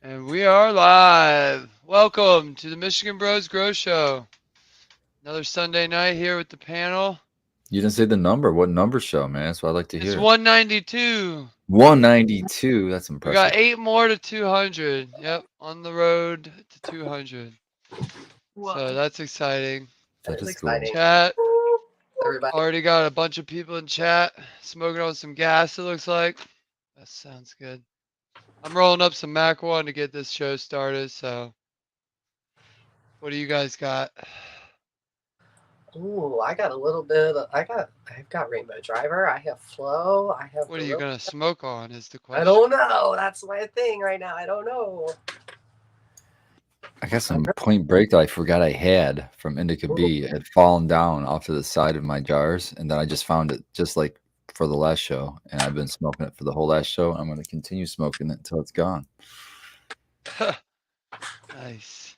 And we are live. Welcome to the Michigan Bros Grow Show. Another Sunday night here with the panel. You didn't say the number. What number show, man? That's what I'd like to It's hear. 192. 192. That's We impressive. got 8 more to 200. Yep, on the road to 200. Whoa. So that's exciting. That is exciting. Chat. Everybody. Already got a bunch of people in chat smoking on some gas, it looks like. That sounds good. I'm rolling up some Mac 1 to get this show started, so what do you guys got? Ooh, I got a little bit. I've got Rainbow Driver. I have Flow. I have. What are you gonna smoke on? Is the question. I don't know. That's my thing right now. I don't know. I got some Point Break that I forgot I had from Indica B. It had fallen down off to the side of my jars, and then I just found it just like for the last show, and I've been smoking it for the whole last show. I'm going to continue smoking it until it's gone. Nice.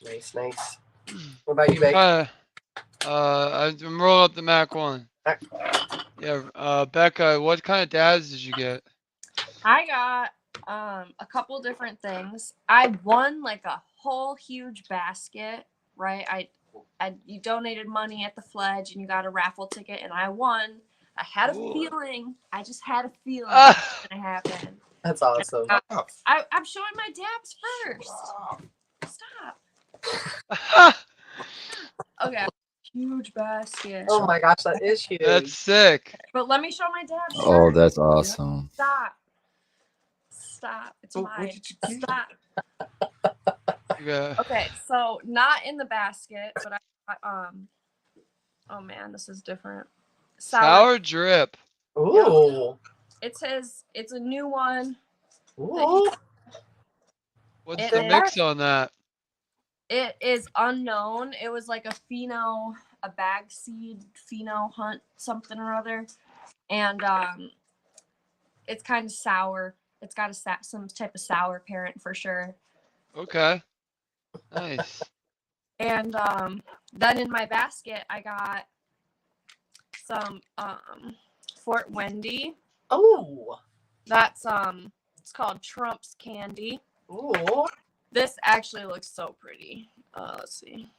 Nice. What about you, Beck? I'm rolling up the Mac 1. Yeah, Becca, what kind of dads did you get? I got a couple different things. I won like a whole huge basket, right? You donated money at the Fledge and you got a raffle ticket and I won. I had a feeling. I just had a feeling it was gonna happen. That's awesome. I'm showing my dabs first. Stop. Okay. Huge basket. Oh my gosh, that is huge. That's sick. But let me show my dabs Oh, first. that's awesome. Stop. It's mine. Stop. Yeah. Okay, so not in the basket, but I got, oh man, this is different. Sour drip. Ooh. It's a new one. Ooh. What's It the is. mix on that? It is unknown. It was like a bag seed pheno hunt, something or other. And it's kind of sour. It's got some type of sour parent for sure. Okay. Nice. And then in my basket, I got some Fort Wendy. Oh. That's it's called Trump's Candy. Ooh. This actually looks so pretty. Let's see.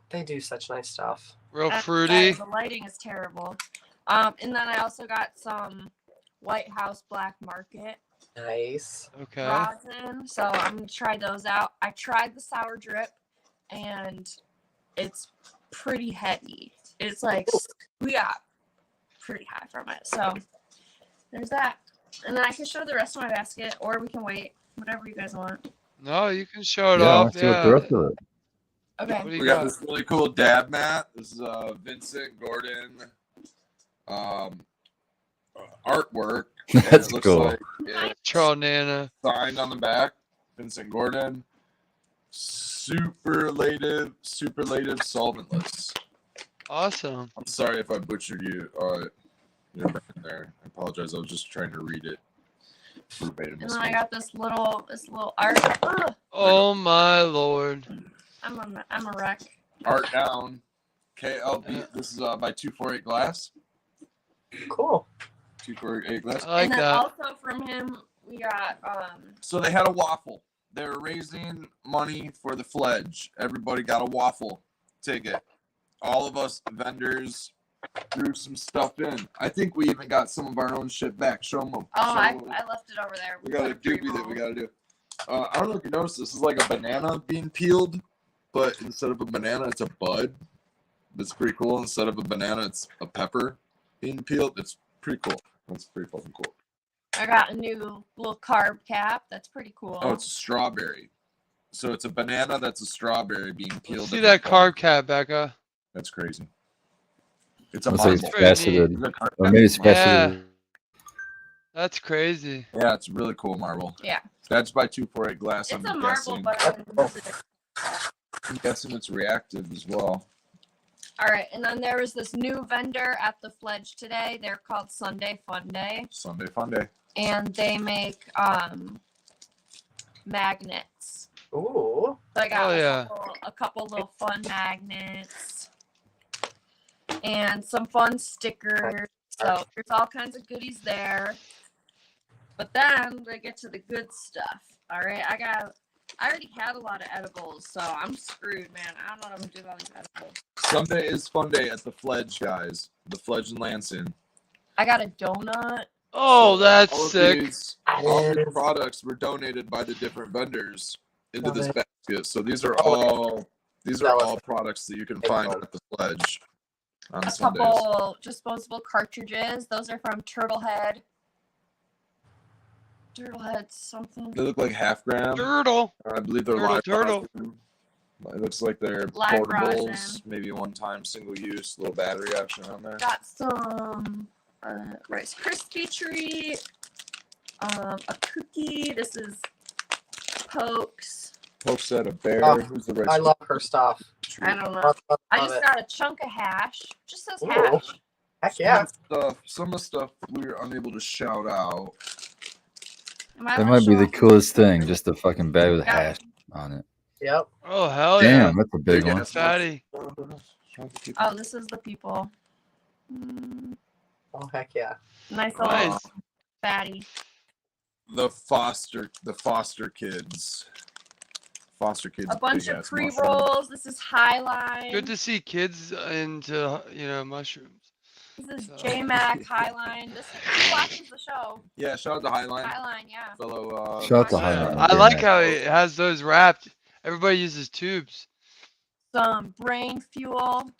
They do such nice stuff. Real fruity. The lighting is terrible. And then I also got some White House Black Market Nice. Okay. rosin. So I'm gonna try those out. I tried the sour drip, and it's pretty heavy. It's like we got pretty high from it. So there's that. And then I can show the rest of my basket, or we can wait. Whatever you guys want. No, you can show it Yeah, off. let's see what the rest of it. Okay. What do you We got this really cool dab mat. This is Vincent Gordon artwork. That's it looks cool. like it's Charles Nana. signed on the back. Vincent Gordon. Superlative solventless. Awesome. I'm sorry if I butchered you. Your brand there. I apologize. I was just trying to read it. Verbatim. And then I got this little art. Ugh, Oh my lord. I'm a wreck. Art down. KLB. This is by 248 Glass. Cool. 248 Glass. I like and then that. also from him we got So they had a waffle. They were raising money for the Fledge. Everybody got a waffle ticket. All of us vendors threw some stuff in. I think we even got some of our own shit back. Show them. I left it over there. We got a doobie that we got to do. I don't know if you noticed, this is like a banana being peeled, but instead of a banana, it's a bud. That's pretty cool. Instead of a banana, it's a pepper being peeled. It's pretty cool. That's pretty fucking cool. I got a new little carb cap. That's pretty cool. Oh, it's a strawberry. So it's a banana that's a strawberry being peeled. See in that a bud. carb cap, Becca? That's crazy. It's a Looks like it's marble. Pretty faceted. It's a carb Or maybe it's marble. faceted. That's crazy. Yeah, it's a really cool marble. Yeah. That's by 248 Glass. It's I'm a marble, guessing. but I didn't use it. I'm guessing it's reactive as well. All right, and then there was this new vendor at the Fledge today. They're called Sunday Fun Day, Sunday fun day. and they make magnets. Ooh. So I got Oh, yeah. a couple little fun magnets and some fun stickers. So there's all kinds of goodies there. But then they get to the good stuff. All right, I already had a lot of edibles, so I'm screwed, man. I don't know what I'm gonna do about these edibles. Sunday is fun day at the Fledge, guys. The Fledge in Lansing. I got a donut. Oh, that's all of sick. all these products were donated by the different vendors into Love this it. basket. So these are Oh, all products that you can find at the Fledge on A Sundays. couple disposable cartridges. Those are from Turtlehead. Turtlehead something. They look like half gram. Turtle. I believe they're Turtle. live. It looks like they're Live portables, rosin. maybe one-time single-use, little battery option on there. Got some Rice Krispie treat. A cookie. This is Pokes. Poke set a bear. Oh, Who's the right? I love her stuff. I don't know. Love I it. just got a chunk of hash. Just says Ooh. hash. Heck yeah. Some of the stuff we were unable to shout out. Am I That allowed might to be show the off? coolest thing. Just a fucking bag with Got hash it. on it. Yep. Oh, hell yeah. Damn, that's a big Big one. ass Fatty. Oh, this is the people. Mm, Oh heck yeah. nice little Nice. fatty. The foster kids. Foster kids. A bunch of big-ass pre mushroom. rolls. This is Highline. Good to see kids into, mushrooms. This is So- JMac Highline. This who watches the show. Yeah, shout out to Highline. Highline, yeah. Fellow. Shout out to Yeah. Highline. I Yeah. like how it has those wrapped. Everybody uses tubes. Some brain fuel.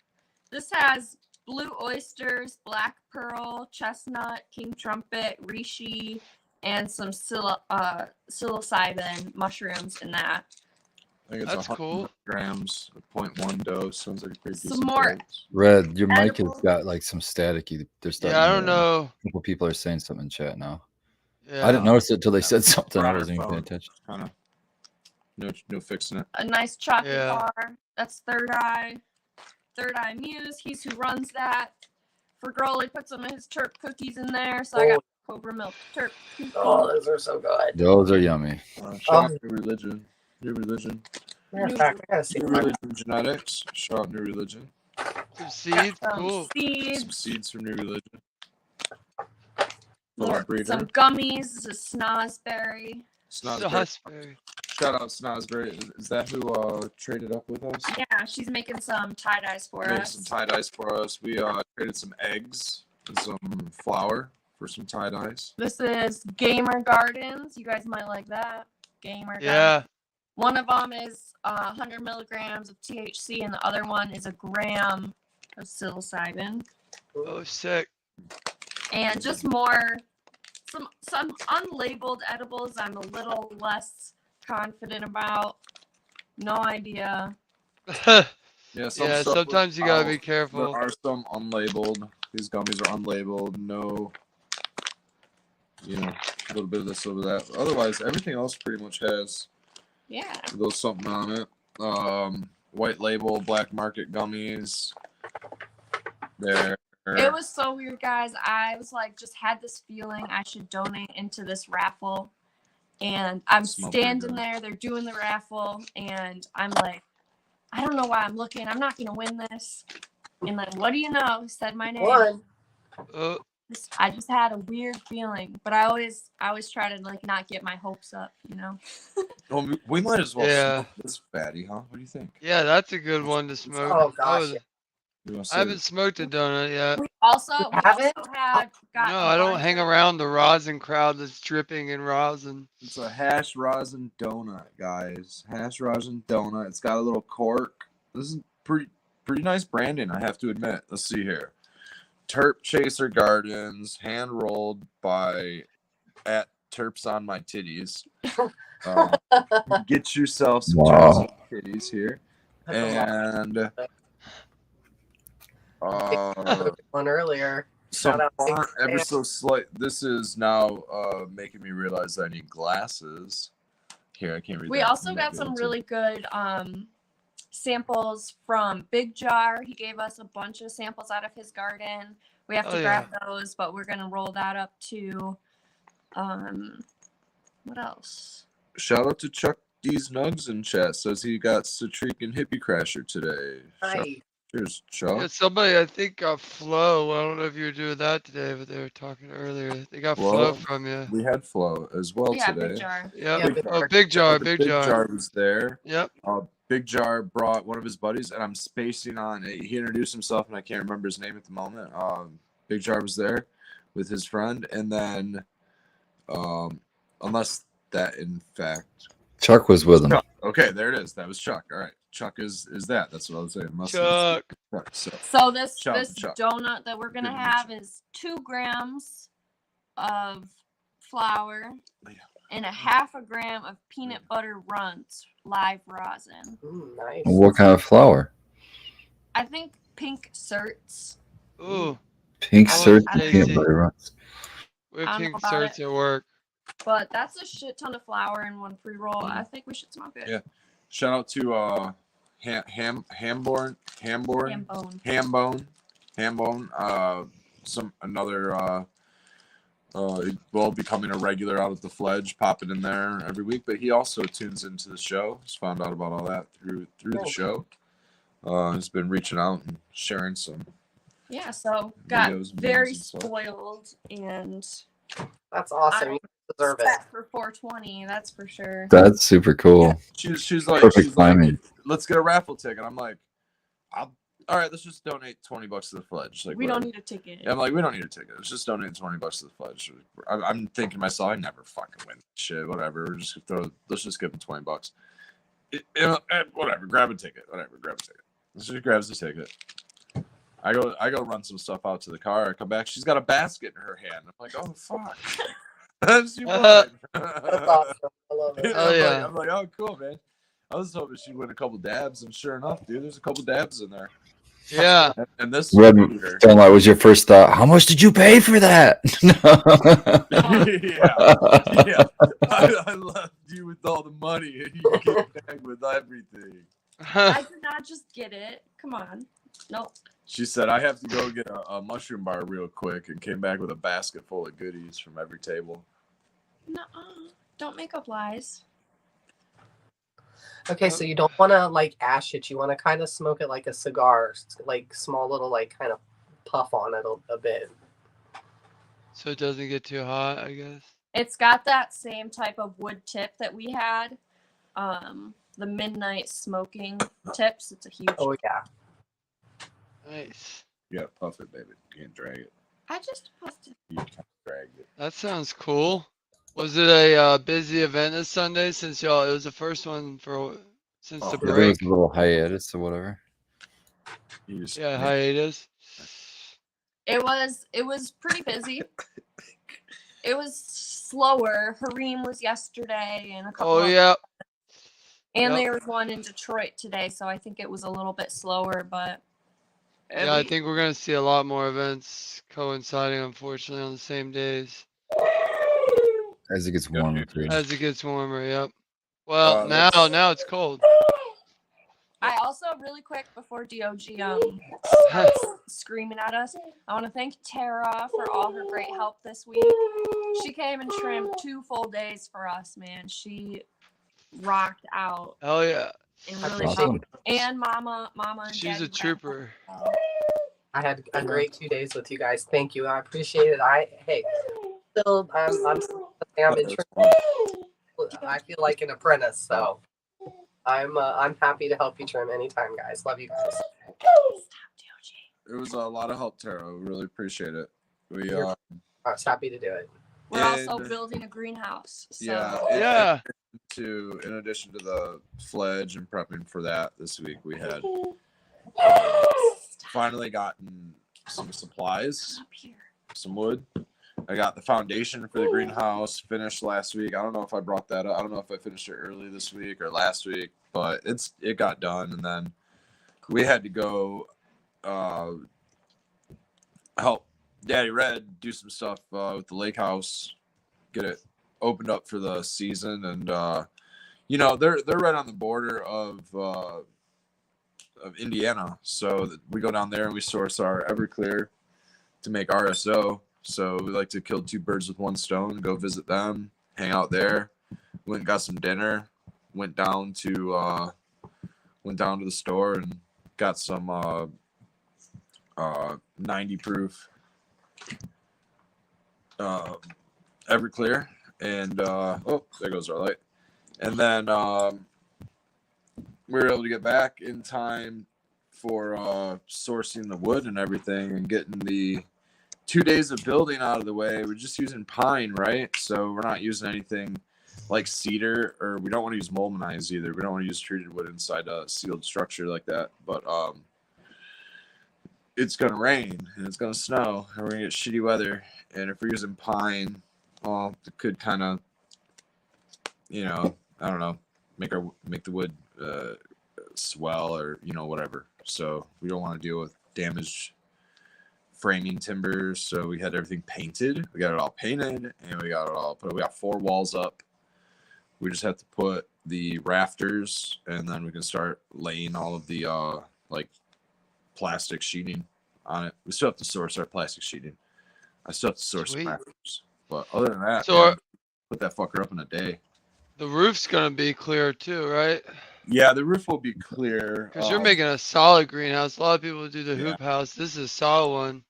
This has blue oysters, black pearl, chestnut, king trumpet, reishi, and some psilocybin mushrooms in that. I think it's That's 100 cool. grams, 0.1 dose. Sounds like a pretty Some decent more- dose. Red, your mic has Edible. got like some staticky. There's starting Yeah, I don't know. A couple people are saying something in chat now. Yeah. I didn't notice it till they said something. I Right, wasn't even paying phone. attention. Kind of. No fixing it. A nice chocolate Yeah. bar. That's Third Eye. Third Eye Muse. He's who runs that. For Groli put some of his Turp cookies in there. So I got Cobra Milk Turp cookies. Oh, those are so good. Those are yummy. Shout out New Religion. New Religion. Matter of fact, I gotta see New my Religion Genetics. Shout out New Religion. Some seeds. Some Cool. seeds. Some seeds from New Religion. More, breeder. some gummies. This is Snozberry. Snozberry. Sauceberry. Shout out Snozberry. Is that who traded up with us? Yeah, she's making some tie dyes for Made us. some tie dyes for us. We traded some eggs and some flour for some tie dyes. This is Gamer Gardens. You guys might like that. Gamer Gardens. Yeah. One of them is 100 milligrams of THC, and the other one is a gram of psilocybin. Oh, sick. And just more, some unlabeled edibles. I'm a little less confident about. No idea. Yeah, Yeah, stuff sometimes you gotta be careful. There are some unlabeled. These gummies are unlabeled. No, a little bit of this over that. Otherwise, everything else pretty much has Yeah. a little something on it. White label, black market gummies. There. It was so weird, guys. I was like, just had this feeling I should donate into this raffle. And I'm Smelled pretty standing good. there, they're doing the raffle, and I'm like, I don't know why I'm looking. I'm not going to win this. And then, what do you know? Said my name. one. Oh, I just had a weird feeling, but I always try to like not get my hopes up, you know. Well, we might as well Yeah. smoke this fatty, huh? What do you think? yeah, that's a good one to smoke. Oh gosh. Oh, You wanna I haven't smoked a donut yet. We also haven't? had got No, a I don't bunch hang of- around the rosin crowd that's dripping in rosin. It's a hash rosin donut, guys. Hash rosin donut. It's got a little cork. This is pretty nice branding, I have to admit. Let's see here. Terp Chaser Gardens, hand rolled by at Terps on My Titties. Get yourself some Wow. Terps on My Titties here. And One earlier. some Shout out to font ever Sam. so slight. This is now making me realize I need glasses. Here, I can't read. We that. also I'm got not some able to. really good samples from Big Jar. He gave us a bunch of samples out of his garden. We have Oh, to yeah. grab those, but we're gonna roll that up to what else? Shout out to Chuck D's Nugs in chat. Says he got Citric and Hippie Crasher today. Shout out Nice. Cheers, Yeah, Chuck. somebody I think got Flo. I don't know if you were doing that today, but they were talking earlier. They got Flo Flo? from you. We had Flo as well Yeah, big today. jar. Yep. Yeah, Big but- Oh, big jar, The big Big jar. Jar was there. Yep. Big Jar brought one of his buddies, and I'm spacing on. He introduced himself, and I can't remember his name at the moment. Big Jar was there with his friend, and then, unless that in fact, Chuck was with him. Chuck. Okay, there it is. That was Chuck. All right, Chuck is that. That's what I was saying. Unless it's Chuck. Chuck. So So this Shout out this to Chuck. donut that we're gonna Good to meet have is 2 grams of flour Yeah. and a half a gram of peanut butter runts live rosin. Nice. What kind of flour? I think pink certs. Ooh, Pink I like syrup and tasty. peanut butter runs. we have I don't pink know about certs at work. But that's a shit ton of flour in one pre-roll. I think we should smoke it. Yeah. shout out to Hambone. Becoming a regular out at the Fledge, popping in there every week. But he also tunes into the show. He's found out about all that through the show. He's been reaching out and sharing some. Yeah, so got Videos, very memes and stuff. spoiled and That's awesome. I You deserve it. set for 420, that's for sure. That's super cool. She's like, Perfect timing. let's get a raffle ticket. I'm like, all right, let's just donate $20 to the Fledge. Like, We don't whatever. need a ticket. I'm like, we don't need a ticket. Let's just donate $20 to the Fledge. I'm thinking to myself, I never fucking win shit. Whatever. Let's just give them $20. Whatever. Grab a ticket. Whatever. Grab a ticket. So she grabs the ticket. I go run some stuff out to the car. I come back. She's got a basket in her hand. I'm like, oh fuck. That's you That's awesome. I love it. Oh, yeah. I'm like, oh cool, man. I was hoping she'd win a couple dabs, and sure enough, dude, there's a couple dabs in there. Yeah. And this Red, shooter- Don't lie, was your first thought, how much did you pay for that? yeah. I left you with all the money, and you came back with everything. I did not just get it. Come on. Nope. She said, I have to go get a mushroom bar real quick, and came back with a basket full of goodies from every table. Nuh-uh. Don't make up lies. Okay, so you don't want to like ash it. You want to kind of smoke it like a cigar, like small little like kind of puff on it a bit. So it doesn't get too hot, I guess. It's got that same type of wood tip that we had. The midnight smoking tips. It's a huge. Oh yeah. Nice. You gotta puff it, baby. You can't drag it. I just puffed it. You can't drag it. That sounds cool. Was it a busy event this Sunday? Since y'all, it was the first one since the Oh, There break. was a little hiatus or whatever. You just Yeah, hiatus. It was pretty busy. It was slower. Hareem was yesterday and a couple. Oh yeah. And Yep. there was one in Detroit today, so I think it was a little bit slower, but. Yeah, I think we're gonna see a lot more events coinciding, unfortunately, on the same days As it gets warmer too. as it gets warmer. Yep. Well, let's- now it's cold. I also, really quick, before DOG starts screaming at us, I want to thank Tara for all her great help this week. She came and trimmed 2 full days for us, man. She rocked out Hell yeah, and I really appreciate helped. it. And Mama and she's Daddy a trooper. I had a great 2 days with you guys. Thank you. I appreciate it. I'm in That's fun. I feel like an apprentice, so I'm happy to help you trim anytime, guys. Love you guys. Stop, DOG. It was a lot of help, Tara. We really appreciate it. We You're- I was happy to do it. We're also And- building a greenhouse. So. yeah. Yeah. In addition to the Fledge and prepping for that this week, we had finally gotten some supplies, Up here. some wood. I got the foundation for the greenhouse finished last week. I don't know if I brought that up. I don't know if I finished it early this week or last week, but it got done. And then we had to go help Daddy Red do some stuff with the lake house, get it opened up for the season. And they're right on the border of Indiana, so we go down there and we source our Everclear to make RSO. So we like to kill 2 birds with 1 stone. Go visit them, hang out there. Went and got some dinner. Went down to the store and got some 90 proof Everclear, and oh, there goes our light. And then we were able to get back in time for sourcing the wood and everything, and getting the 2 days of building out of the way. We're just using pine, right? So we're not using anything like cedar, or we don't want to use mulmanized either. We don't want to use treated wood inside a sealed structure like that. But it's gonna rain and it's gonna snow and we're gonna get shitty weather. And if we're using pine, well, it could kind of, you know, I don't know, make the wood swell, or whatever. So we don't want to deal with damaged framing timbers. So we had everything painted. We got it all painted, and we got it all put. We got 4 walls up. We just have to put the rafters, and then we can start laying all of the like plastic sheeting on it. We still have to source our plastic sheeting. I still have to source some Sweet. rafters. But other than that, So man, put that fucker up in a day. The roof's gonna be clear too, right? Yeah, the roof will be clear. Because you're making a solid greenhouse. A lot of people do the Yeah. hoop house. This is a solid one.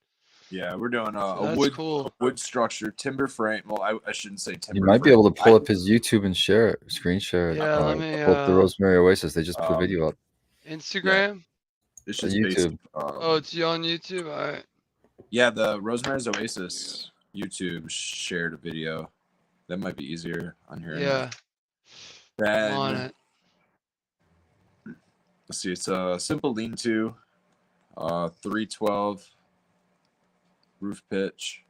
Yeah, we're doing So a that's wood cool. wood structure, timber frame. Well, I shouldn't say timber. You might be frame. able to pull up his YouTube and share it, screen share it. Yeah, let me, Up the Rosemary Oasis. They just put a um, video up. Instagram? It's on just YouTube. basic. Oh, it's you on YouTube? All right. Yeah, the Rosemary's Oasis YouTube shared a video. That might be easier on here. Yeah, Then, I'm on it. let's see. It's a simple lean-to, 312 roof pitch.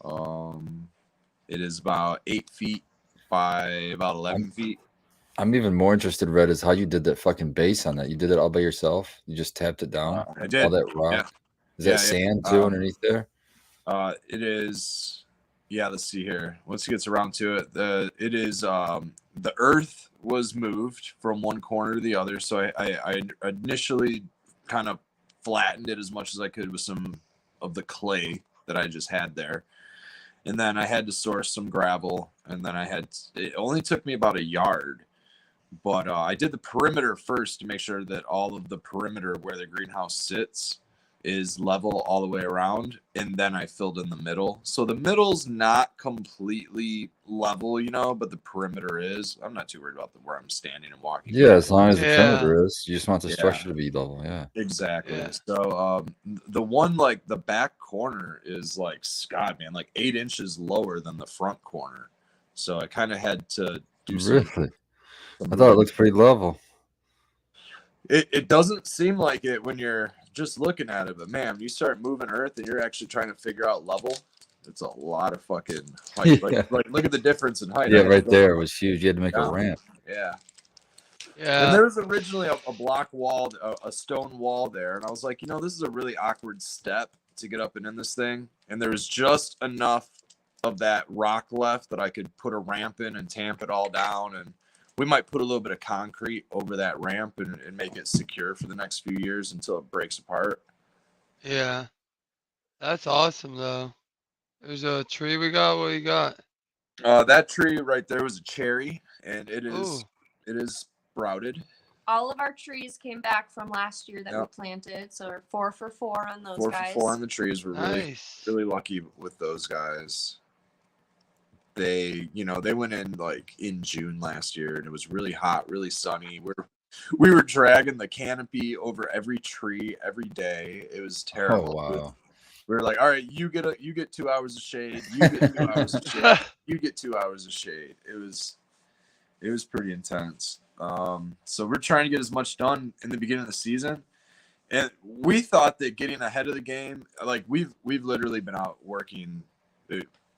It is about 8 feet by about 11 feet. I'm even more interested, Red, is how you did that fucking base on that. You did it all by yourself. You just tapped it down. I did. All that rock. Yeah. Is Yeah, that sand too underneath there? It is. Yeah, let's see here. Once it gets around to it, it is the earth was moved from one corner to the other. So I initially kind of flattened it as much as I could with some of the clay that I just had there, and then I had to source some gravel, and then it only took me about a yard, but I did the perimeter first to make sure that all of the perimeter where the greenhouse sits is level all the way around, and then I filled in the middle. So the middle's not completely level, but the perimeter is. I'm not too worried about where I'm standing and walking. Yeah, as long as the Yeah. perimeter is. You just want the Yeah. structure to be level. Yeah. Exactly. Yeah. So the one, like the back corner is like, God, man, like 8 inches lower than the front corner. So I kind of had to do some. Really? I thought it looked pretty level. It doesn't seem like it when you're just looking at it, but man, you start moving earth and you're actually trying to figure out level. It's a lot of fucking height. Yeah. Like look at the difference in height. Yeah, right there was huge. You had to make a Yeah. ramp. Yeah. And Yeah. there was originally a block wall, a stone wall there, and I was like, this is a really awkward step to get up and in this thing. And there was just enough of that rock left that I could put a ramp in and tamp it all down, and we might put a little bit of concrete over that ramp and make it secure for the next few years until it breaks apart. Yeah. That's awesome though. There's a tree we got. What you got? That tree right there was a cherry, and it Ooh. is sprouted. All of our trees came back from last year that we Yep. planted, so we're 4 for 4 on those 4 guys. for 4 on the trees. We're Nice. really lucky with those guys. They went in like in June last year, and it was really hot, really sunny. We were dragging the canopy over every tree every day. It was Oh, terrible. wow. We were like, all right, you get 2 hours of shade. You get 2 hours of shade. You get 2 hours of shade. It was pretty intense. So we're trying to get as much done in the beginning of the season. And we thought that getting ahead of the game, like we've literally been out working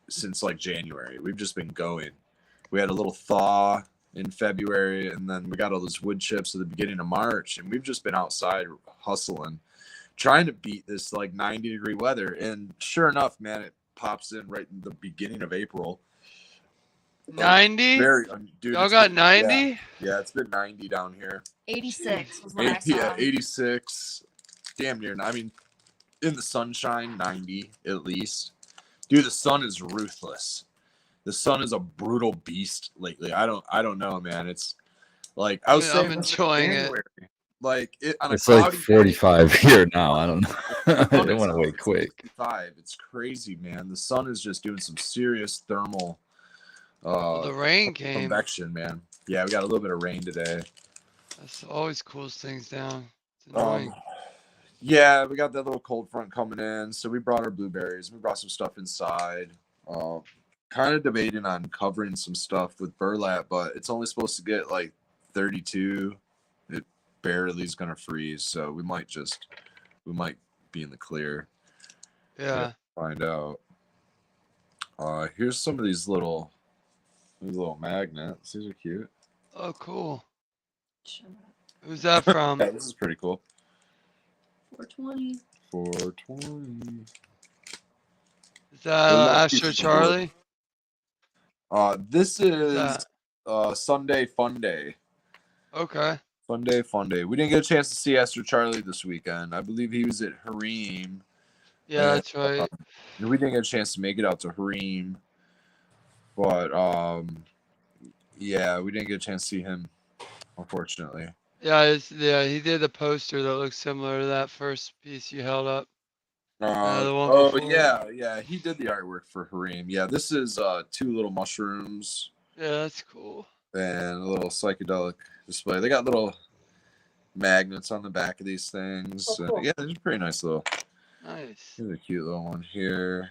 since like January. We've just been going. We had a little thaw in February, and then we got all those wood chips at the beginning of March, and we've just been outside hustling, trying to beat this like 90-degree weather. And sure enough, man, it pops in right in the beginning of April. 90? Dude, Y'all it's got been- 90? Yeah, it's been 90 down here. 86 was what I saw. Yeah, 86. Damn near. I mean, in the sunshine, 90 at least. Dude, the sun is ruthless. The sun is a brutal beast lately. I don't know, man. It's like I was Yeah, saying I'm this in enjoying it. January. Like it on a It's like cloudy day, 45 here now. I don't know. I sun don't is want to out, wait it's quick. 55. It's crazy, man. The sun is just doing some serious thermal Well, the rain came. convection, man. Yeah, we got a little bit of rain today. That's always cools things down. It's Um, annoying. yeah, we got that little cold front coming in, so we brought our blueberries. We brought some stuff inside. Kind of debating on covering some stuff with burlap, but it's only supposed to get like 32. It barely is gonna freeze, so we might be in the clear. Yeah. Find out. Here's some of these little magnets. These are cute. Oh, cool. Shut up. Who's that from? Yeah, this is pretty cool. 420. 420. Is that They're little Astro pieces of Charlie? This Who's is that? Sunday Fun Day. Okay. Fun Day. We didn't get a chance to see Esther Charlie this weekend. I believe he was at Hareem. Yeah, that's right. We didn't get a chance to make it out to Hareem. But yeah, we didn't get a chance to see him, unfortunately. Yeah, he did a poster that looks similar to that first piece you held up. The one Oh before. yeah, he did the artwork for Hareem. Yeah, this is two little mushrooms Yeah, that's cool. and a little psychedelic display. They got little magnets on the back of these things. Oh, cool. Yeah, they're pretty nice little. Nice. Here's a cute little one here.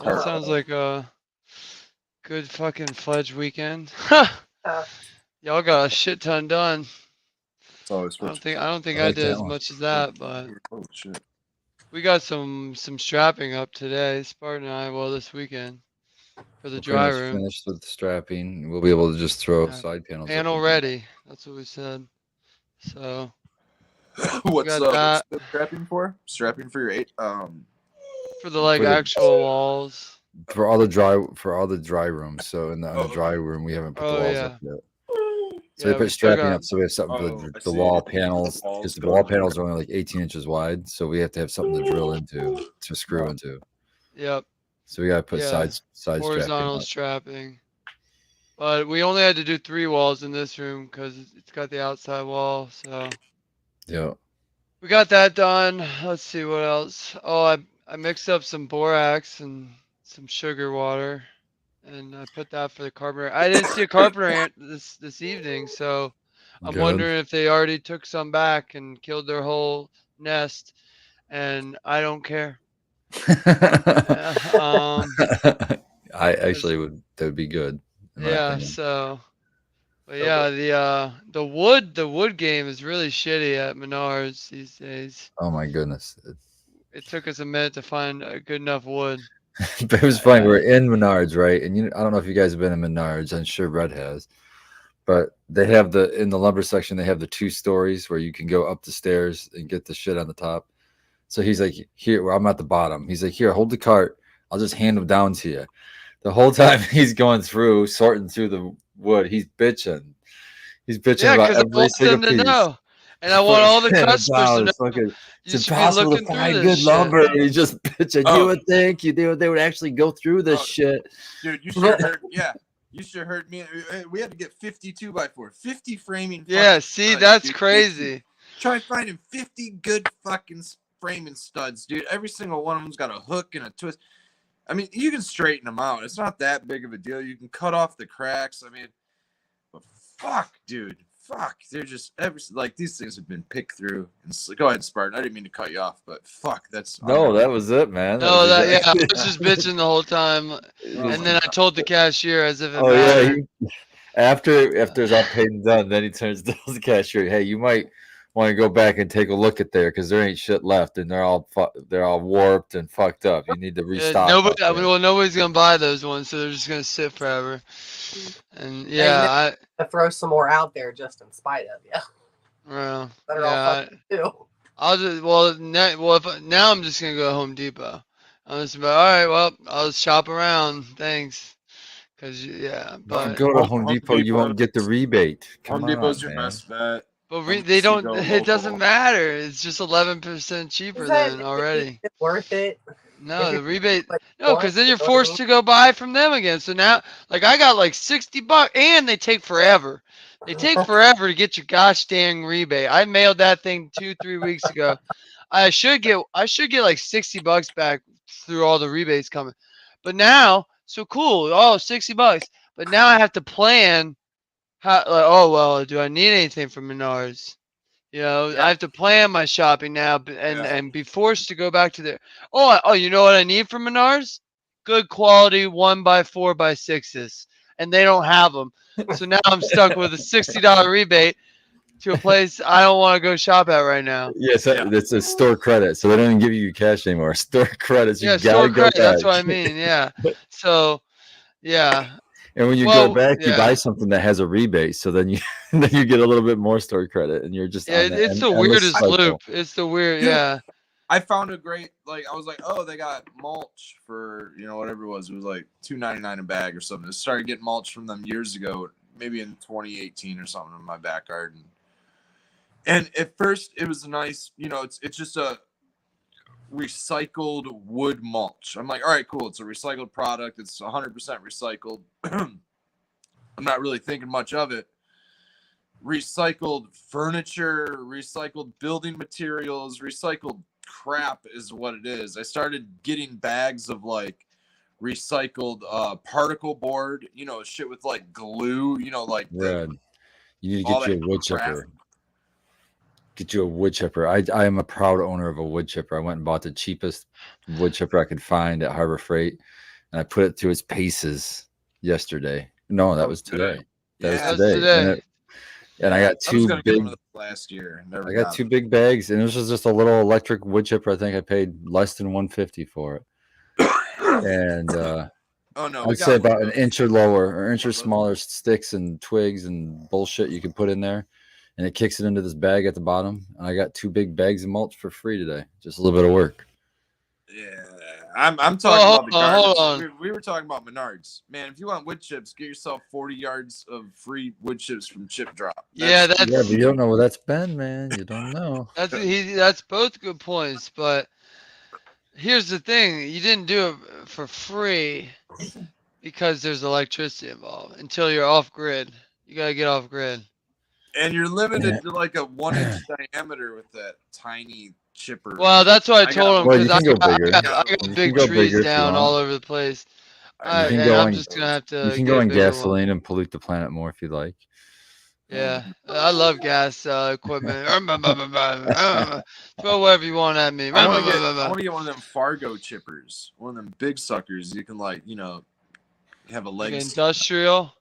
Well, that sounds like a good fucking fledge weekend. Uh, Y'all got a shit ton done. It's always I don't think I I like did that as one. much as that, but Oh shit. we got some strapping up today, Spartan and I. Well, this weekend for the We're dry pretty much room. finished with the strapping. We'll be able to just throw Yeah. side panels. up Panel in. ready. That's what we said. So What's got that. the strapping for? Strapping for your for the like For the- actual walls. For all the dry rooms. So in the Oh, dry room, we haven't put Oh, the walls yeah. up yet. So Yeah, we put still strapping got- up, so we have something Oh, for I the see. wall The panels. walls Because the go wall through. panels are only like 18 inches wide, so we have to have something to drill into to screw into. Yep. So we gotta put Yeah, side strapping Horizontal up. strapping. But we only had to do 3 walls in this room because it's got the outside wall. So Yeah. we got that done. Let's see what else. Oh, I mixed up some borax and some sugar water, and I put that for the carpenter. I didn't see a carpenter this evening, so I'm Good. wondering if they already took some back and killed their whole nest, and I don't care. I actually would. That would be good. in my Yeah, opinion. so but yeah, the wood game is really shitty at Menards these days. Oh my goodness. It took us a minute to find a good enough wood. But it was funny. We're in Menards, right? And I don't know if you guys have been in Menards. I'm sure Red has. But they have in the lumber section, they have the 2 stories where you can go up the stairs and get the shit on the top. So he's like, here, well, I'm at the bottom. He's like, here, hold the cart. I'll just hand them down to you. The whole time he's going through, sorting through the wood, he's bitching. He's bitching Yeah, about because I every want single them to piece. know. And I want all the customers to know. It's fucking- You It's should be impossible looking to through find this good shit. lumber. And he's just bitching. Oh. You would think they would actually go through this Oh. shit. Dude, you should have heard. Yeah, you should have heard me. We had to get 52 by 4, 50 framing. Yeah, fucking see, studs, that's dude. crazy. Try finding 50 good fucking framing studs, dude. Every single one of them's got a hook and a twist. I mean, you can straighten them out. It's not that big of a deal. You can cut off the cracks. I mean, but fuck, dude. Fuck. They're just like these things have been picked through. And go ahead, Spartan. I didn't mean to cut you off, but fuck, that's No, that was it, man. No, was yeah, I exactly- was just bitching the whole time. And then I told the cashier as if it Oh yeah. mattered. After it's all paid and done, then he turns to the cashier. Hey, you might want to go back and take a look at there because there ain't shit left, and they're all warped and fucked up. You need to restock. Nobody's gonna buy those ones, so they're just gonna sit forever. And yeah, to throw some more out there just in spite of you. well, That are all yeah, fucking too. I'll just now I'm just gonna go to Home Depot. I'm just about all right. Well, I'll just shop around. Thanks, because yeah, If you but go to Home Home Depot, you Depot- won't get the rebate. Come Home Depot's on, your man. best bet. they don't. Go It doesn't local. matter. It's just 11% cheaper Is that than already. it's worth it? No, If the you rebate. like No, once, because then you're you know what I forced mean? to go buy from them again. So now, like, I got like $60, and they take forever. They take forever to get your gosh dang rebate. I mailed that thing 2-3 weeks ago. I should get like $60 back through all the rebates coming. But now, so cool. Oh, $60. But now I have to plan how like, oh well, do I need anything from Menards? You know, Yeah. I have to plan my shopping now and Yeah. be forced to go back to there. Oh, you know what I need from Menards? Good quality 1x4x6s, and they don't have them. So now I'm stuck with a $60 rebate to a place I don't want to go shop at right now. Yes, Yeah. it's a store credit, so they don't even give you cash anymore. Store credits, you Yeah, gotta store go credit. That's back. what I mean. Yeah. So, yeah. And when you go Well, back, you buy yeah. something that has a rebate, so then you then you get a little bit more store credit, and you're just Yeah, on that it's the endless weirdest cycle. loop. It's the weird, Dude, yeah. I found a great I was like, oh, they got mulch for whatever it was. It was like $2.99 a bag or something. I started getting mulch from them years ago, maybe in 2018 or something in my back garden. And at first, it was nice. It's just a recycled wood mulch. I'm like, all right, cool. It's a recycled product. It's 100% recycled. I'm not really thinking much of it. Recycled furniture, recycled building materials, recycled crap is what it is. I started getting bags of like recycled particle board, shit with like glue, like Red. You need to all get you a that wood crap. chipper. Get you a wood chipper. I am a proud owner of a wood chipper. I went and bought the cheapest wood chipper I could find at Harbor Freight, and I put it through its paces yesterday. No, that was today. That was Yeah, That's today. today. And I got I was two gonna get one big. of those last year. Never I got got two it. big bags, and this was just a little electric wood chipper. I think I paid less than $150 for it. And Oh no, we I'd say got one about of an those. inch or lower, or inch or smaller sticks and twigs and bullshit you can put in there, and it kicks it into this bag at the bottom. And I got 2 big bags of mulch for free today. Just a little bit of work. Yeah, I'm talking Well, about the hold garbage. on. We were talking about Menards. Man, if you want wood chips, get yourself 40 yards of free wood chips from Chip Drop. Yeah, Yeah, but that's you don't know where that's been, man. You don't know. that's both good points, but here's the thing, you didn't do it for free because there's electricity involved until you're off grid. You gotta get off grid. And you're limited to like a 1-inch diameter with that tiny chipper. Well, that's what I got told him Well, you because can go bigger. I You got can big go trees bigger if you down all want. over the place. You can And go I'm on- just gonna have You to can get go a on bigger one. gasoline and pollute the planet more if you like. Yeah, I love gas equipment. Throw whatever you want at me. I want to get one of them Fargo chippers, one of them big suckers. You can have a Like leg. industrial.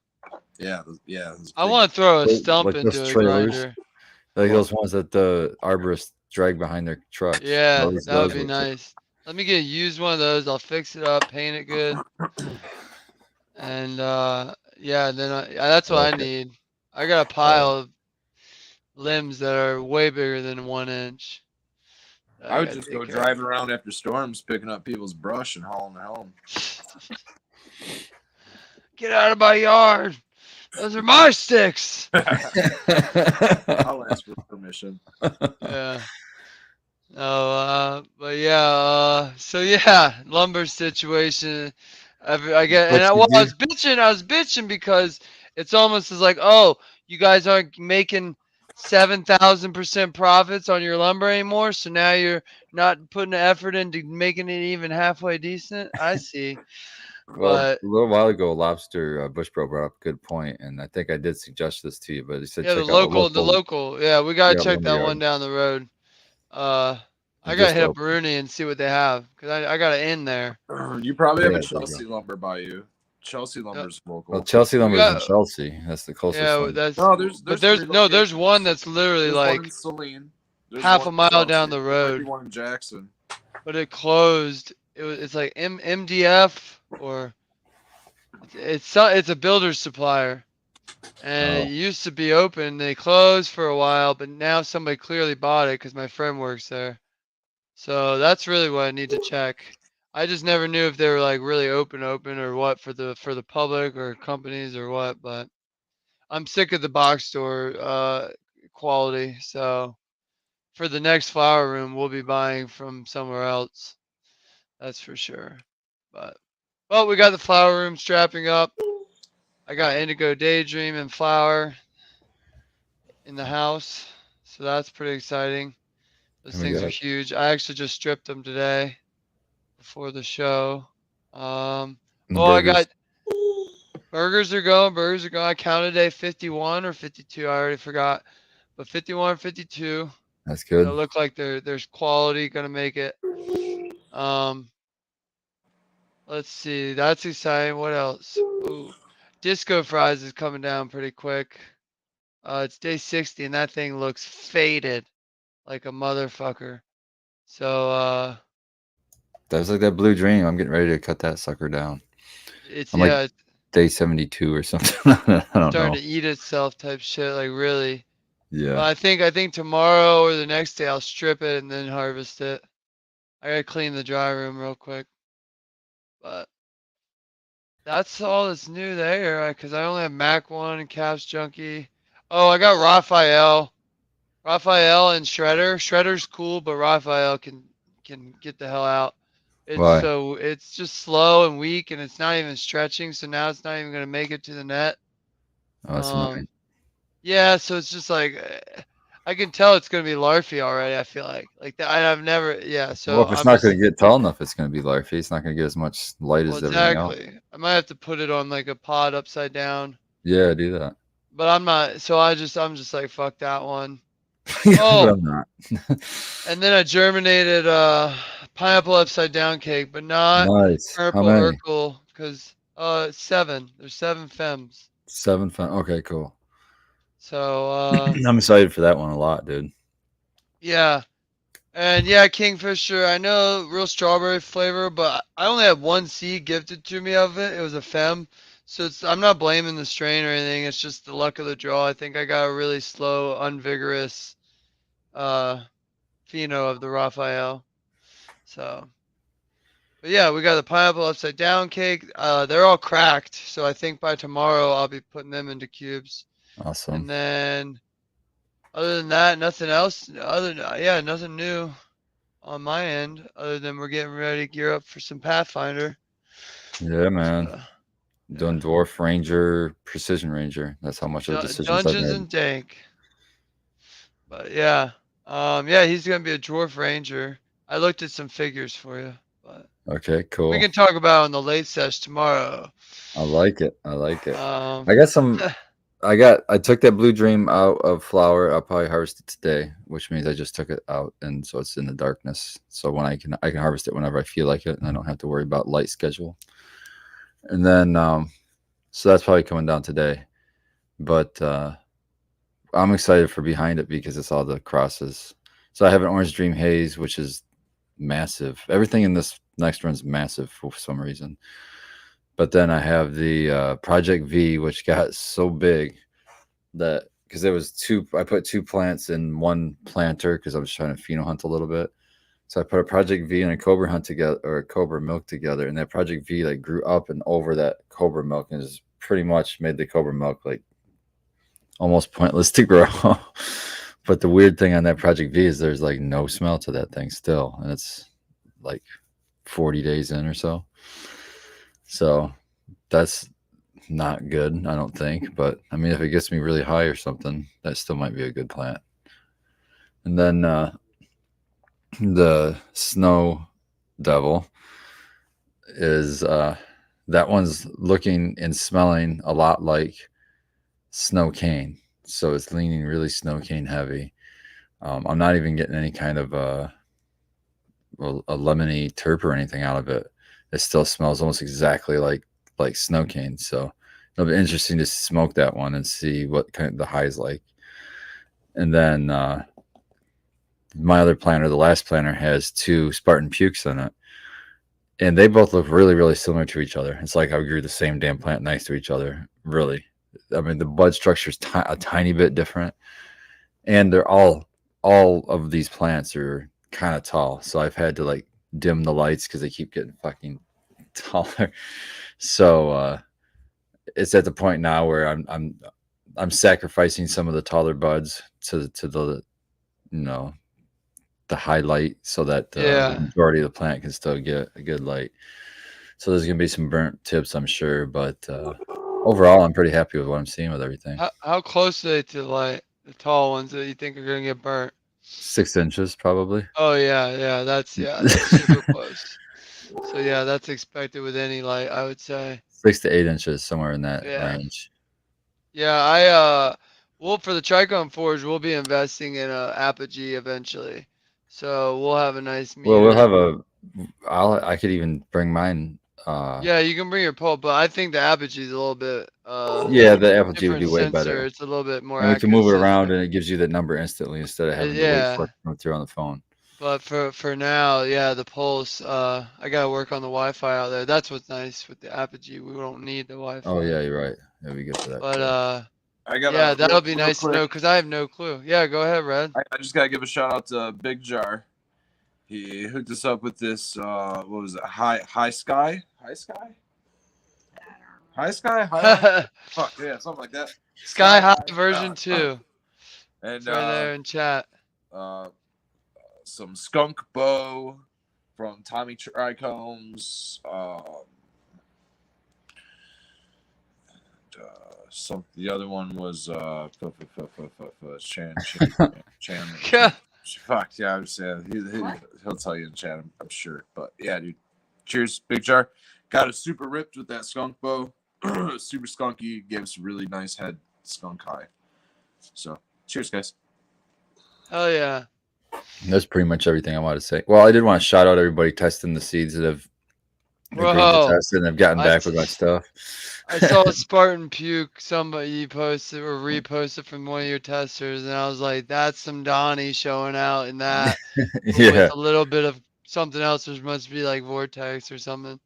Yeah, yeah. those I big- want to throw a Like stump those into a trailers. grinder. Like those ones that the arborists drag behind their trucks. Yeah, Those that would be would- nice. Let me get used one of those. I'll fix it up, paint it good, and yeah, then that's what I like it. need. I got a pile of limbs that are way bigger than 1 inch. that I would gotta just take go care of. driving around after storms, picking up people's brush and hauling it home. Get out of my yard. Those are my sticks. I'll ask for permission. Yeah. No, but yeah, so yeah, lumber situation. I get, But and you I was bitching because it's almost as like, oh, you guys aren't making 7,000% profits on your lumber anymore, so now you're not putting the effort into making it even halfway decent. I see. Well, But a little while ago, Lobster Bush Bro brought up a good point, and I think I did suggest this to you, but he said yeah, check the out local, yeah, we gotta Yeah, check that lumberyard. one down the road. I It gotta just hit up opened. Bruni and see what they have because I got an in there. You probably have Yeah, a there you Chelsea lumber by you. Chelsea lumber's local. Well, Chelsea Lumber's in got- Chelsea. That's the closest Yeah, one. that's. No, there's but three there's one locations. that's literally There's like one in Saline. There's half one a in mile Chelsea. down the There might be road. one in Jackson. But it closed. It's like MDF or it's a builder's supplier, and Oh. it used to be open. They closed for a while, but now somebody clearly bought it because my friend works there. So that's really what I need to check. I just never knew if they were like really open or what for the public or companies or what. But I'm sick of the box store quality. So for the next flower room, we'll be buying from somewhere else. That's for sure. But well, we got the flower room strapping up. I got Indigo Daydream and flower. in the house. So that's pretty exciting. Those There we things are go. huge. I actually just stripped them today before the show. And the Oh, I burgers. got burgers are going. Burgers are going. I counted today 51 or 52. I already forgot, but 51, 52. That's They good. look like there's quality gonna make it. Let's see. That's exciting. What else? Ooh, Disco Fries is coming down pretty quick. It's day 60 and that thing looks faded like a motherfucker. So That's like that Blue Dream. I'm getting ready to cut that sucker down. it's I'm like yeah, it's day 72 or something. I don't starting know. to eat itself type shit. Like really. Yeah. But I think tomorrow or the next day I'll strip it and then harvest it. I gotta clean the dry room real quick. But that's all that's new there, because I only have Mac 1 and Caps Junkie. Oh, I got Raphael. Raphael and Shredder. Shredder's cool, but Raphael can get the hell out. Why? It's just slow and weak, and it's not even stretching, so now it's not even gonna make it to the net. Oh, that's annoying. Yeah, so it's just like I can tell it's gonna be larfy already. I feel like that. I've never, yeah. So Well, if it's I'm not just, going to get tall enough, it's going to be larfy. It's not going to get as much light well, as everything else. exactly. I might have to put it on like a pod upside down, Yeah, do that. but I'm not. So I'm just like fuck that one. Yeah, Oh. but I'm not. And then I germinated pineapple upside down cake, but not Nice. How purple many? Urkel because 7. There's 7 femmes. 7 fun. Okay, cool. So I'm excited for that one a lot, dude. yeah. And yeah, Kingfisher, I know real strawberry flavor, but I only had 1 seed gifted to me of it. It was a fem. So I'm not blaming the strain or anything. It's just the luck of the draw. I think I got a really slow, unvigorous pheno of the Raphael. So, but yeah, we got the pineapple upside down cake. They're all cracked. So I think by tomorrow I'll be putting them into cubes. Awesome. And then other than that, nothing else. Nothing new on my end other than we're getting ready to gear up for some Pathfinder. Yeah, man. So, Doing Dwarf Ranger, Precision Ranger. That's how much of the decisions I've Dungeons made. and Dank. But yeah, yeah, he's gonna be a dwarf ranger. I looked at some figures for you, but Okay, cool. we can talk about it on the late sesh tomorrow. I like it. I like it. Um, I got some. I took that Blue Dream out of flower. I'll probably harvest it today, which means I just took it out, and so it's in the darkness. So when I can harvest it whenever I feel like it, and I don't have to worry about light schedule. And then, so that's probably coming down today. But I'm excited for behind it because it's all the crosses. So I have an Orange Dream Haze, which is massive. Everything in this next run's massive for some reason. But then I have the Project V, which got so big that because there was I put 2 plants in 1 planter because I was trying to pheno hunt a little bit. So I put a Project V and a Cobra hunt together, or a Cobra milk together, and that Project V like grew up and over that Cobra milk and just pretty much made the Cobra milk like almost pointless to grow. But the weird thing on that Project V is there's like no smell to that thing still, and it's like 40 days in or so. So that's not good, I don't think. But I mean, if it gets me really high or something, that still might be a good plant. And then the Snow Devil is that one's looking and smelling a lot like Snow Cane. So it's leaning really Snow Cane heavy. I'm not even getting any kind of a lemony terp or anything out of it. It still smells almost exactly like Snow Cane. So it'll be interesting to smoke that one and see what kind of the high's like. And then my other planter, the last planter, has 2 Spartan Pukes in it. And they both look really, really similar to each other. It's like I grew the same damn plant next to each other. Really. I mean, the bud structure is a tiny bit different. And they're all of these plants are kind of tall. So I've had to like dim the lights because they keep getting fucking taller. So it's at the point now where I'm sacrificing some of the taller buds to the the highlight so that the majority of the plant can still get a good light. So there's gonna be some burnt tips, I'm sure, but overall I'm pretty happy with what I'm seeing with everything. how close are they to the light? The tall ones that you think are gonna get burnt. 6 inches probably. Oh yeah, that's super close. So yeah, that's expected with any light, I would say. 6 to 8 inches, somewhere in that Yeah. range. Yeah, well, for the Tricon Forge, we'll be investing in a Apogee eventually. So we'll have a nice meter. Well, we'll have I could even bring mine. Yeah, you can bring your pole, but I think the Apogee is a little bit Yeah, the Apogee would different be way sensor. better. It's a little bit more And we can move it accurate around sensor. and it gives you the number instantly instead of having to wait for it to come through on the phone. But for now, yeah, the pulse. I gotta work on the Wi-Fi out there. That's what's nice with the Apogee. We don't need the Wi-Fi. Oh yeah, you're right. Yeah, we get to that. But I got yeah, that'll be nice to know because I have no clue. Yeah, go ahead, Red. I just gotta give a shout out to Big Jar. He hooked us up with this. What was it? High Sky. Fuck yeah, something like that. Sky High version 2. And It's right there in chat. some skunk bow from Tommy Trichomes. The other one was Chan. Yeah. Fuck yeah, I'm saying he'll tell you in chat, I'm sure. But yeah, dude. Cheers, Big Jar. Got it super ripped with that skunk bow. Super skunky. Gave us a really nice head skunk high. So cheers, guys. Oh yeah. That's pretty much everything I wanted to say. Well, I did want to shout out everybody testing the seeds that have agreed to test it and have gotten back with my stuff. I saw Spartan Puke, somebody posted or reposted from one of your testers, and I was like, that's some Donnie showing out in that. Yeah. With a little bit of something else, which must be like Vortex or something.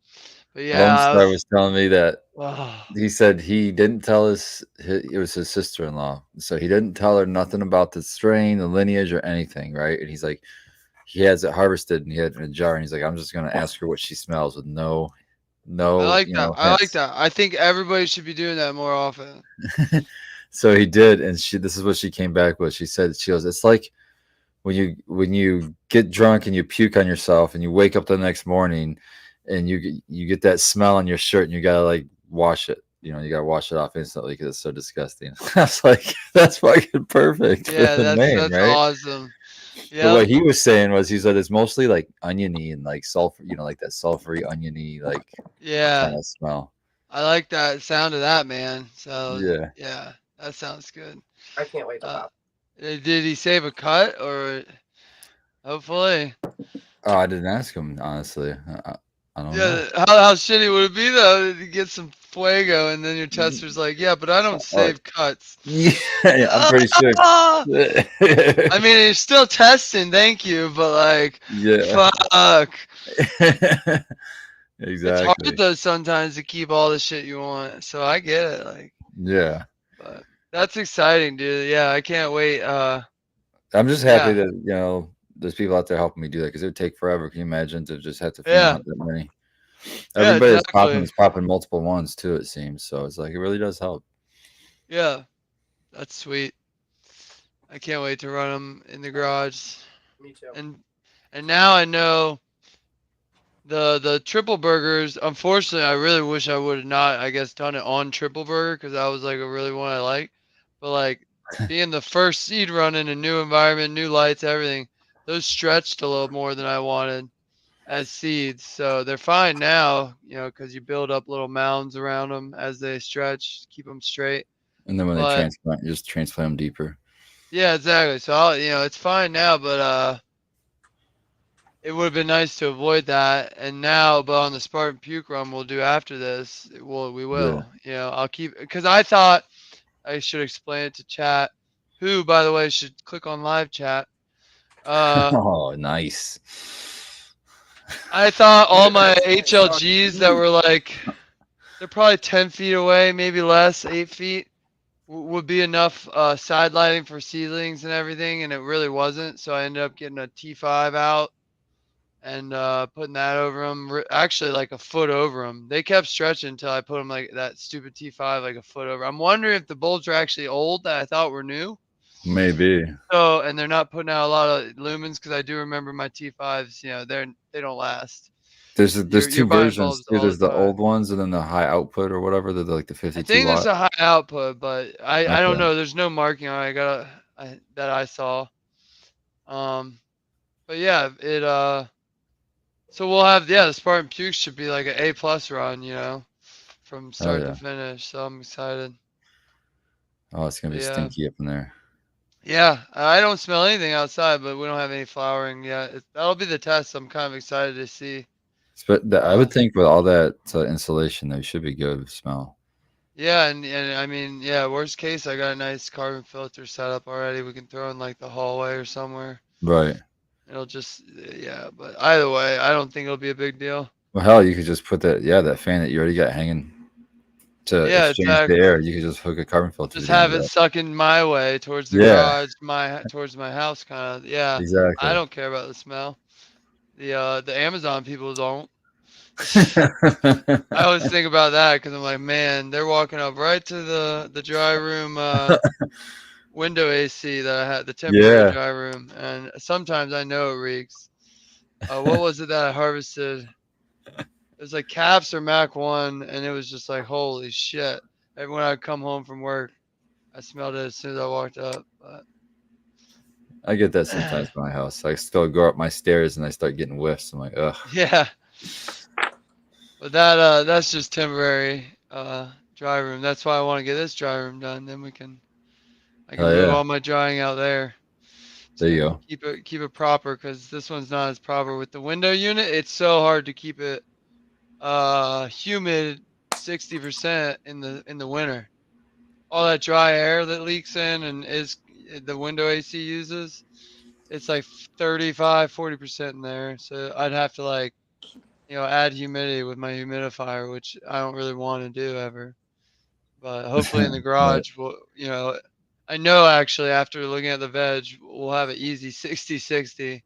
But Lone yeah, Star was telling me that oh, he said he didn't tell it was his sister-in-law, so he didn't tell her nothing about the strain, the lineage, or anything, right? And he's like, he has it harvested and he had it in a jar, and he's like, I'm just gonna ask her what she smells with no. I like you that. know, I like hints. that. I think everybody should be doing that more often. So he did, and this is what she came back with. She said, she goes, it's like when you get drunk and you puke on yourself and you wake up the next morning and you get that smell on your shirt and you gotta like wash it. You know, you gotta wash it off instantly because it's so disgusting. That's like, that's fucking perfect. Yeah, for the name, that's right? awesome. But Yeah, what he was saying was, he said it's mostly like oniony and like sulfur, you know, like that sulfury oniony like yeah. kind of smell. I like that sound of that, man. So Yeah. that sounds good. I can't wait to pop. Did he save a cut or hopefully? Oh, I didn't ask him, honestly. I don't know. Yeah, how shitty would it be though to get some fuego and then your tester's like, yeah, but I don't save cuts. Yeah, I'm pretty sure. I mean, you're still testing, thank you, but like, Yeah. fuck. Exactly. It's hard though sometimes to keep all the shit you want. So I get it, like, Yeah. but that's exciting, dude. Yeah, I can't wait. I'm just happy Yeah. that, you know, there's people out there helping me do that because it would take forever. Can you imagine to just have to fill Yeah. out that many? Yeah, Everybody that's popping exactly. is popping multiple ones too, it seems. So it's like it really does help. Yeah, that's sweet. I can't wait to run them in the garage. Me too. And now I know the triple burgers. Unfortunately, I really wish I would have not, I guess, done it on triple burger because that was like a really one I like. But like being the first seed run in a new environment, new lights, everything, those stretched a little more than I wanted as seeds. So they're fine now, you know, because you build up little mounds around them as they stretch, keep them straight. And then when But- they transplant, you just transplant them deeper. Yeah, exactly. So it's fine now, but it would have been nice to avoid that. And now, but on the Spartan Puke run we'll do after this, we will. You know, I'll keep because I thought I should explain it to chat. Who, by the way, should click on live chat. Oh, nice. I thought all my HLGs that were like, they're probably 10 feet away, maybe less, 8 feet, would be enough side lighting for seedlings and everything, and it really wasn't. So I ended up getting a T5 out and putting that over them, actually like a foot over them. They kept stretching until I put them like that stupid T5 like a foot over. I'm wondering if the bulbs are actually old that I thought were new. Maybe. So, and they're not putting out a lot of lumens because I do remember my T5s, you know, they don't last. There's You're two buying versions bulbs too. all There's the the time. old ones and then the high output or whatever. They're like the 52 I think watt. there's a high output, but I don't Okay. know. There's no marking on it. that I saw. But yeah, so we'll have, yeah, the Spartan Pukes should be like an A+ run, from start yeah. to finish. So I'm excited. Oh, it's gonna be Yeah. stinky up in there. Yeah, I don't smell anything outside, but we don't have any flowering yet. That'll be the test. I'm kind of excited to see. But I would think with all that insulation, there should be good smell. Yeah, and I mean, yeah, worst case, I got a nice carbon filter set up already. We can throw in like the hallway or somewhere. Right. It'll just, yeah, but either way, I don't think it'll be a big deal. Well, hell, you could just put that fan that you already got hanging to Yeah, exchange exactly. the air. You could just hook a carbon filter. Just to the end have of it that. sucking my way towards the Yeah. garage, towards my house, kind of. Yeah, Exactly. I don't care about the smell. The Amazon people don't. I always think about that because I'm like, man, they're walking up right to the dry room window AC that I had, the temporary Yeah. dry room, and sometimes I know it reeks. What was it that I harvested? It was like Caps or Mac 1, and it was just like, holy shit. Every when I come home from work, I smelled it as soon as I walked up. But I get that sometimes in my house. I still go up my stairs and I start getting whiffs. I'm like, ugh. yeah. But that's just temporary dry room. That's why I want to get this dry room done. Then I can Oh, move yeah. all my drying out there. There you So go. keep it proper because this one's not as proper with the window unit. It's so hard to keep it humid 60% in the winter. All that dry air that leaks in and is the window AC uses, it's like 35-40% in there. So I'd have to like, add humidity with my humidifier, which I don't really want to do ever. But hopefully in the garage, I know actually after looking at the veg, we'll have an easy 60-60,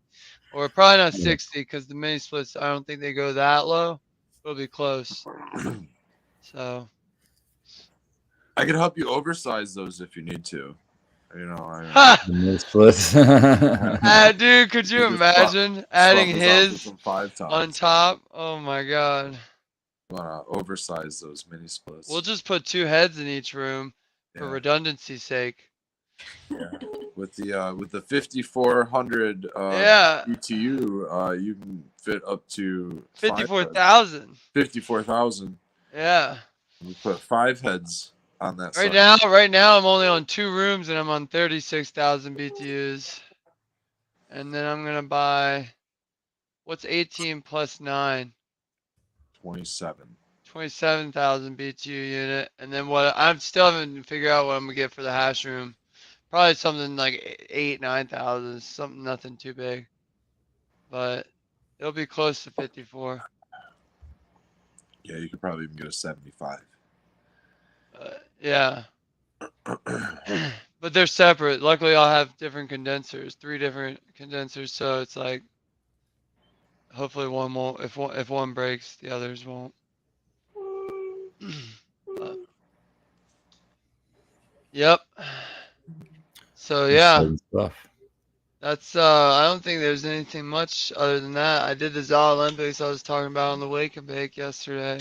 or probably not Yeah. 60 because the mini splits, I don't think they go that low. It'll be close. So I could help you oversize those if you need to. ha! The mini splits. Dude, could you just imagine adding swap those out for his some 5 tops. on top? Oh my god. Wanna oversize those mini splits. We'll just put 2 heads in each room for Yeah. redundancy's sake. Yeah. With the 5400 Yeah. BTU, you can fit up to 54,000. 54,000. Yeah. We put 5 heads on that. Right side. now I'm only on 2 rooms and I'm on 36,000 BTUs. And then I'm gonna buy, what's 18 plus 9? 27. 27,000 BTU unit. And then what I'm still haven't figured out what I'm gonna get for the hash room. Probably something like 8-9,000, something nothing too big. But it'll be close to 54. Yeah, you could probably even get a 75. Yeah. But they're separate. Luckily I'll have different condensers, 3 different condensers, so it's like hopefully one won't, if one breaks, the others won't. But, yep. So yeah, Exciting stuff. that's I don't think there's anything much other than that. I did the ZA Olympics I was talking about on the Wake and Bake yesterday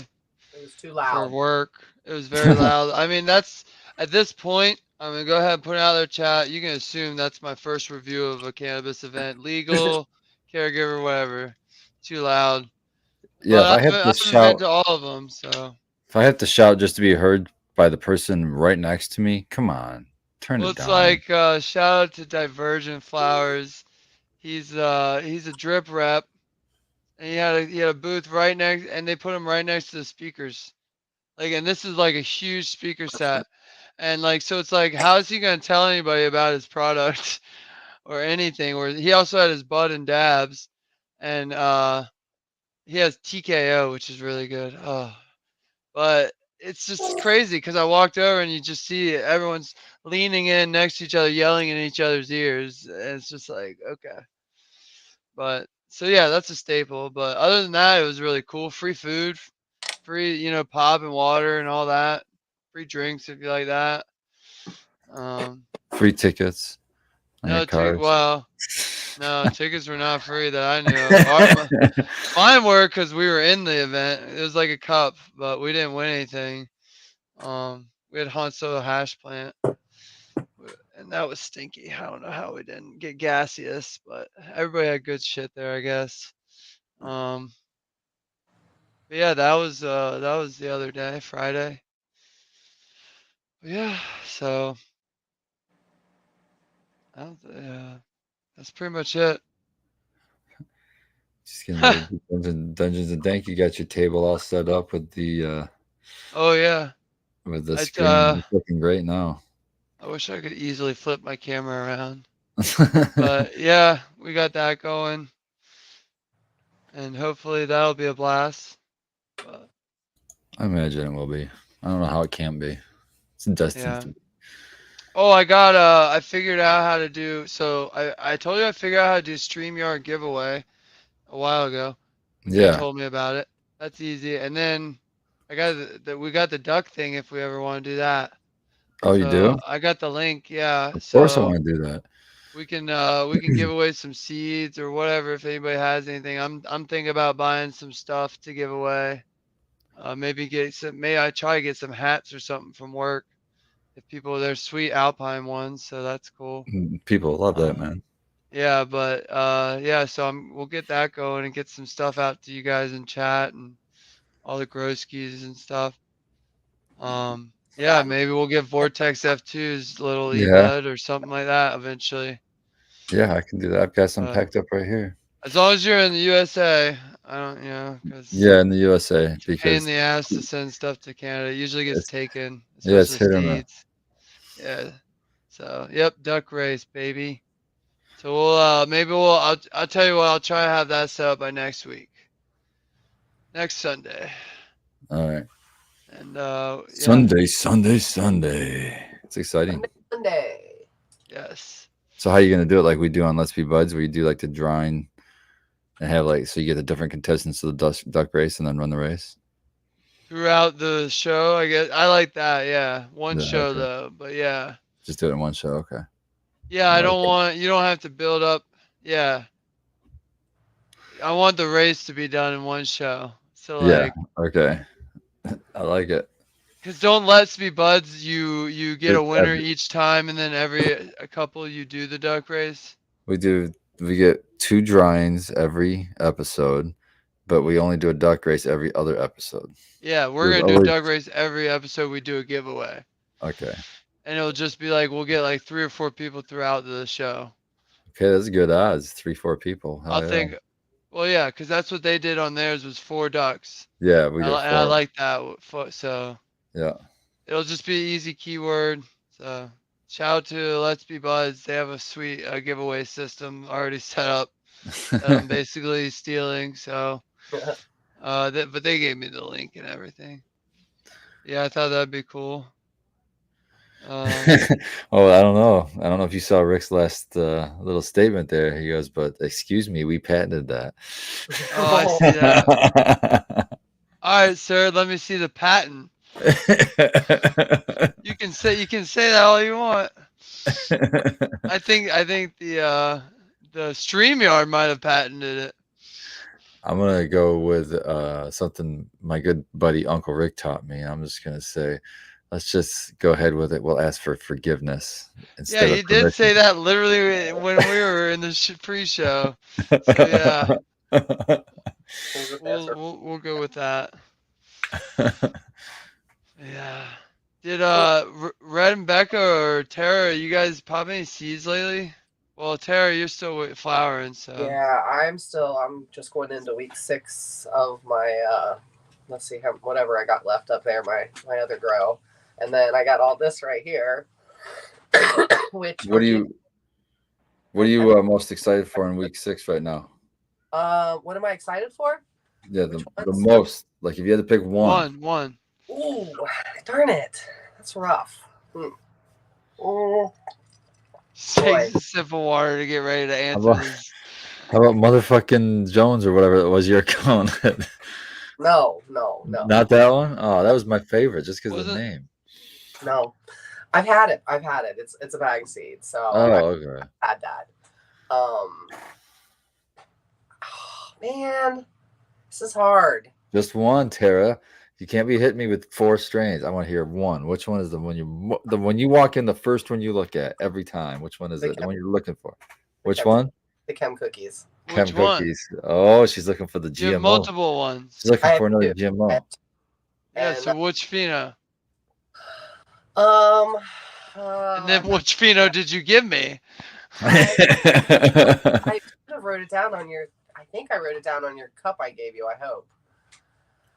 It was too for loud. work. It was very loud. I mean, that's at this point, I'm gonna go ahead and put it out there, chat. You can assume that's my first review of a cannabis event, legal, caregiver, whatever. Too loud. Yeah, But if I have to I've shout, been to all of them, so. if I have to shout just to be heard by the person right next to me, come on, turn Well, it it's down. like shout out to Divergent Flowers. He's a drip rep, and he had a booth right next, and they put him right next to the speakers. Like, and this is like a huge speaker set, and like, so it's like, how is he gonna tell anybody about his product or anything? Where he also had his bud and dabs, and he has TKO, which is really good. Oh, but it's just crazy because I walked over and you just see everyone's leaning in next to each other, yelling in each other's ears. And it's just like, okay. But so yeah, that's a staple. But other than that, it was really cool. Free food, free, pop and water and all that. Free drinks if you like that. Free tickets on your cars. No, tickets were not free that I knew of. Mine were because we were in the event. It was like a cup, but we didn't win anything. We had Han Solo hash plant, and and that was stinky. I don't know how we didn't get gaseous, but everybody had good shit there, I guess. But yeah, that was the other day, Friday. But yeah, so that's pretty much it. Just getting ready to do Dungeons and Dank. You got your table all set up with the Oh yeah, screen. It's looking great now. I wish I could easily flip my camera around. But yeah, we got that going, and hopefully that'll be a blast. But I imagine it will be. I don't know how it can be. It's destined yeah. to be. Oh, I figured out how to do. So I told you I figured out how to do StreamYard giveaway a while ago. You Yeah. told me about it. That's easy. And then I got we got the duck thing if we ever want to do that. Oh, you do? Of I got the link. Yeah. course I want to do that. We can give away some seeds or whatever if anybody has anything. I'm thinking about buying some stuff to give away. Maybe I try to get some hats or something from work. If people, they're sweet Alpine ones, so that's cool. People love that, man. Yeah, but yeah, so we'll get that going and get some stuff out to you guys in chat and all the Groskis and stuff. Yeah, maybe we'll get Vortex F2's little Yeah. eBud or something like that eventually. Yeah, I can do that. I've got some packed up right here. As long as you're in the USA, I don't, because Yeah, in the USA, it's a pain in because the ass to send stuff to Canada. It usually gets taken, yeah, it's especially hit or miss. seeds. Yeah. So, yep, duck race, baby. So I'll tell you what, I'll try to have that set up by next week. Next Sunday. All right. And yeah. Sunday. It's exciting. Monday. Yes. So how are you gonna do it like we do on Let's Be Buds, where you do like the drawing and have so you get the different contestants of the duck race and then run the race? Throughout the show, I guess I like that, yeah. One Yeah, show okay. though, but yeah. Just do it in one show, okay. Yeah, I don't want you don't have to build up. Yeah. I want the race to be done in one show. So Yeah, okay. I like it. Because don't Let's Be Buds, you get a It's winner each time, and then a couple you do the duck race. We get 2 drawings every episode, but we only do a duck race every other episode. Yeah, we're There's gonna do a always- duck race every episode. We do a giveaway, Okay. and it'll just be like we'll get like 3 or 4 people throughout the show. Okay, that's good odds. 3-4 people. Hell I'll yeah. think. Well, yeah, because that's what they did on theirs was 4 ducks. Yeah, we did. And I like that. So Yeah. it'll just be an easy keyword. So shout out to Let's Be Buds. They have a sweet giveaway system already set up that I'm basically stealing. So, but they gave me the link and everything. Yeah, I thought that'd be cool. Oh, I don't know. I don't know if you saw Rick's last little statement there. He goes, "But excuse me, we patented that." Oh, I see that. All right, sir. Let me see the patent. You can say that all you want. I think the StreamYard might have patented it. I'm gonna go with something my good buddy Uncle Rick taught me. I'm just gonna say, let's just go ahead with it. We'll ask for forgiveness. Yeah, he did say that literally when we were in the pre-show. So yeah, we'll go with that. Yeah. Did Red and Becca or Tara, you guys pop any seeds lately? Well, Tara, you're still flowering, so. Yeah, I'm just going into week 6 of my let's see whatever I got left up there, my other grow. And then I got all this right here. Which What are you most excited for in week 6 right now? what am I excited for? Yeah, the most. Like if you had to pick one. One. Ooh, darn it. That's rough. Oh, Take a sip of water to get ready to answer about- this. How about motherfucking Jones or whatever it was your account? no. Not that one? Oh, that was my favorite just because of the Wasn't- name. No. I've had it. It's a bag seed, so Oh, I've okay. had that. Man, this is hard. Just one, Tara. You can't be hitting me with 4 strains. I want to hear one. Which one is the one the one you walk in, the first one you look at every time? Which one is The it? The one you're looking for? The Which Chem- one? The Chem Cookies. Chem Which one? cookies. Oh, she's looking for the You have GMO. multiple ones. She's looking I for have another two. GMO. Yeah, And, so which pheno? Um. And then which pheno did you give me? I should have wrote it down on your. I think I wrote it down on your cup I gave you. I hope.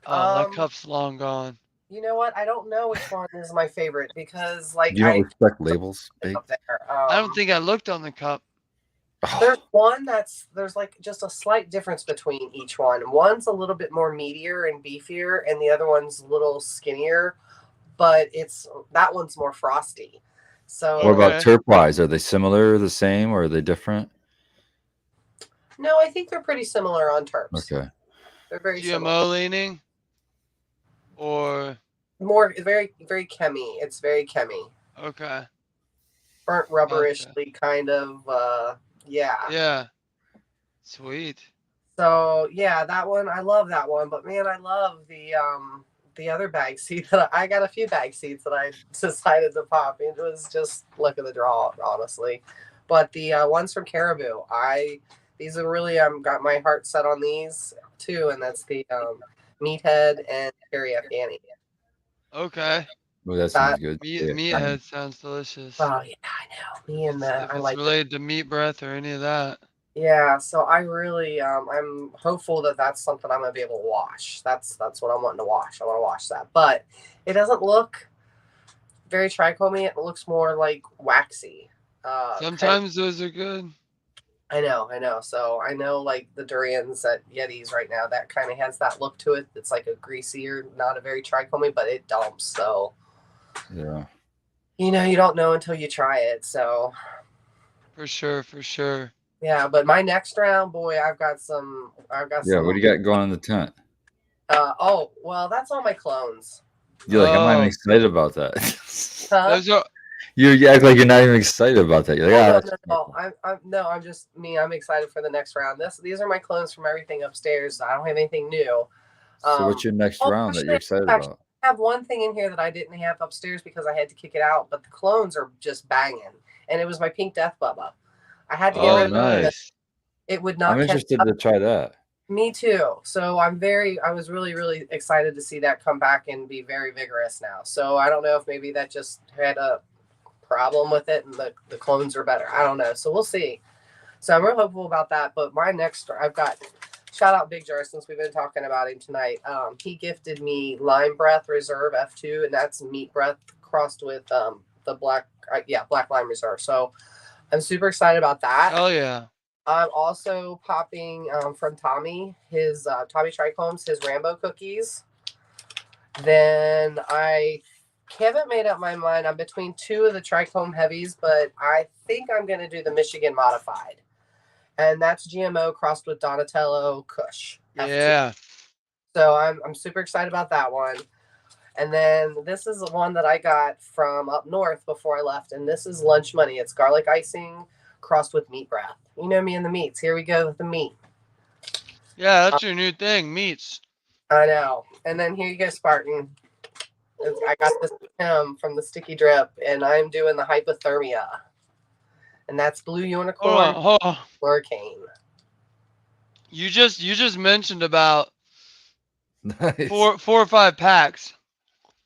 Oh, that cup's long gone. You know what? I don't know which one is my favorite because, like, you don't I respect labels, Big? up there. I don't think I looked on the cup. There's one there's like just a slight difference between each one. One's a little bit more meatier and beefier, and the other one's a little skinnier, but that one's more frosty. So What about Okay. turquoise? Are they similar, the same, or are they different? no, I think they're pretty similar on terps. Okay. They're very similar. GMO leaning? Or More very very chemy. It's very chemy. okay. Burnt rubberishly kind of yeah. Yeah. Sweet. So yeah, that one I love that one, but man, I love the other bag seed that I got a few bag seeds that I decided to pop. It was just luck of the draw, honestly. But the ones from Caribou, these are really got my heart set on these too, and that's the Meathead and Cherry Afghani. Okay. Well, that sounds good. Meathead sounds delicious. Oh yeah, I know. Me and If I it's like related to meat breath or any of that. Yeah, so I really I'm hopeful that that's something I'm gonna be able to wash. That's what I'm wanting to wash. I want to wash that, but it doesn't look very trichomy. It looks more like waxy. Sometimes those are good. I know. So I know like the durians at Yetis right now, that kind of has that look to it. It's like a greasier, not a very trichomy, but it dumps. So Yeah. you don't know until you try it. So For sure. yeah, but my next round, boy, I've got some. Yeah. What do you got going in the tent? Oh, well, that's all my clones. You're like, I'm not even Oh. excited about that. Huh? Those are You act like you're not even excited about that. You're like, I'm just me. I'm excited for the next round. These are my clones from everything upstairs. I don't have anything new. So what's your next round that you're excited about? I have one thing in here that I didn't have upstairs because I had to kick it out, but the clones are just banging, and it was my Pink Death Bubba. I had to get Oh, rid of it. nice. It would not. I'm catch interested up. to try that. Me too. So I was really, really excited to see that come back and be very vigorous now. So I don't know if maybe that just had a problem with it and the clones are better. I don't know. So we'll see. So I'm real hopeful about that. But my next, I've got, shout out Big Jar since we've been talking about him tonight. He gifted me Lime Breath Reserve F2, and that's meat breath crossed with the black Lime Reserve. So I'm super excited about that. hell yeah. I'm also popping from Tommy, his Tommy Trichomes, his Rambo cookies. Then I haven't made up my mind. I'm between two of the Trichome heavies, but I think I'm going to do the Michigan Modified. And that's GMO crossed with Donatello Kush. F2. Yeah. So I'm super excited about that one. And then this is the one that I got from up north before I left. And this is Lunch Money. It's garlic icing crossed with meat breath. You know me and the meats. Here we go with the meat. Yeah, that's your new thing, meats. I know. And then here you go, Spartan. I got this from the Sticky Drip, and I'm doing the Hypothermia. And that's Blue Unicorn Hold on. Hurricane. You just mentioned about Nice. 4 or 5 packs.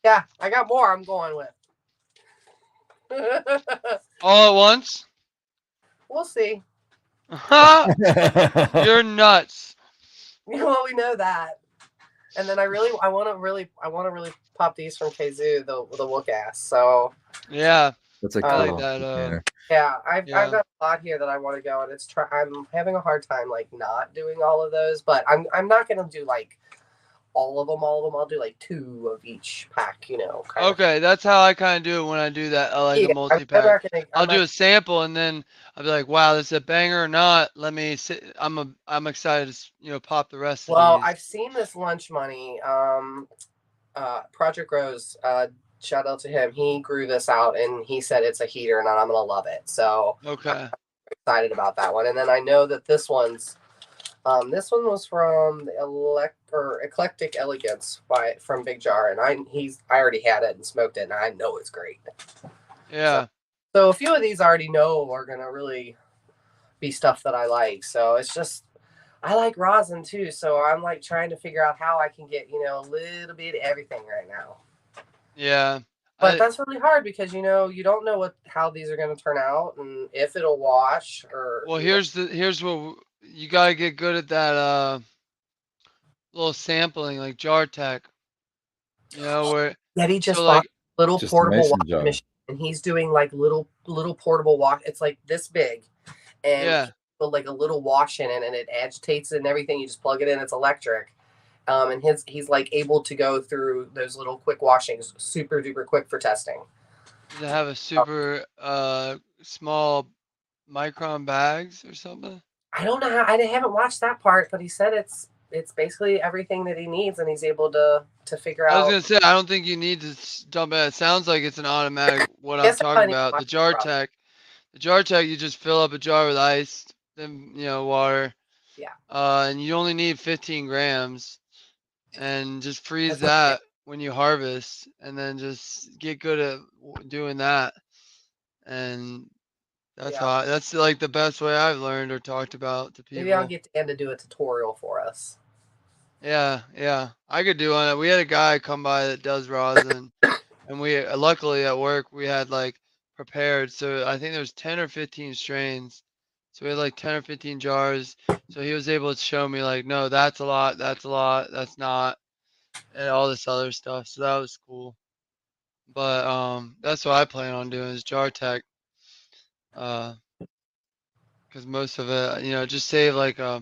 Yeah, I got more I'm going with. All at once? We'll see. You're nuts. Well, we know that. And then I want to really pop these from Kazoo, the Wook ass. So Yeah. That's a I cool like that, container. yeah, I've Yeah. got a lot here that I want to go, and I'm having a hard time like not doing all of those, but I'm not gonna do like all of them. I'll do like 2 of each pack, kind of. Okay, that's how I kind of do it when I do that. I like Yeah, a multi-pack. I'll I'm do not- a sample and then I'll be like, wow, this is a banger or not. Let me sit. I'm excited to, pop the rest Well, of these. I've seen this Lunch Money. Project Rose. Shout out to him. He grew this out, and he said it's a heater, and I'm gonna love it. So Okay. excited about that one. And then I know that this one's This one was from the Eclectic Elegance from Big Jar, and I already had it and smoked it, and I know it's great. Yeah. So a few of these I already know are gonna really be stuff that I like. So it's just I like rosin too, so I'm like trying to figure out how I can get a little bit of everything right now. Yeah. But that's really hard because you don't know how these are going to turn out and if it'll wash or. Well, here's what you gotta get good at that little sampling like jar tech. Where Yeti just so bought like a little Just a portable mason washing jar. machine, and he's doing like little portable wash. It's like this big, and Yeah. he put like a little wash in it, and it agitates it and everything. You just plug it in. It's electric. And he's like able to go through those little quick washings super duper quick for testing. Does it have a super small micron bags or something? I don't know how I haven't watched that part, but he said it's basically everything that he needs, and he's able to figure I was out. gonna say I don't think you need to dump it. It sounds like it's an automatic. What I'm Guess I talking probably need to about, watch the it, jar probably. tech. The jar tech, you just fill up a jar with ice, then water. Yeah. And you only need 15 grams, and just freeze That's what I that when you harvest, and then just get good at doing that. And that's Yeah. that's like the best way I've learned or talked about to Maybe I'll people. get Dan to do a tutorial for us. Yeah, yeah, I could do one. We had a guy come by that does rosin, and we luckily at work we had like prepared. So I think there's 10 or 15 strains. So we had like 10 or 15 jars. So he was able to show me like, no, that's a lot, that's not, and all this other stuff. So that was cool. But that's what I plan on doing is jar tech. Because most of it, just save like a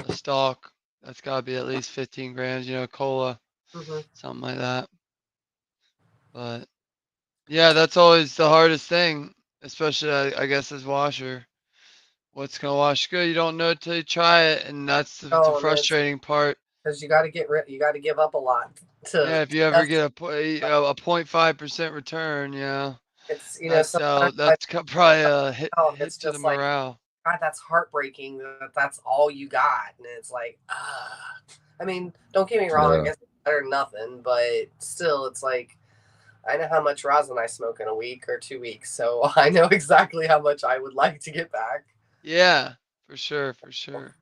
stalk. That's gotta be at least 15 grams, cola, Mm-hmm. something like that. But yeah, that's always the hardest thing, especially I guess as washer. What's gonna wash good? You don't know till you try it, and that's the Oh, and it's frustrating part. because you got to you got to give up a lot Yeah, to if you ever test. get a 0.5% return, It's sometimes that's probably a hit out, it's to the just like, morale. God, that's heartbreaking that that's all you got, and it's like, I mean, don't get me wrong, I Yeah. guess it's better than nothing, but still, it's like I know how much rosin I smoke in a week or 2 weeks, so I know exactly how much I would like to get back. Yeah, for sure, for sure.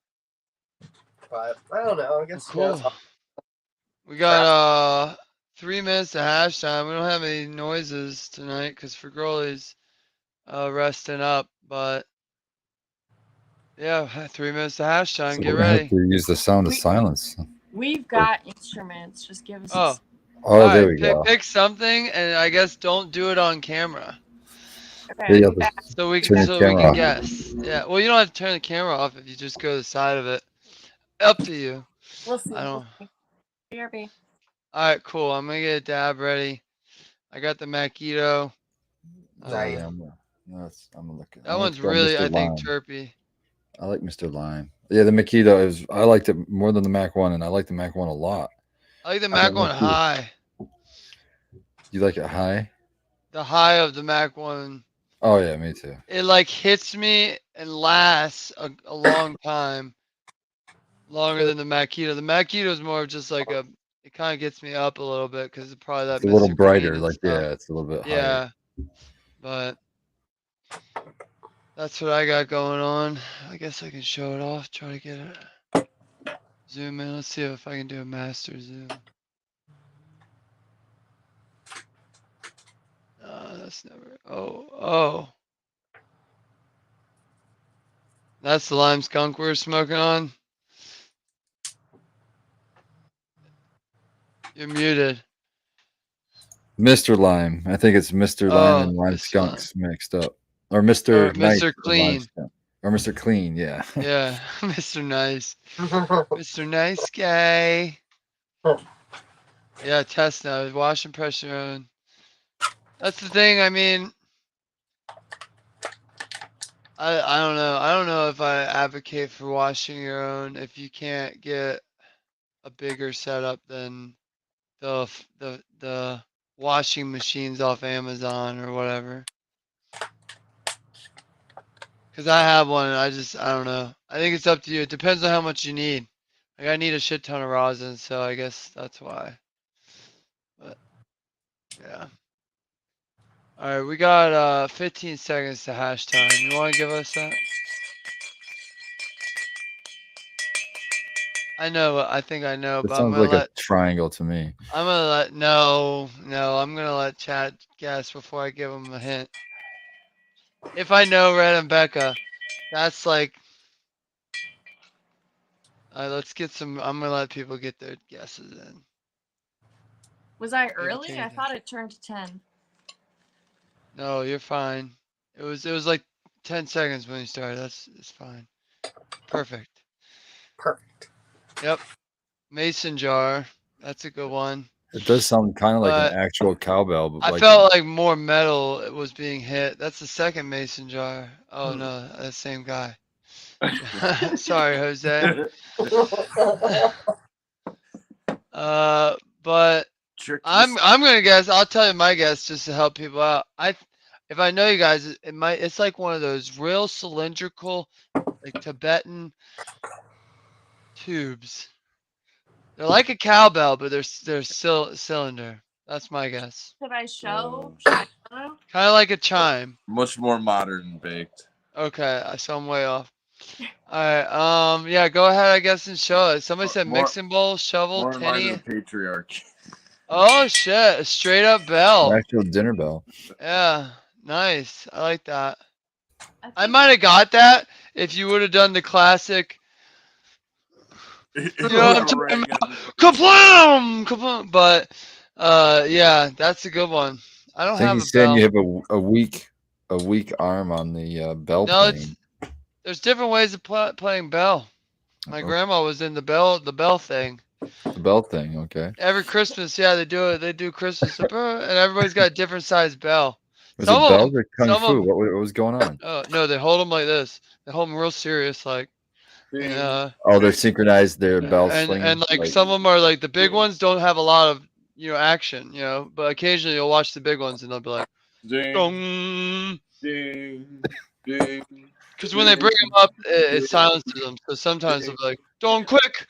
But I don't know. I Well, guess cool. it's all We got 3 minutes to hash time. We don't have any noises tonight because Growley's resting up. But yeah, 3 minutes to hash time. So Get we're gonna have ready. to use the sound of silence. We've got instruments. Just give us. Oh, A Oh, there alright, we go. pick something, and I guess don't do it on camera, okay. Yeah, Yeah. so we turn your can camera off. guess. Yeah, well, you don't have to turn the camera off if you just go to the side of it. Up to you. We'll see. I don't. BRB. All right, cool. I'm gonna get a dab ready. I got the Makito. Nice. Yeah, I'm looking. That one's really, I think, terpy. I like Mr. Lime. Yeah, the Makito I liked it more than the Mac 1, and I like the Mac 1 a lot. I like the I Mac don't one like you. high. You like it high? The high of the Mac one. Oh yeah, me too. It like hits me and lasts a long time. Longer than the Makito. The Makito is more of just like it kind of gets me up a little bit because it's probably that It's a little Mr. brighter. Clean and Like stuff. yeah, it's a little bit higher. Yeah. But that's what I got going on. I guess I can show it off. Try to get it. Zoom in. Let's see if I can do a master zoom. That's never. Oh. That's the lime skunk we're smoking on. You're muted. Mr. Lime. I think it's Mr. Lime and Lime Mr. Skunks mixed up, or Mr. Nice Mr. and Lime Clean. Skunk. Or Mr. Clean. Yeah. Yeah, Mr. Nice. Mr. Nice Guy. Yeah, test now. Wash and pressure on. That's the thing. I mean, I don't know. I don't know if I advocate for washing your own if you can't get a bigger setup than the washing machines off Amazon or whatever. Cause I have one and I don't know. I think it's up to you. It depends on how much you need. Like I need a shit ton of rosin, so I guess that's why. But yeah. Alright, we got 15 seconds to hash time. You wanna give us that? I know, I think I know, It but I'm sounds gonna like a let triangle to me. no, I'm gonna let chat guess before I give them a hint. If I know Red and Becca, that's like, let's get some, I'm gonna let people get their guesses in. Was I People early? take I it. thought it turned to 10. No, you're fine. It was like 10 seconds when you started. It's fine. Perfect. Perfect. Yep. Mason jar. That's a good one. It does sound kind of like But an actual cowbell, but I like felt like more metal was being hit. That's the second mason jar. Oh no, that same guy. Sorry, Jose. But Trick I'm gonna guess. I'll tell you my guess just to help people out. If I know you guys, it's like one of those real cylindrical, like Tibetan tubes. They're like a cowbell, but they're still cylinder. That's my guess. Should I show? Oh. Should I show? Kind of like a chime. much more modern baked. Okay, so I'm way off. All right. Yeah, go ahead. I guess and show it. Somebody said More- mixing bowl, shovel, More in line tinny. with the patriarchy. Oh shit! A straight up an bell. actual dinner bell. Yeah, nice. I like that. I think might have got that if you would have done the classic. You know what I'm talking about? Kablam! Kablam! But yeah, that's a good one. I I don't think have a he's saying bell. you have a weak arm on the bell No, playing. there's different ways of playing bell. My Okay. grandma was in the bell thing. The bell thing, okay. Every Christmas, yeah, they do it. They do Christmas, and everybody's got a different size bell. Was Some it of bells them, or kung some fu? of What was going on? oh no, they hold them like this. They hold them real serious, like yeah. Oh, they're synchronized. Their bell And swinging. like some of them are like the big ones don't have a lot of action, but occasionally you'll watch the big ones and they'll be like Ding, dong. ding, ding. Because when they bring them up, it silences them. So sometimes they'll be like, "Don't quick!"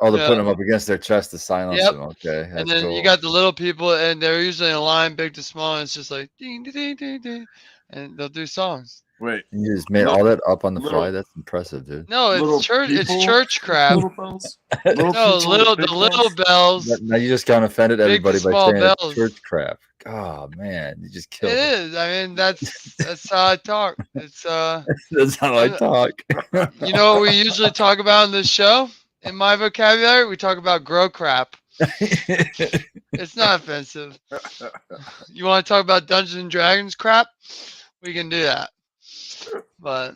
Oh, they're Yeah. putting them up against their chest to silence Yep. them. Okay, that's And then cool. you got the little people, and they're usually in a line, big to small, and it's just like ding, ding, ding, ding, ding, and they'll do songs. Wait, You just made Little- all that up on the fly. little- That's impressive, dude. No, Little it's church. It's people? church crap. little bells? Little No, people, big the little bells? bells. Now you just kind of offended Big to everybody by small saying it's bells. church crap. Oh man, you just It killed it. is. I mean, that's how I talk. It's That's how I I'm- talk. You know what we usually talk about in this show? In my vocabulary, we talk about grow crap. It's not offensive. You want to talk about Dungeons and Dragons crap? We can do that. But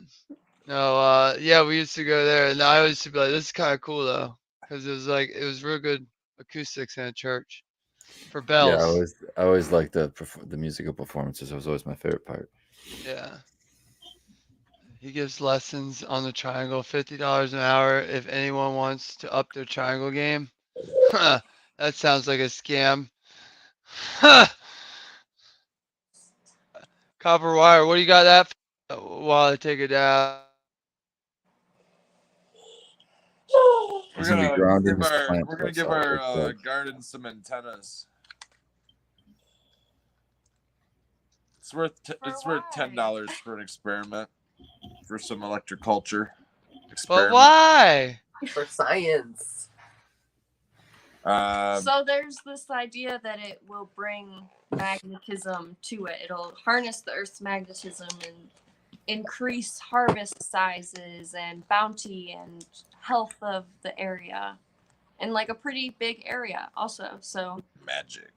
no, yeah, we used to go there, and I used to be like, "This is kind of cool though," because it was real good acoustics in a church for bells. Yeah, I always liked the musical performances. It was always my favorite part. Yeah. He gives lessons on the triangle, $50 an hour if anyone wants to up their triangle game. That sounds like a scam. Copper wire, what do you got that for? While I take it down. He's gonna be grounded in his We're plant gonna plus give out our like that. garden some antennas. It's worth $10 for an experiment for some electroculture But experiment. why? For science. So there's this idea that it will bring magnetism to it. It'll harness the Earth's magnetism and increase harvest sizes and bounty and health of the area, and like a pretty big area also. So Magic.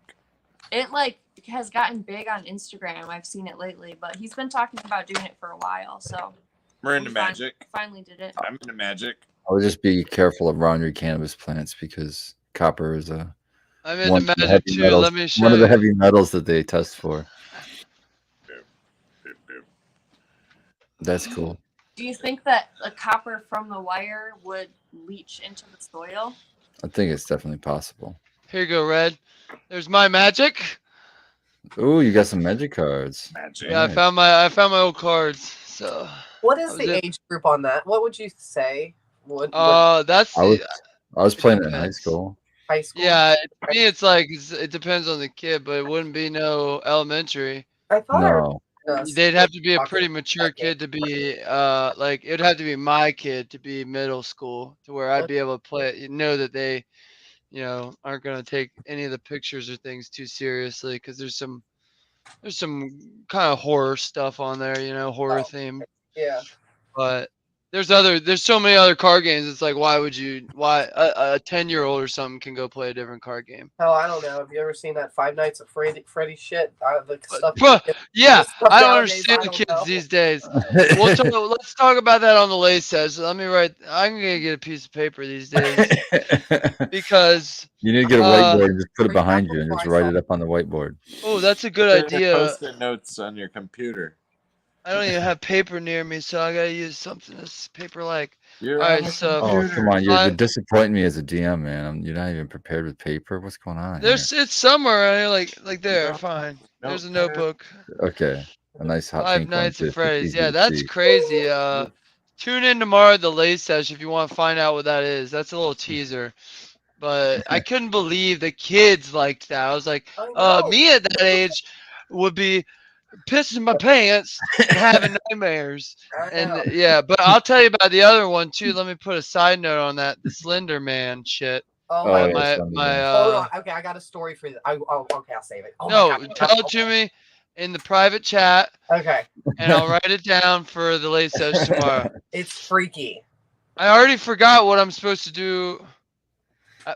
it like has gotten big on Instagram. I've seen it lately, but he's been talking about doing it for a while. So We're into we magic. finally did it. I'm into magic. I would just be careful around your cannabis plants because copper is I'm one into of the magic heavy too. metals- Let me show one of the you. heavy metals that they test for. That's cool. Do you think that the copper from the wire would leach into the soil? I think it's definitely possible. Here you go, Red. There's my magic. Oh, you got some magic cards. Magic. Yeah, I Nice. found my old cards. So What I is was the at- age group on that? What would you say? What That's I was the I was it playing it in high depends. school. high school? Yeah, to me it's like it depends on the kid, but it wouldn't be no elementary. I thought No. They'd have to be a talking pretty about mature that game. kid to be like it'd have to be my kid to be middle school to where I'd be able to play it. You know that they, aren't gonna take any of the pictures or things too seriously because there's some kind of horror stuff on there, horror Oh, theme. yeah. But there's so many other card games. It's like why a 10-year-old or something can go play a different card game. Hell, I don't know. Have you ever seen that Five Nights at Freddy shit? The stuff. Bruh, yeah, stuff I don't nowadays, understand I the don't kids know. these days. Let's talk about that on the late session. Let me write. I'm gonna get a piece of paper these days because You need to get a whiteboard and just put it behind you and just write it up on the whiteboard. oh, that's a good Your idea. Post-it notes on your computer. I don't even have paper near me, so I gotta use something that's paper-like. You're All on right, the so Oh, computer. come on. You're I- disappointing me as a DM, man. You're not even prepared with paper. What's going on here? it's somewhere around here, like there. No, Fine. There's a notepad. notebook. Okay. A nice hot Five pink one, Nights too. at Freddy's. Easy Yeah, to that's see. crazy. Tune in tomorrow at the late session if you want to find out what that is. That's a little teaser. But I couldn't believe the kids liked that. I was like, I know. me at that age would be pissing my pants and having nightmares. I And know. yeah, but I'll tell you about the other one too. Let me put a side note on that. The Slender Man shit. Oh Oh, my. yeah, my Slender my Man. Hold on. Okay, I got a story for you. Okay, I'll save it. Oh no, my God. tell it to me in the private chat Okay, and I'll write it down for the late session tomorrow. it's freaky. I already forgot what I'm supposed to do.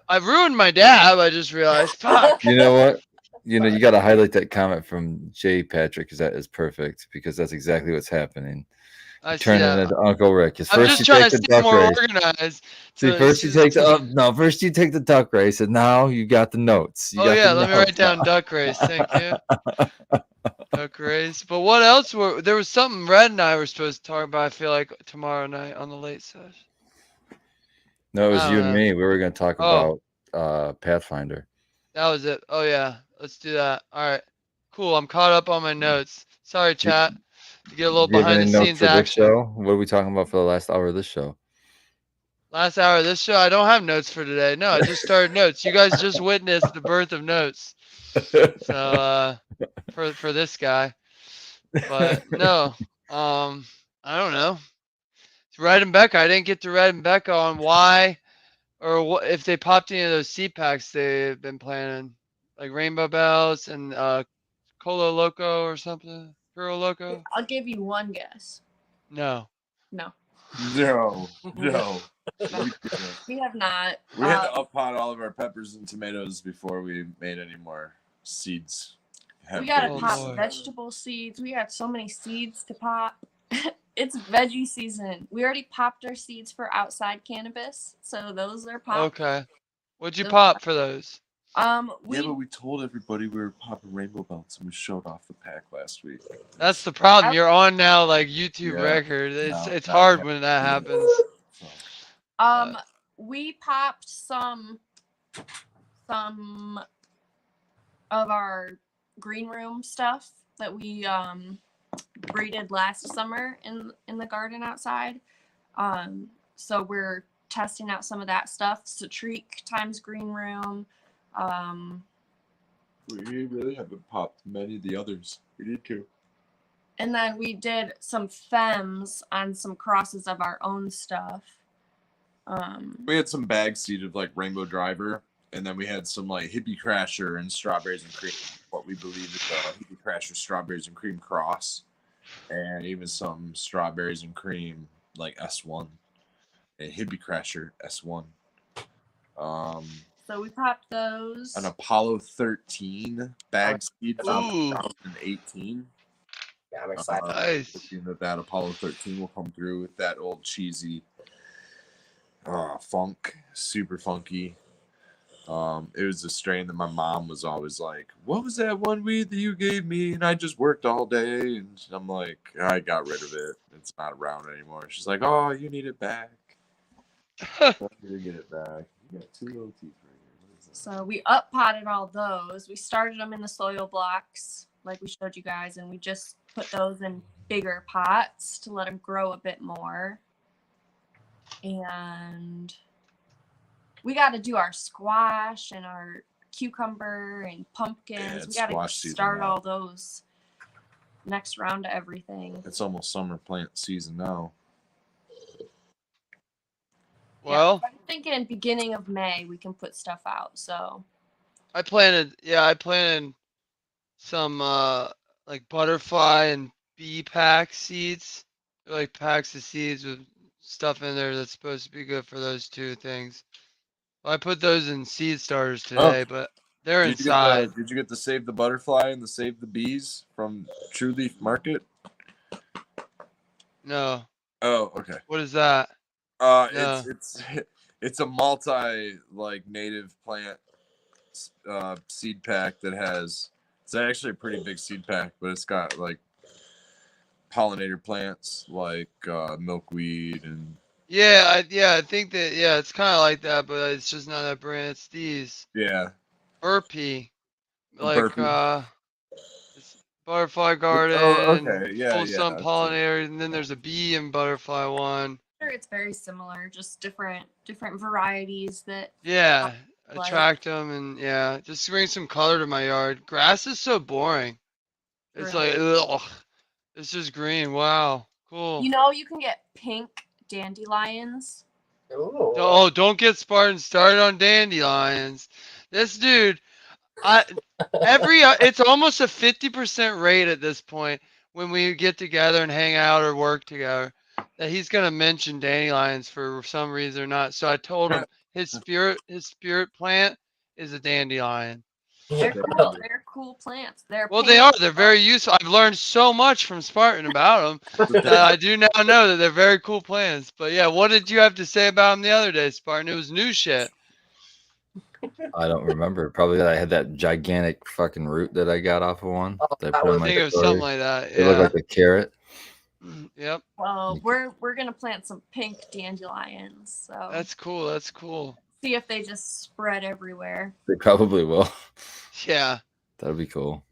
I ruined my dab. I just realized. Fuck. You know what? You got to highlight that comment from Jay Patrick because that is perfect because that's exactly what's happening. I see Turning that. into Uncle Rick. 'Cause I'm first just you trying take to the stay duck more race. organized. See, so- first you so- take the first you take the duck race, and now you got the notes. You Oh got yeah, the let me notes write down now. duck race. Thank you. Duck race. But what else there was something Red and I were supposed to talk about, I feel like tomorrow night on the late session. No, it was I you don't and know. me. We were going to talk Oh. about Pathfinder. That was it. Oh yeah. Let's do that. Alright. Cool. I'm caught up on my notes. Sorry, chat. To get a little Do you have behind any the notes scenes for this action. show? What are we talking about for the last hour of this show? Last hour of this show, I don't have notes for today. No, I just started notes. You guys just witnessed the birth of notes. So for this guy. But no. I don't know. Red and Becca. I didn't get to Red and Becca on why or what if they popped any of those seed packs they've been planning. Like Rainbow Bells and Colo Loco or something. Puro Loco? I'll give you one guess. No. No, No. we have not. We had to up-pot all of our peppers and tomatoes before we made any more seeds. We gotta Oh, pop Lord. vegetable seeds. We got so many seeds to pop. It's veggie season. We already popped our seeds for outside cannabis, so those are popped. Okay. What'd you Those- pop for those? Yeah, but we told everybody we were popping rainbow belts and we showed off the pack last week. That's the problem. You're on now like YouTube Yeah. record. It's No, it's not hard yet. when that happens. So, We popped some of our green room stuff that we breeded last summer in the garden outside. So we're testing out some of that stuff. Citrique times green room. we really haven't popped many of the others. We need to. And then we did some femmes on some crosses of our own stuff. We had some bag seed of like Rainbow Driver, and then we had some like Hippie Crasher and Strawberries and Cream, what we believe is Hippie Crasher Strawberries and Cream Cross, and even some Strawberries and Cream like S1 and Hippie Crasher S1. So we popped those. An Apollo 13 bag seed from Ooh. 2018. Yeah, I'm excited. Nice. Hoping that Apollo 13 will come through with that old cheesy funk, super funky. It was a strain that my mom was always like, "What was that one weed that you gave me?" And I just worked all day, and I'm like, "I got rid of it. It's not around anymore." She's like, "Oh, you need it back." I need to get it back. You got 2 little teeth right here. What is this? So we up potted all those. We started them in the soil blocks, like we showed you guys, and we just put those in bigger pots to let them grow a bit more. And we got to do our squash and our cucumber and pumpkins. it's We got to squash season start now. all those next round of everything. It's almost summer plant season now. Well, I'm thinking beginning of May we can put stuff out. So I planted some like butterfly and bee pack seeds. They're like packs of seeds with stuff in there that's supposed to be good for those two things. Well, I put those in seed starters today, but they're inside. Did you get the Save the Butterfly and the Save the Bees from True Leaf Market? No. Oh, okay. What is that? No. It's a multi like native plant seed pack that has. It's actually a pretty big seed pack, but it's got like pollinator plants like milkweed and Yeah, I think that it's kind of like that, but it's just not that brand. It's these yeah. Burpee, like Burpee. it's Butterfly Garden, Oh, okay. Yeah, Full yeah. Sun that's it. Pollinator, and then there's a bee and butterfly one. sure it's very similar, just different varieties that Yeah, Like- attract them and yeah, just bring some color to my yard. Grass is so boring. It's like ugh, it's just green. Wow, cool. you know you can get pink dandelions. Ooh. Oh, don't get Spartan started on dandelions. This dude, it's almost a 50% rate at this point when we get together and hang out or work together that he's gonna mention dandelions for some reason or not. So I told him his spirit plant is a dandelion. They're cool. They're cool plants. They're Well, pink. they are. They're very useful. I've learned so much from Spartan about them. I do now know that they're very cool plants. But yeah, what did you have to say about them the other day, Spartan? It was new shit. I don't remember. Probably that I had that gigantic fucking root that I got off of one. Oh, that I that put in was- my I think it was story. something like that. It looked Yeah. like a carrot. Yep. Well, we're gonna plant some pink dandelions. So That's cool. That's cool. see if they just spread everywhere. They probably will. Yeah. That'd be cool.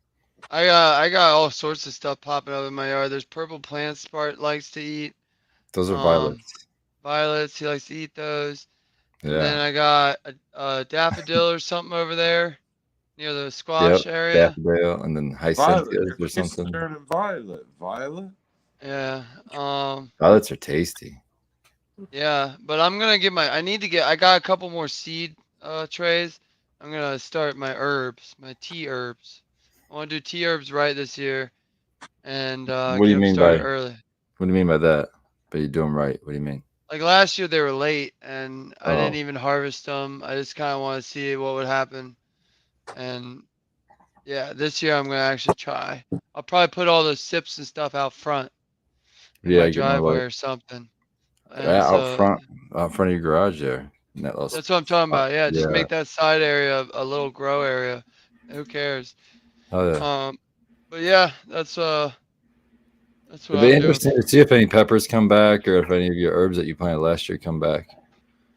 I got all sorts of stuff popping up in my yard. There's purple plants Spart likes to eat. Those are Um, violets. Violets, he likes to eat those. And then Yeah. I got a daffodil or something over there near the Yep. squash area. Daffodil and then Violet. hyacinthus or It's something. turning violet. Violet. Yeah. Violets are tasty. Yeah, but I'm gonna get I got a couple more seed trays. I'm gonna start my herbs, my tea herbs. I want to do tea herbs right this year, and What do get you them mean started by- early. What do you mean by that? But you do them right. What do you mean? Like last year they were late, and I didn't Oh. even harvest them. I just kind of want to see what would happen, and yeah, this year I'm gonna actually try. I'll probably put all those sips and stuff out front in Yeah, my get my driveway light. or something. And Yeah, so- out front of your garage there. In that little That's what I'm talking about. Yeah, just yeah. make that side area a little grow area. Who cares? Oh, yeah. But yeah, that's what It'd I'm be doing. interesting to see if any peppers come back or if any of your herbs that you planted last year come back.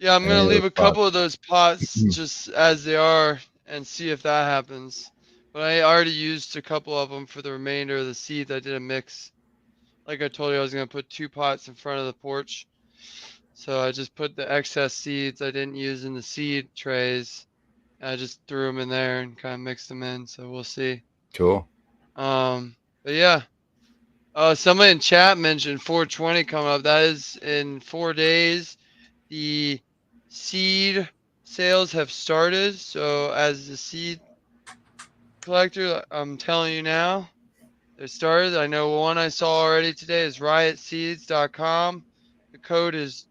Yeah, I'm any gonna of leave those a couple of those pots just as they are and see if that happens. But I already used a couple of them for the remainder of the seeds. I did a mix. Like I told you, I was gonna put 2 pots in front of the porch. So I just put the excess seeds I didn't use in the seed trays. And I just threw them in there and kind of mixed them in. So we'll see. Cool. But yeah. Somebody in chat mentioned 420 coming up. That is in 4 days. The seed sales have started. So as the seed collector, I'm telling you now, they started. I know one I saw already today is riotseeds.com. The code is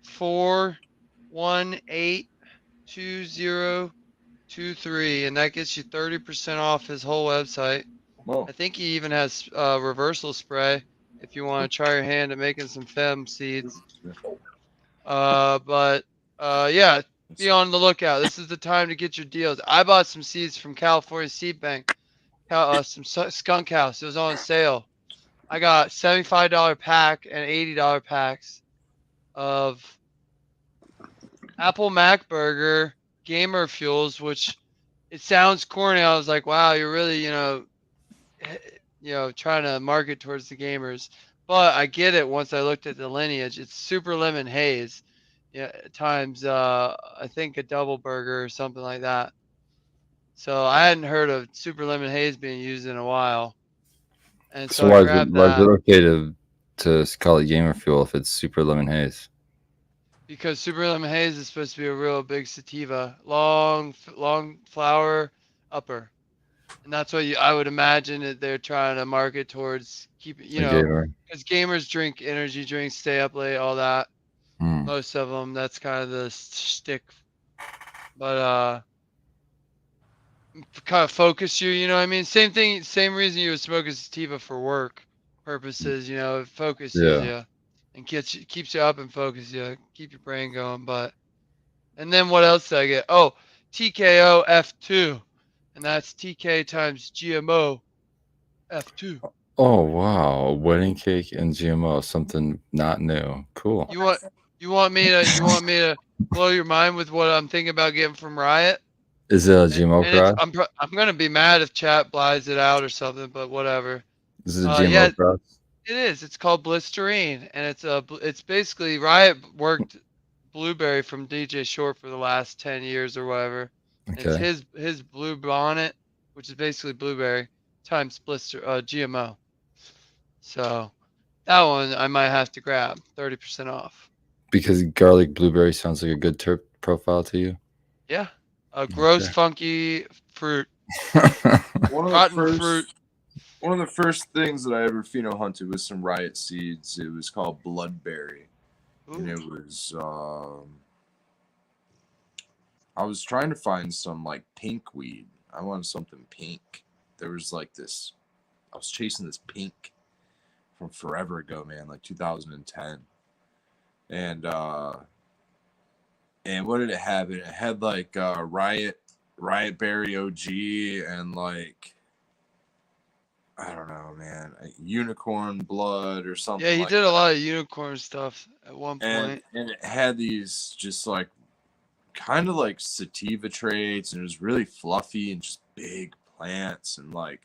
4182023, and that gets you 30% off his whole website. Whoa. I think he even has reversal spray if you want to try your hand at making some fem seeds. But yeah, be on the lookout. This is the time to get your deals. I bought some seeds from California Seed Bank, some Skunk House. It was on sale. I got $75 pack and $80 packs of Apple Mac Burger Gamer Fuels, which it sounds corny. I was like, wow, you're really, trying to market towards the gamers. But I get it once I looked at the lineage. It's Super Lemon Haze, yeah, times I think a double burger or something like that. So I hadn't heard of Super Lemon Haze being used in a while, and so So I why grabbed is it that okay to call it gamer fuel if it's super lemon haze? because Super Lemon Haze is supposed to be a real big sativa, long flower upper, and that's what I would imagine that they're trying to market towards. Keep A gamer. because gamers drink energy drinks, stay up late, all that. Hmm. Most of them, that's kind of the shtick. But kind of focus you. You know what I mean? Same thing. Same reason you would smoke a sativa for work purposes. It focuses Yeah. you and keeps you up and focus you, keep your brain going. And then what else did I get? Oh, TKO F2, and that's TK times GMO F2. Oh wow, wedding cake and GMO, something not new. Cool. You want me to blow your mind with what I'm thinking about getting from Riot? Is it a And, GMO and it's, cross? I'm gonna be mad if chat buys it out or something, but whatever. Is it a GMO Yeah, cross? it is. It's called Blisterine, and it's basically Riot worked Blueberry from DJ Short for the last 10 years or whatever. And it's Okay. his Blue Bonnet, which is basically Blueberry times GMO. So that one I might have to grab 30% off. Because garlic blueberry sounds like a good terp profile to you. Yeah, a gross Okay. funky fruit, One of the rotten first fruit. one of the first things that I ever pheno hunted was some Riot seeds. It was called Bloodberry, and Ooh. it was I was trying to find some like pink weed. I wanted something pink. There was like this. I was chasing this pink from forever ago, man, like 2010. And what did it have? It had like Riot Berry OG and like I don't know, man, Unicorn Blood or something. Yeah, he like did a that. lot of unicorn stuff at one And point. it had these just like kind of like sativa traits, and it was really fluffy and just big plants, and like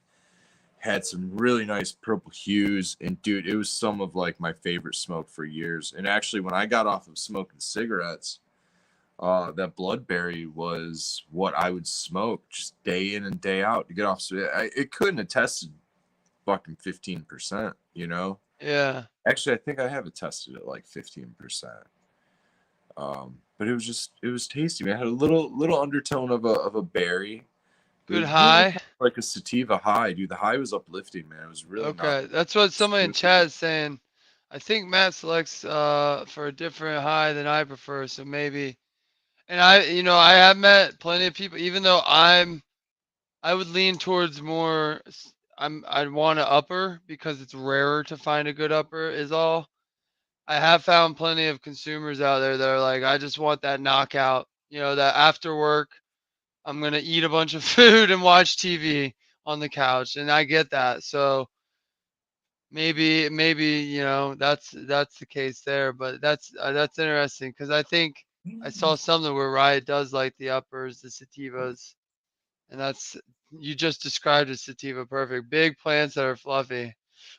had some really nice purple hues. And dude, it was some of like my favorite smoke for years. And actually, when I got off of smoking cigarettes, that Bloodberry was what I would smoke just day in and day out to get off. So it couldn't have tested fucking 15%, Yeah. Actually, I think I have it tested at like 15%. But it was tasty, man. It had a little undertone of a berry. It Good was high. really like a sativa high, dude. The high was uplifting, man. It was really Okay, not. that's what somebody in smooth. chat is saying. I think Matt selects for a different high than I prefer, so maybe. And I have met plenty of people. Even though I would lean towards more. I'd want an upper because it's rarer to find a good upper. Is all. I have found plenty of consumers out there that are like, I just want that knockout. That after work, I'm gonna eat a bunch of food and watch TV on the couch, and I get that. So maybe that's the case there, but that's interesting because I think I saw something where Riot does like the uppers, the sativas, and that's you just described a sativa perfect. Big plants that are fluffy.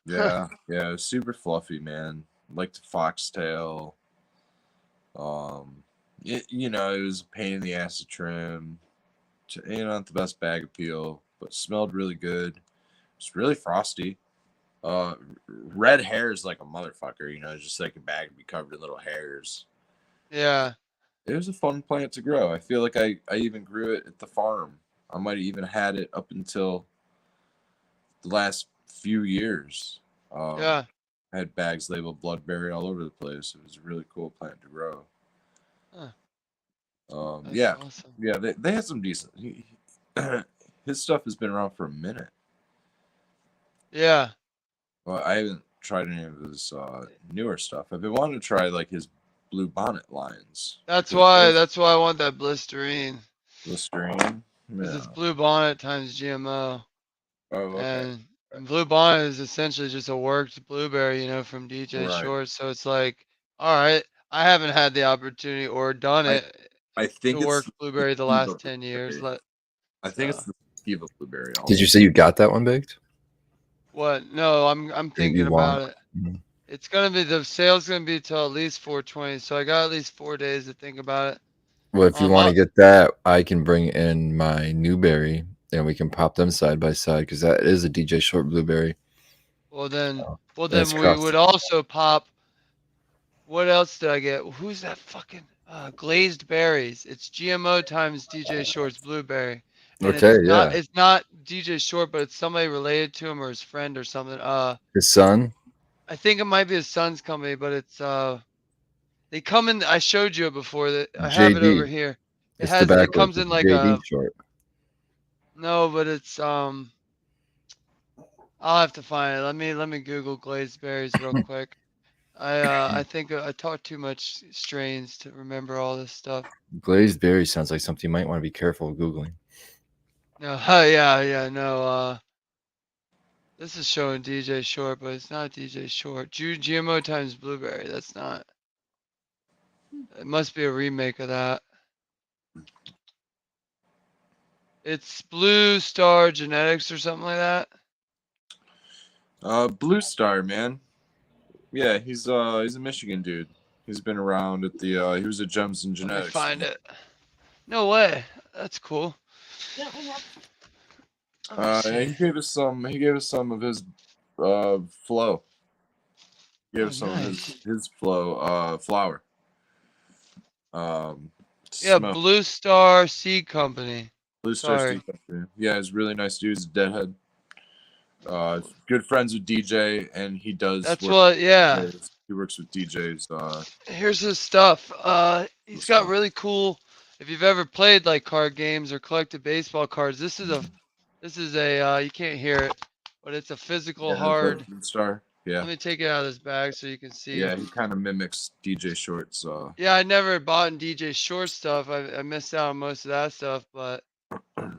Yeah, yeah, it was super fluffy, man. Like the foxtail. It was a pain in the ass to trim. Not the best bag appeal, but smelled really good. It's really frosty. Red hairs like a motherfucker. Just like a bag to be covered in little hairs. Yeah. It was a fun plant to grow. I feel like I even grew it at the farm. I might have even had it up until the last few years. Yeah. I had bags labeled Bloodberry all over the place. It was a really cool plant to grow. Huh. Yeah, Awesome. yeah, they had some decent. His stuff has been around for a minute. Yeah. Well, I haven't tried any of his newer stuff. I've been wanting to try like his Blue Bonnet lines. That's why I want that Blisterine. Listerine. Because Yeah. it's Blue Bonnet times GMO. Oh, okay. And Blue Bonnet is essentially just a worked blueberry, from DJ Right. Short. So it's like, all right, I haven't had the opportunity or done it I think to it's work the blueberry the sativa last 10 blueberry. years. I think it's the sativa blueberry. Did you say you got that one baked? What? No, I'm That thinking you want? about it. Mhm. It's gonna be the sale's gonna be till at least 420, so I got at least 4 days to think about it. Well, if you want to I'll, get that, I can bring in my Newberry and we can pop them side by side because that is a DJ Short Blueberry. well then, Oh, well that's then we crossed. would also pop. What else did I get? Who's that fucking glazed berries? It's GMO times DJ Short's blueberry, and Okay, yeah. it's not DJ Short, but it's somebody related to him or his friend or something. His son. I think it might be his son's company, but it's they come in. I showed you it before. That I have it over JD. here. It's the It backwards. comes It's in like JD a Short. no, but it's I'll have to find it. Let me Google glazed berries real quick. I think I talk too much strains to remember all this stuff. Glazed berry sounds like something you might want to be careful of Googling. No, yeah, no. This is showing DJ Short, but it's not DJ Short. GMO times blueberry. That's not. It must be a remake of that. It's Blue Star Genetics or something like that. Blue Star, man. Yeah, he's a Michigan dude. He's been around at the he was at Gems and Let me Genetics. find it. No way. That's cool. Let me And see. he gave us some of his flow. He gave Oh, us some nice. of his flow flour. Yeah, Smell. Blue Star Seed Company. Blue Star Sorry. Steve Company. Yeah, he's a really nice dude. He's a deadhead. Good friends with DJ, and he does. That's work what. with Yeah. DJs. He works with DJs. Here's his stuff. He's What's got up? really cool. If you've ever played like card games or collected baseball cards, this is a you can't hear it, but it's a physical Yeah, that's hard. Blue Star. Yeah, Let me take it out of this bag so you can see. yeah. He kind of mimics DJ Short's. Yeah, I never bought in DJ Short stuff. I missed out on most of that stuff, but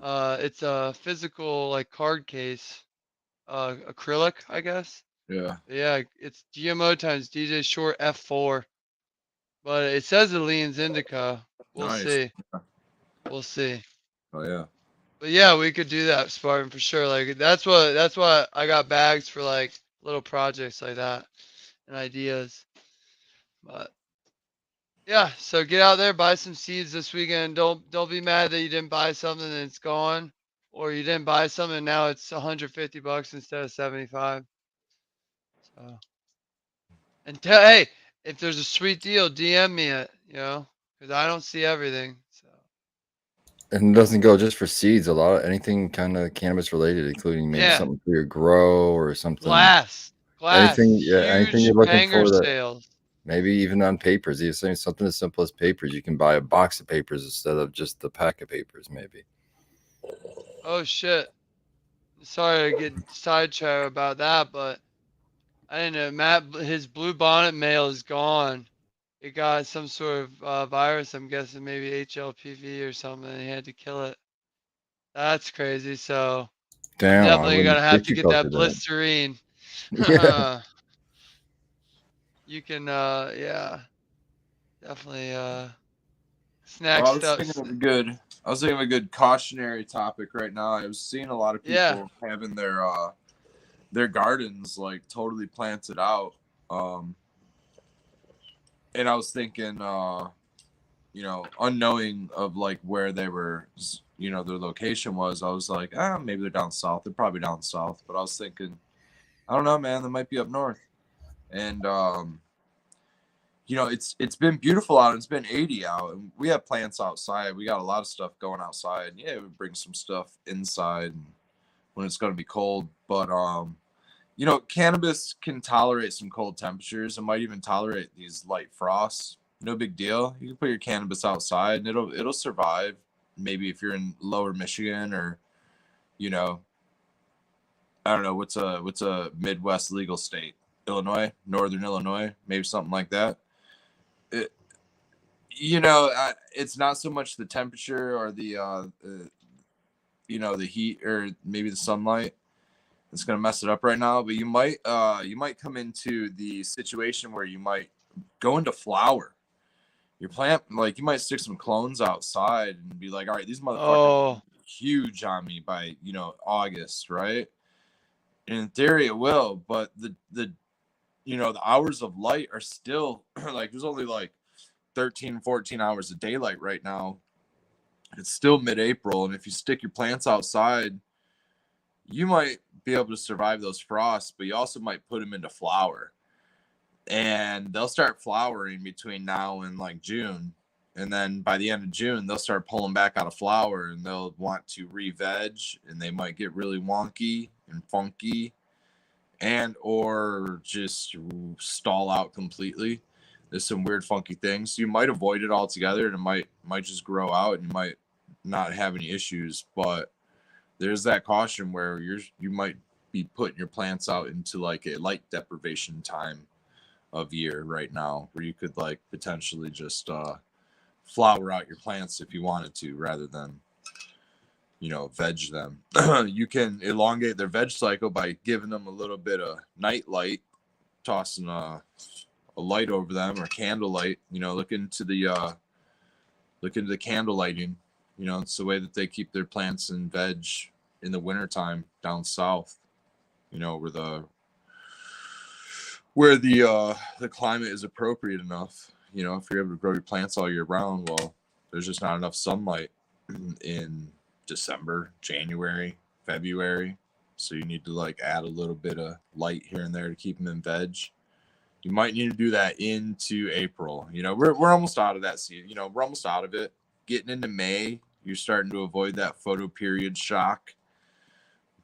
it's a physical like card case, acrylic, I guess. Yeah. Yeah, it's GMO times DJ Short F4, but it says it leans indica. We'll Nice. see. We'll see. Oh yeah. But yeah, we could do that, Spartan, for sure. Like that's why I got bags for like little projects like that and ideas. But yeah, so get out there, buy some seeds this weekend. Don't be mad that you didn't buy something and it's gone, or you didn't buy something and now it's $150 instead of 75. So and hey, if there's a sweet deal, DM me it, because I don't see everything. So And it doesn't go just for seeds. A lot of anything kind of cannabis related, including maybe yeah, something for your grow or something. glass, Anything, yeah, anything huge you're looking banger for that sales. maybe even on papers. You're saying something as simple as papers. You can buy a box of papers instead of just the pack of papers, maybe. Oh shit. Sorry to get sidetracked about that, but I didn't know his blue bonnet mail is gone. It got some sort of virus. I'm guessing maybe HLPV or something. And he had to kill it. That's crazy. So Damn, I definitely wouldn't gonna have think to you get felt that it. Blisterine. Yeah. You can, yeah, definitely snack Well, I was stuff. thinking of a good cautionary topic right now. I was seeing a lot of people Yeah. having their gardens like totally planted out. And I was thinking, unknowing of like where they were, their location was, I was like, maybe they're down south. They're probably down south. But I was thinking, I don't know, man, they might be up north. And it's been beautiful out. It's been 80 out, and we have plants outside. We got a lot of stuff going outside. Yeah, we bring some stuff inside when it's going to be cold. But cannabis can tolerate some cold temperatures. It might even tolerate these light frosts. No big deal. You can put your cannabis outside, and it'll survive. Maybe if you're in lower Michigan or, I don't know what's a Midwest legal state. Illinois, Northern Illinois, maybe something like that. It's not so much the temperature or the heat or maybe the sunlight that's going to mess it up right now, but you might come into the situation where you might go into flower. Your plant, like you might stick some clones outside and be like, all right, these motherfuckers are huge on me by August, right? In theory, it will, but the you know, the hours of light are still like there's only like 13, 14 hours of daylight right now. It's still mid-April, and if you stick your plants outside, you might be able to survive those frosts, but you also might put them into flower. And they'll start flowering between now and like June. And then by the end of June, they'll start pulling back out of flower and they'll want to re-veg, and they might get really wonky and funky and or just stall out completely. There's some weird funky things. You might avoid it altogether and it might just grow out and you might not have any issues, but there's that caution where you might be putting your plants out into like a light deprivation time of year right now, where you could like potentially just flower out your plants if you wanted to, rather than, you know, veg them. You can elongate their veg cycle by giving them a little bit of night light, tossing a light over them, or candle light. You know, look into the candle lighting. You know, it's the way that they keep their plants in veg in the wintertime down south, you know, where the climate is appropriate enough. You know, if you're able to grow your plants all year round, well, there's just not enough sunlight in December, January, February. So you need to like add a little bit of light here and there to keep them in veg. You might need to do that into April. You know, we're almost out of that season. You know, we're almost out of it. Getting into May, you're starting to avoid that photo period shock,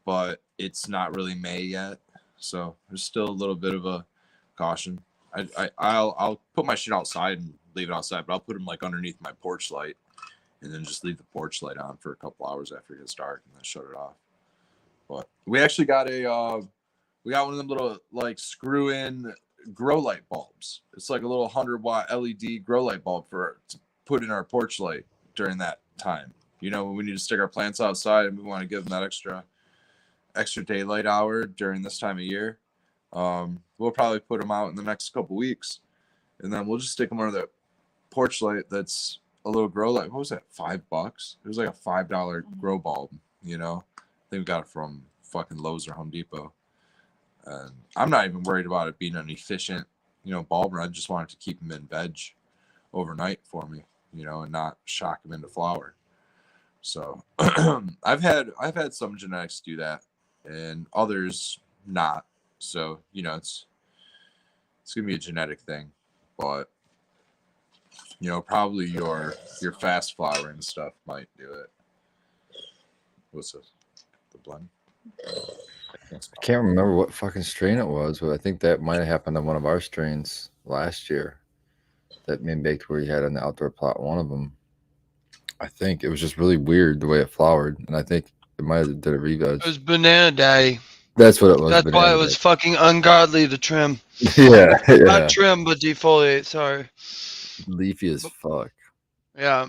but it's not really May yet. So there's still a little bit of a caution. I'll put my shit outside and leave it outside, but I'll put them like underneath my porch light and then just leave the porch light on for a couple hours after it gets dark and then shut it off. But we actually got we got one of them little like screw in grow light bulbs. It's like a little 100-watt LED grow light bulb to put in our porch light during that time. You know, when we need to stick our plants outside and we want to give them that extra daylight hour during this time of year. We'll probably put them out in the next couple weeks, and then we'll just stick them under that porch light. That's a little grow light. What was that? $5? It was like a $5 grow bulb. You know, I think we got it from fucking Lowe's or Home Depot. And I'm not even worried about it being an efficient, you know, bulb. I just wanted to keep them in veg overnight for me, you know, and not shock them into flower. So I've had some genetics do that, and others not. So, you know, it's gonna be a genetic thing, but you know, probably your fast flowering stuff might do it. What's this? The blend? I can't remember what fucking strain it was, but I think that might have happened on one of our strains last year. That main baked where you had on the outdoor plot, one of them. I think it was just really weird the way it flowered, and I think it might have did a re-veg. It was Banana Daddy. That's what it was. That's why it was fucking ungodly to trim. Yeah, yeah. Not trim, but defoliate. Sorry. Leafy as fuck. Yeah.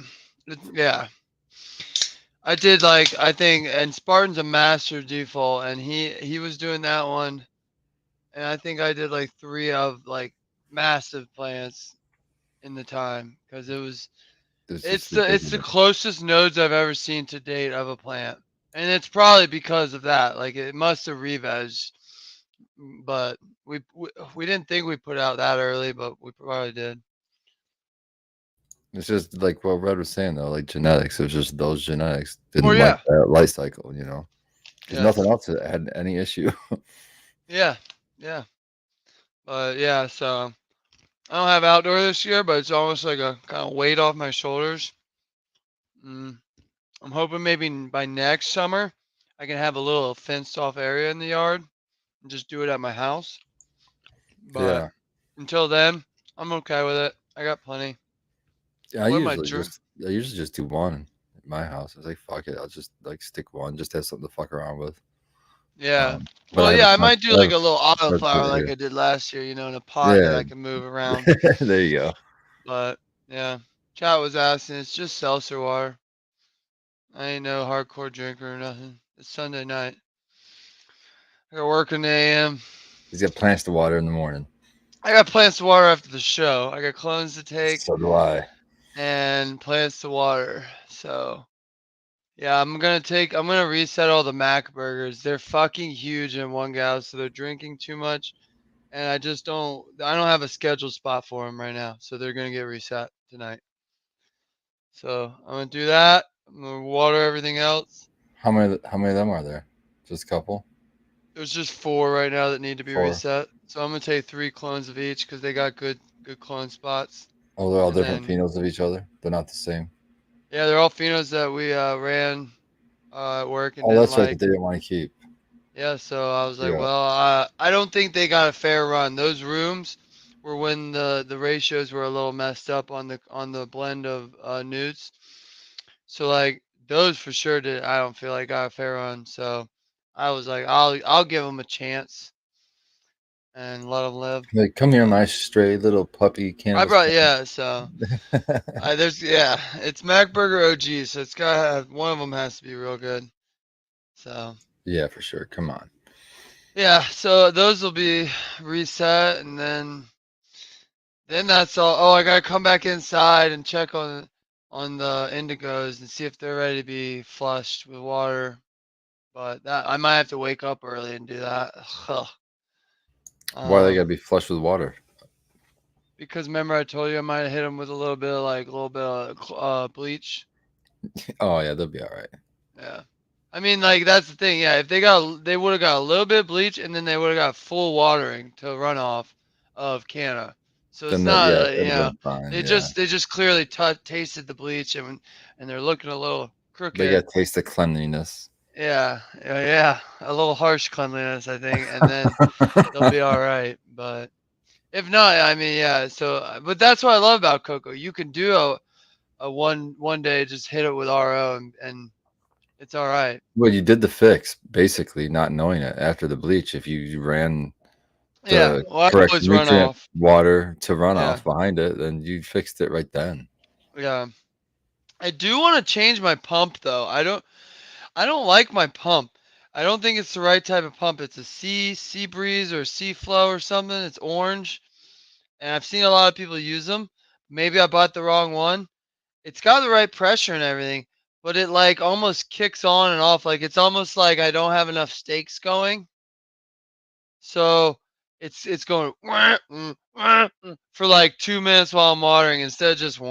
Yeah. I did like, I think, and Spartan's a master default, and he was doing that one, and I think I did like 3 of like massive plants in the time, because it was it's the closest nodes I've ever seen to date of a plant, and it's probably because of that. Like it must have re-vegged, but we didn't think we put out that early, but we probably did. It's just like what Red was saying though, like genetics. It was just those genetics didn't yeah. like that life cycle, you know. There's Yeah. nothing else that had any issue. Yeah, yeah. But yeah, so I don't have outdoor this year, but it's almost like a kind of weight off my shoulders. I'm hoping maybe by next summer I can have a little fenced off area in the yard and just do it at my house. But Yeah. until then, I'm okay with it. I got plenty. Yeah, I What am I usually just do one at my house. I was like, fuck it, I'll just like stick one, just have something to fuck around with. Yeah. But Well, have yeah, a I might do like a little bunch autoflower over like here. I did last year, you know, in a pot that Yeah. I can move around. There you go. But yeah, chat was asking. It's just seltzer water. I ain't no hardcore drinker or nothing. It's Sunday night. I got work in the AM. He's got plants to water in the morning. I got plants to water after the show. I got clones to take So do I. and plants to water. So Yeah, I'm gonna reset all the Mac burgers. They're fucking huge in one gal, so they're drinking too much, and I don't have a scheduled spot for them right now, so they're gonna get reset tonight. So I'm gonna do that. I'm gonna water everything else. How many of them are there? Just a couple? There's just 4 right now that need to be 4. reset. So I'm gonna take 3 clones of each because they got good clone spots. Oh, they're all And different then- phenos of each other. They're not the same. Yeah, they're all phenos that we ran at work and Oh, didn't that's right. like. That they didn't want to keep. Yeah, so I was like, Yeah. well, I don't think they got a fair run. Those rooms were when the ratios were a little messed up on the blend of newts. So like those for sure did. I don't feel like got a fair run. So I was like, I'll give them a chance and let them live. Like, come here, my stray little puppy cannabis. I brought So it's MacBurger OG, so it's gotta have one of them has to be real good. So Yeah, for sure. Come on. yeah, so those will be reset, and then that's all. Oh, I gotta come back inside and check on the indigos and see if they're ready to be flushed with water. But that I might have to wake up early and do that. Ugh. Why they gotta be flushed with water? Because remember I told you I might hit them with a little bit of bleach. Oh yeah, they'll be all right. Yeah. I mean, like that's the thing. Yeah, if they would have got a little bit of bleach, and then they would have got full watering to run off of Canna. So it's Then not, it'd have been fine, they yeah. just clearly tasted the bleach, and they're looking a little crooked. They got to taste the cleanliness. Yeah, a little harsh cleanliness, I think, and then they'll be all right. But if not, I mean, yeah. So, but that's what I love about Coco. You can do a one day just hit it with RO and it's all right. Well, you did the fix, basically, not knowing it after the bleach. If you ran Yeah, the well, I correct always run nutrient off. water to run Yeah. off behind it, then you fixed it right then. Yeah. I do want to change my pump though. I don't like my pump. I don't think it's the right type of pump. It's a Sea Breeze or Sea Flow or something. It's orange. And I've seen a lot of people use them. Maybe I bought the wrong one. It's got the right pressure and everything, but it like almost kicks on and off. Like it's almost like I don't have enough stakes going. So it's going for like 2 minutes while I'm watering instead of just And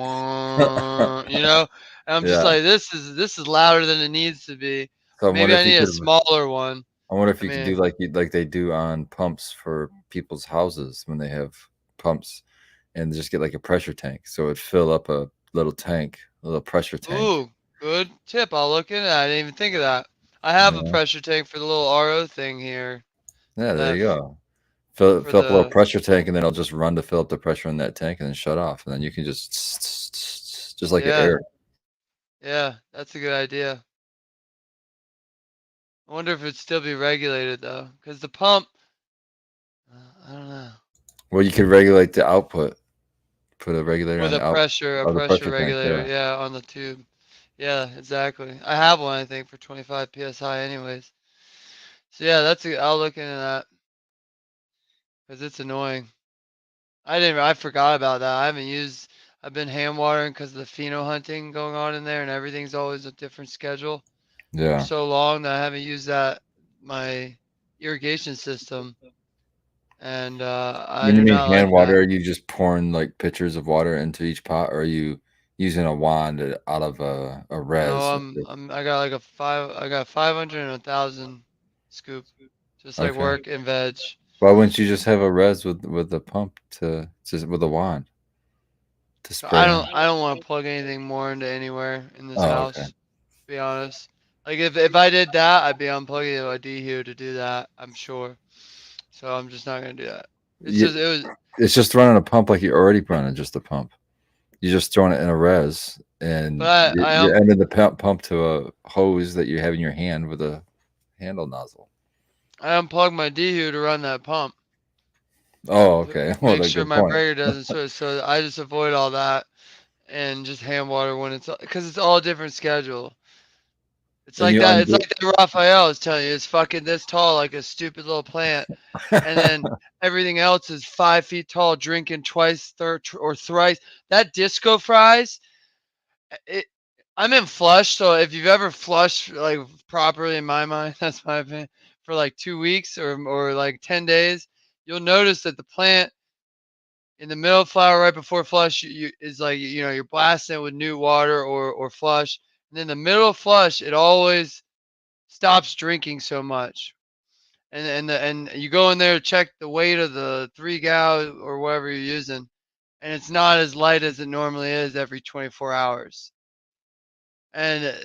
I'm just Yeah. like, this is louder than it needs to be. So Maybe I need a smaller one. I wonder if you mean- could do like they do on pumps for people's houses when they have pumps, and just get like a pressure tank, so it'd fill up a little tank, a little pressure tank. Ooh, good tip. I'll look into that. I didn't even think of that. I have a Yeah. pressure tank for the little RO thing here. Yeah, there you that- go. Fill for up a little the- pressure tank, and then it'll just run to fill up the pressure in that tank, and then shut off, and then you can just like Yeah. air. Yeah, that's a good idea. I wonder if it'd still be regulated though, because the pump. I don't know. Well, you could regulate the output. Put a regulator With on a the out. pressure, of the pressure tank, regulator, yeah. on the tube. Yeah, exactly. I have one, I think, for 25 psi, anyways. So yeah, I'll look into that because it's annoying. I forgot about that. I've been hand watering because of the pheno hunting going on in there, and everything's always a different schedule for Yeah. so long that I haven't used my irrigation system. And I When you do mean not hand like water, that. are you just pouring like pitchers of water into each pot, or are you using a wand out of a res? No, I got like I got 500 and 1,000 scoop, just like Okay. work and veg. Why wouldn't you just have a res with the pump to just with a wand to spray? I don't want to plug anything more into anywhere in this Oh, house. okay. To be honest, like if I did that, I'd be unplugging a DHU to do that. I'm sure. So I'm just not gonna do that. It's just running a pump like you're already running just a pump. You're just throwing it in a res, and But you're ending the pump to a hose that you have in your hand with a handle nozzle. I unplug my DHU to run that pump. Oh, okay. Well, Make that's a sure good my point. breaker doesn't switch. So I just avoid all that and just hand water when because it's all different schedule. It's And like you that. It's undo- like that Raphael is telling you. It's fucking this tall, like a stupid little plant, and then everything else is 5 feet tall, drinking twice or thrice. That disco fries, I'm in flush, so if you've ever flushed like properly in my mind, that's my opinion, for like 2 weeks or like 10 days, you'll notice that the plant in the middle of flower right before flush is like you're blasting it with new water or flush. And then the middle of flush, it always stops drinking so much. And you go in there to check the weight of the 3 gal or whatever you're using, and it's not as light as it normally is every 24 hours. And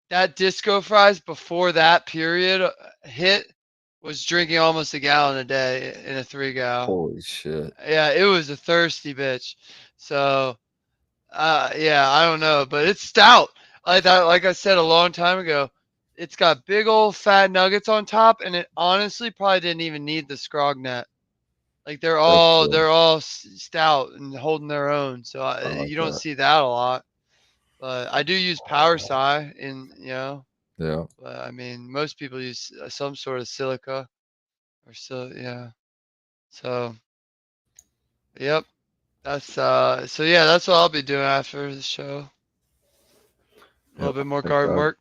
that disco fries before that period hit was drinking almost a gallon a day in a 3 gal. Holy shit. Yeah, it was a thirsty bitch. So, yeah, I don't know, but it's stout. Like I said a long time ago, it's got big old fat nuggets on top, and it honestly probably didn't even need the scrog net. Like That's cool. they're all stout and holding their own. So I like you don't that. see that a lot. But I do use Power Psi Yeah. but I mean, most people use some sort of silica or so, yeah. So, yep. So yeah, that's what I'll be doing after the show. A little Yep. bit more Like, garden work.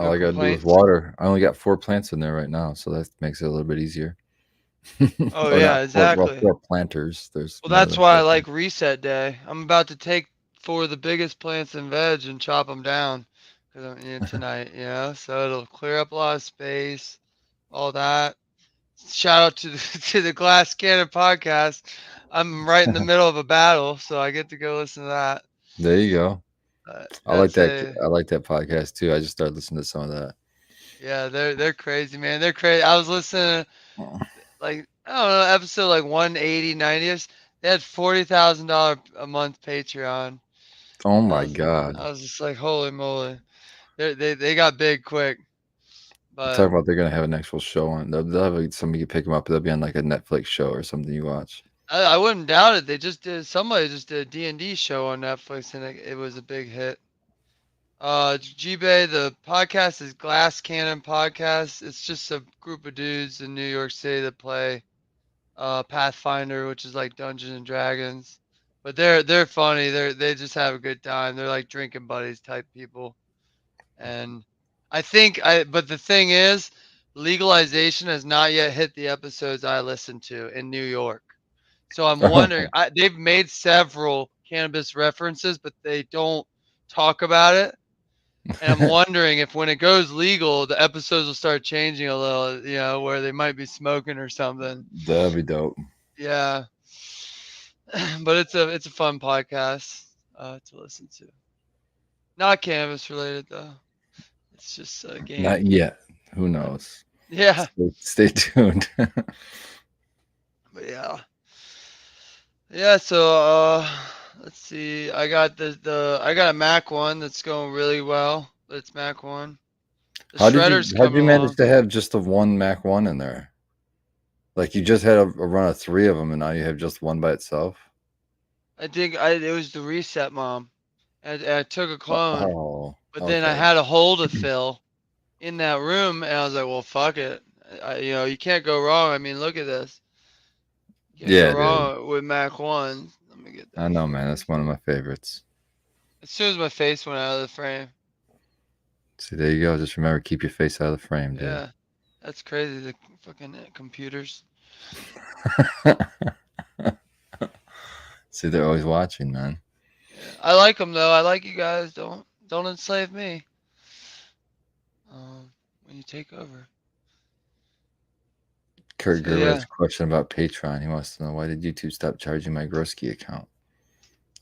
all No I gotta do is complaints. water. I only got 4 plants in there right now, so that makes it a little bit easier. Oh Or yeah, not 4, well, exactly. 4 planters. There's Well, more that's than why I 4 like plants. reset day. I'm about to take 4 of the biggest plants in veg and chop them down because tonight, so it'll clear up a lot of space, all that. Shout out to the, to the Glass Cannon podcast. I'm right in the middle of a battle, so I get to go listen to that. There you go. I like That's that. I like that podcast too. I just started listening to some of that. yeah, they're crazy, man. They're crazy. I was listening Oh, like I don't know, episode like 180, 90ish. They had $40,000 a month Patreon. oh I my was god! I was just like, holy moly, they got big quick. Talk But about they're gonna have an actual show on. They'll have like, somebody pick them up. They'll be on like a Netflix show or something you watch. I wouldn't doubt it. They just did somebody just did a D&D show on Netflix and it was a big hit. G-Bay, the podcast is Glass Cannon Podcast. It's just a group of dudes in New York City that play Pathfinder, which is like Dungeons and Dragons. But they're funny. They just have a good time. They're like drinking buddies type people. And but the thing is, legalization has not yet hit the episodes I listen to in New York. So I'm wondering, they've made several cannabis references, but they don't talk about it. And I'm wondering if when it goes legal, the episodes will start changing a little, where they might be smoking or something. That'd be dope. Yeah. But it's a fun podcast to listen to. Not cannabis related though. It's just a game. Not yet. Who knows? Yeah. Stay tuned. But yeah. Yeah, so let's see. I got I got a Mac 1 that's going really well. It's Mac 1. The shredder's How'd you coming manage along. to have just the one Mac 1 in there? Like you just had a run of 3 of them, and now you have just one by itself. I think it was the reset mom. And I took a clone, Oh, but then I okay. had a hole to fill in that room, and I was like, well, fuck it. You can't go wrong. I mean, look at this. Can't Yeah, go dude. wrong with Mac 1. Let me get that. I know, man. That's one of my favorites. As soon as my face went out of the frame. See, there you go. Just remember, keep your face out of the frame, dude. Yeah. That's crazy. The fucking computers. See, they're always watching, man. I like them though. I like you guys. Don't enslave me. When you take over. Kurt So, Gerber yeah. has a question about Patreon. He wants to know, why did YouTube stop charging my Groski account?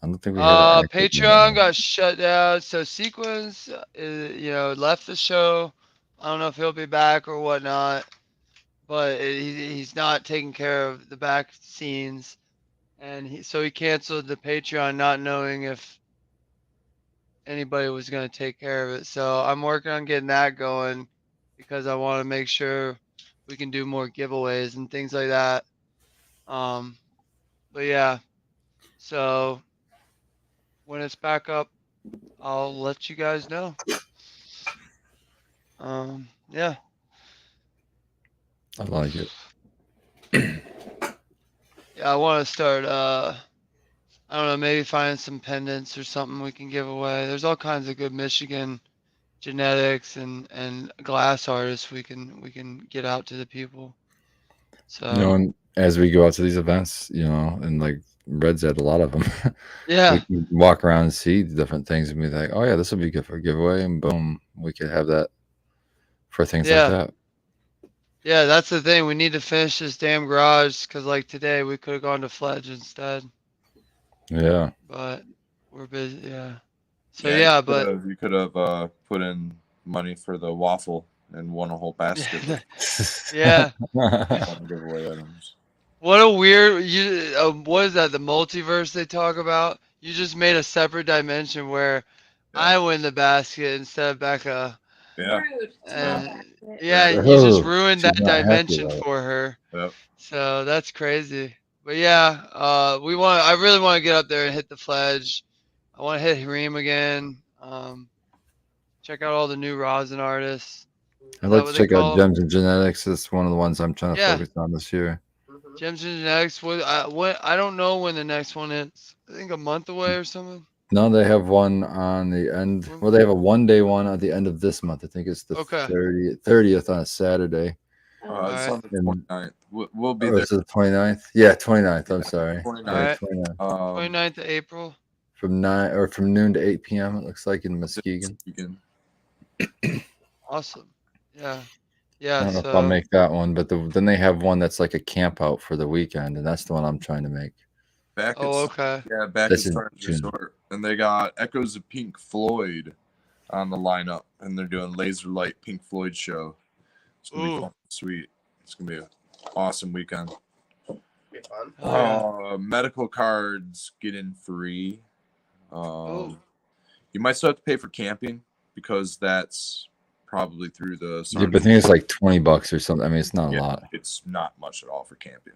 I don't think we have an active Patreon one. got shut down. So Sequence, left the show. I don't know if he'll be back or whatnot, but he's not taking care of the back scenes, and so he canceled the Patreon, not knowing if anybody was going to take care of it. So I'm working on getting that going because I want to make sure we can do more giveaways and things like that. But yeah, so when it's back up, I'll let you guys know. Yeah. I like it. Yeah, I want to start I don't know, maybe find some pendants or something we can give away. There's all kinds of good Michigan genetics and glass artists we can get out to the people. So And as we go out to these events, and like Red's had a lot of them, yeah, we can walk around and see the different things and be like, oh yeah, this will be good for a giveaway, and boom, we could have that for things Yeah. like that. yeah, that's the thing. We need to finish this damn garage because like today we could have gone to Fledge instead, Yeah. but we're busy. Yeah. So yeah, but you could have put in money for the waffle and won a whole basket of yeah. fun giveaway items. What a weird what is that? The multiverse they talk about? You just made a separate dimension where Yeah. I win the basket instead of Becca. Yeah. Rude. Yeah, Yeah. you just Oh, ruined she's that not happy dimension about it. for her. Yep. So that's crazy. But yeah, I really want to get up there and hit the Fledge. I want to hit Hareem again. Check out all the new rosin artists. I'd Is like that to what they check out call 'em? Gems and Genetics. It's one of the ones I'm trying to Yeah. focus on this year. Mhm. Gems and Genetics. I don't know when the next one is. I think a month away or something. No, they have one on the end. Well, they have a 1-day one at the end of this month. I think it's the Okay. 30th on a Saturday. It's Alright. on the 29th. We'll be Oh, there. is it the 29th? Yeah, 29th. I'm sorry. 29th. Yeah, Alright. 29th. 29th of April. From noon to 8 p.m. It looks like in Muskegon. Awesome. Yeah. I Yeah. don't know if I'll So make that one, but then they have one that's like a camp out for the weekend, and that's the one I'm trying to make. Back oh, at okay. back That's at in Stars June. Resort, and they got Echoes of Pink Floyd on the lineup, and they're doing Laser Light Pink Floyd show. It's gonna be Ooh. fun, sweet. It's gonna be an awesome weekend. Be fun. Oh, yeah. Medical cards get in free. Ooh. You might still have to pay for camping because that's probably through the. Yeah, but I think it's like $20 or something. I mean, it's not a Yeah, lot. it's not much at all for camping.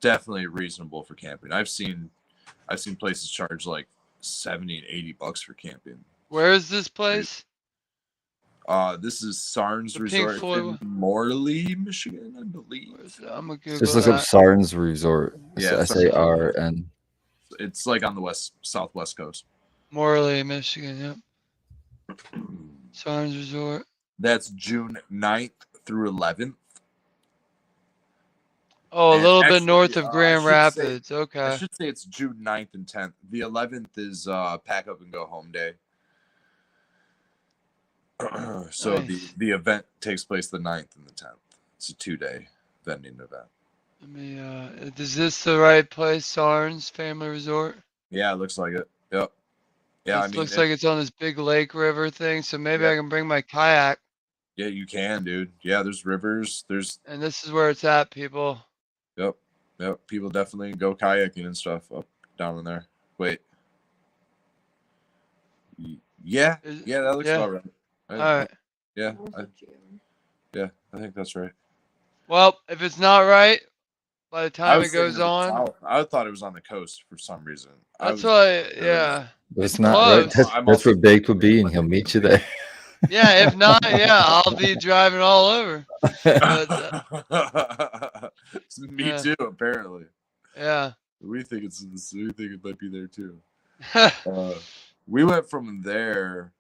Definitely reasonable for camping. I've seen places charge like $70 and $80 for camping. Where is this place? This is Sarnes The Pink Resort in Floyd one? Morley, Michigan, I believe. Where is it? I'm gonna Google Just look up that. Sarnes Resort. Yeah, SARN. It's like on the southwest coast. Morley, Michigan. Yep. Sarnes Resort. That's June 9th through 11th. Oh, a And little bit actually, north of I Grand should say- Rapids. I Okay. should say it's June 9th and 10th. The 11th is pack up and go home day. So Nice. the event takes place the 9th and the 10th. It's a 2-day vending event. Let me. Is this the right place? Sarnes Family Resort. Yeah, it looks like it. Yep. Yeah, This looks like it's on this big lake river thing. So maybe I Yeah. can bring my kayak. yeah, you can, dude. Yeah, there's rivers. There's And this is where it's at, people. yep. People definitely go kayaking and stuff up down in there. Wait. Yeah, Is- yeah, that looks yeah. about right. All right. Yeah, I think that's right. Well, if it's not right, by the I time was it goes thinking of the on, south. I thought it was on the coast for some reason. that's why. was- Yeah. But it's It's not right. close. That's, I'm that's also- where Baked will be, and he'll meet you there. Yeah. If not, yeah, I'll be driving all over. Me Yeah. too. Apparently, Yeah. we think it might be there too. We went from there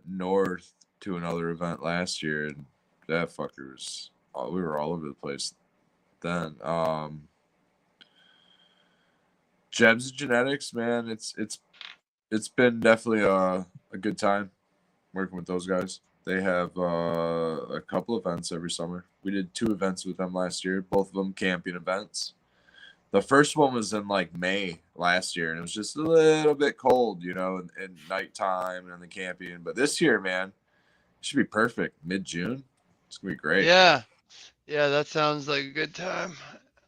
north to another event last year, and that fucker was. We were all over the place then. Gems and Genetics, man, it's been definitely a good time working with those guys. They have a couple events every summer. We did 2 events with them last year, both of them camping events. The first one was in like May last year, and it was just a little bit cold, in nighttime and in the camping. But this year, man, it should be perfect. Mid-June, it's gonna be great. Yeah. Yeah. That sounds like a good time.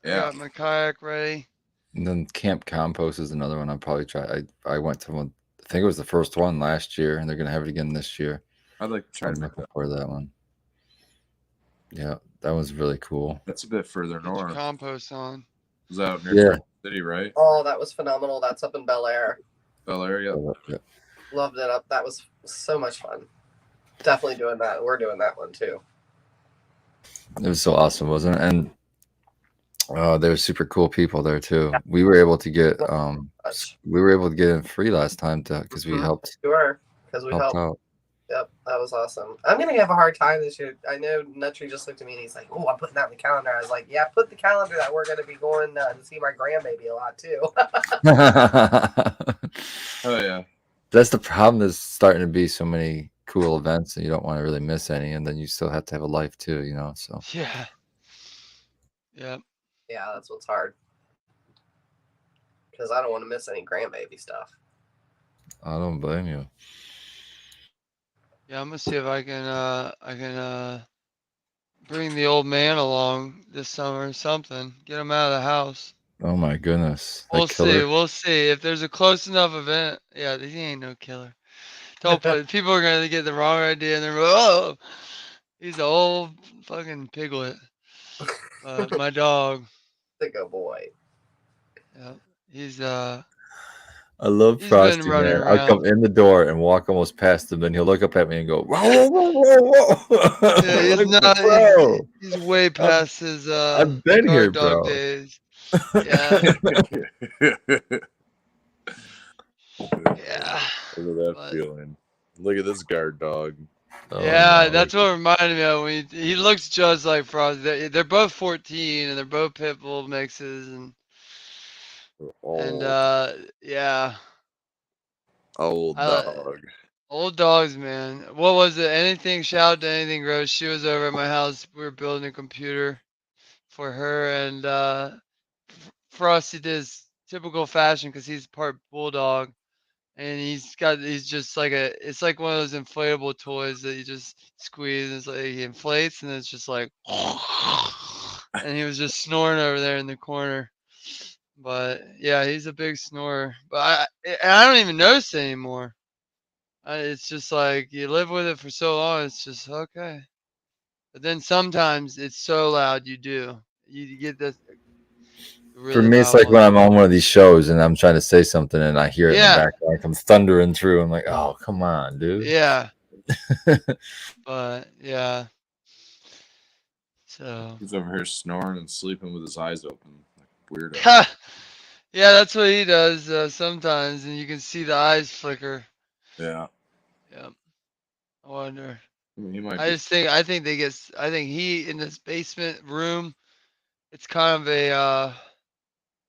I Yeah. got my kayak ready. And then Camp Compost is another one I'll probably try. I went to one. I think it was the first one last year, and they're gonna have it again this year. I'd like to try I'm to make looking that. for that one. Yeah, that was really cool. That's a bit further Get your north. compost on. Is that out near Yeah. Traverse City, right? Oh, that was phenomenal. That's up in Bel Air. Bel Air, yeah. Yeah. Loved it up. That was so much fun. Definitely doing that. We're doing that one too. It was so awesome, wasn't it? And Oh, there were super cool people there too. We were able to get Much. we were able to get in free last time because we Mhm. helped Sure, because we helped helped. out. Yep, that was awesome. I'm gonna have a hard time this year. I know Nutry just looked at me and he's like, "Oh, I'm putting that in the calendar." I was like, "Yeah, put the calendar that we're gonna be going to see my grandbaby a lot too." Oh yeah. That's the problem. There's starting to be so many cool events, and you don't want to really miss any. And then you still have to have a life too, you know. So Yeah. Yep. Yeah, that's what's hard. Because I don't want to miss any grandbaby stuff. I don't blame you. Yeah, I'm gonna see if I can bring the old man along this summer or something. Get him out of the house. Oh my goodness, that We'll killer. see. We'll see if the's a close enough event. Yeah, he ain't no killer. Don't put people are gonna get the wrong idea and they're oh, he's an old fucking piglet. My dog. The good boy. Yeah, I love he's been Frosty, running man. I'll come around. in the door and walk almost past him, and he'll look up at me and go, "Whoa, whoa, whoa, whoa!" Yeah, I'm he's like, not. bro, He's way past his I've been here, guard dog bro. days. Yeah, yeah. Look at that But feeling. Look at this guard dog. Oh, yeah, no. that's what reminded me of when he looks just like Frosty. They're both 14 and they're both pit bull mixes and Old, yeah, old I, dog. old dogs, man. What was it? Anything? Shout out to anything gross. She was over at my house. We were building a computer for her and Frosty did his typical fashion because he's part bulldog. And he's just like it's like one of those inflatable toys that you just squeeze and it's like he inflates and it's just like and he was just snoring over there in the corner. But yeah, he's a big snorer. But I don't even notice it anymore. It's just like you live with it for so long, it's just okay. But then sometimes it's so loud you do. You get this For really me, it's loud like when one. I'm on one of these shows and I'm trying to say something and I hear it in the Yeah, background, it comes thundering through. I'm like, oh, come on, dude. yeah. But yeah. So He's over here snoring and sleeping with his eyes open. Like weirdo. yeah, that's what he does sometimes, and you can see the eyes flicker. Yeah. Yeah, I wonder. I mean, he might I be. just think I think he in this basement room. It's kind of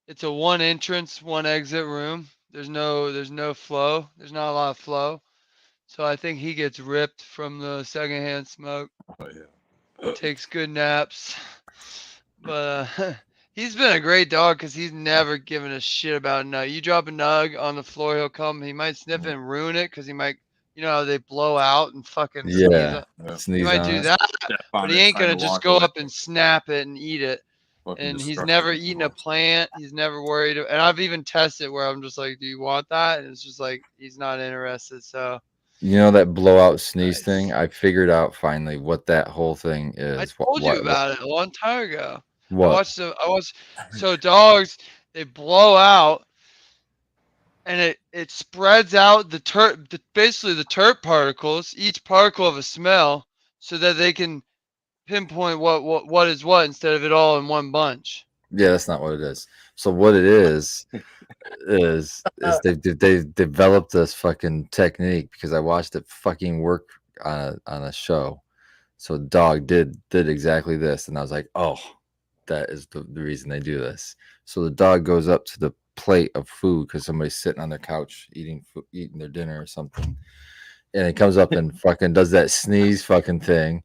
it's a one entrance, one exit room. There's no flow. There's not a lot of flow. So I think he gets ripped from the secondhand smoke. Oh yeah. Takes good naps. But he's been a great dog because he's never given a shit about a nug. You drop a nug on the floor, he'll come. He might sniff it and ruin it because he might, you know, how they blow out and fucking sneeze. Yeah, Yeah. He sneeze might on do it. that, Step but on he it, ain't time gonna to just walk go away. up and snap it and eat it. Fucking And he's destructive never eaten a animal. plant. He's never worried. And I've even tested where I'm just like, "Do you want that?" And it's just like he's not interested. So You know that blowout sneeze nice. thing? I figured out finally what that whole thing I is. told you about it a long time ago. What? I watched so dogs they blow out and it spreads out basically the terp particles, each particle of a smell, so that they can pinpoint what is what instead of it all in one bunch. Yeah, that's not what it is. So what it is they've developed this fucking technique because I watched it fucking work on a show. So dog did exactly this, and I was like, oh, that is the reason they do this. So the dog goes up to the plate of food because somebody's sitting on their couch eating their dinner or something, and it comes up and fucking does that sneeze fucking thing,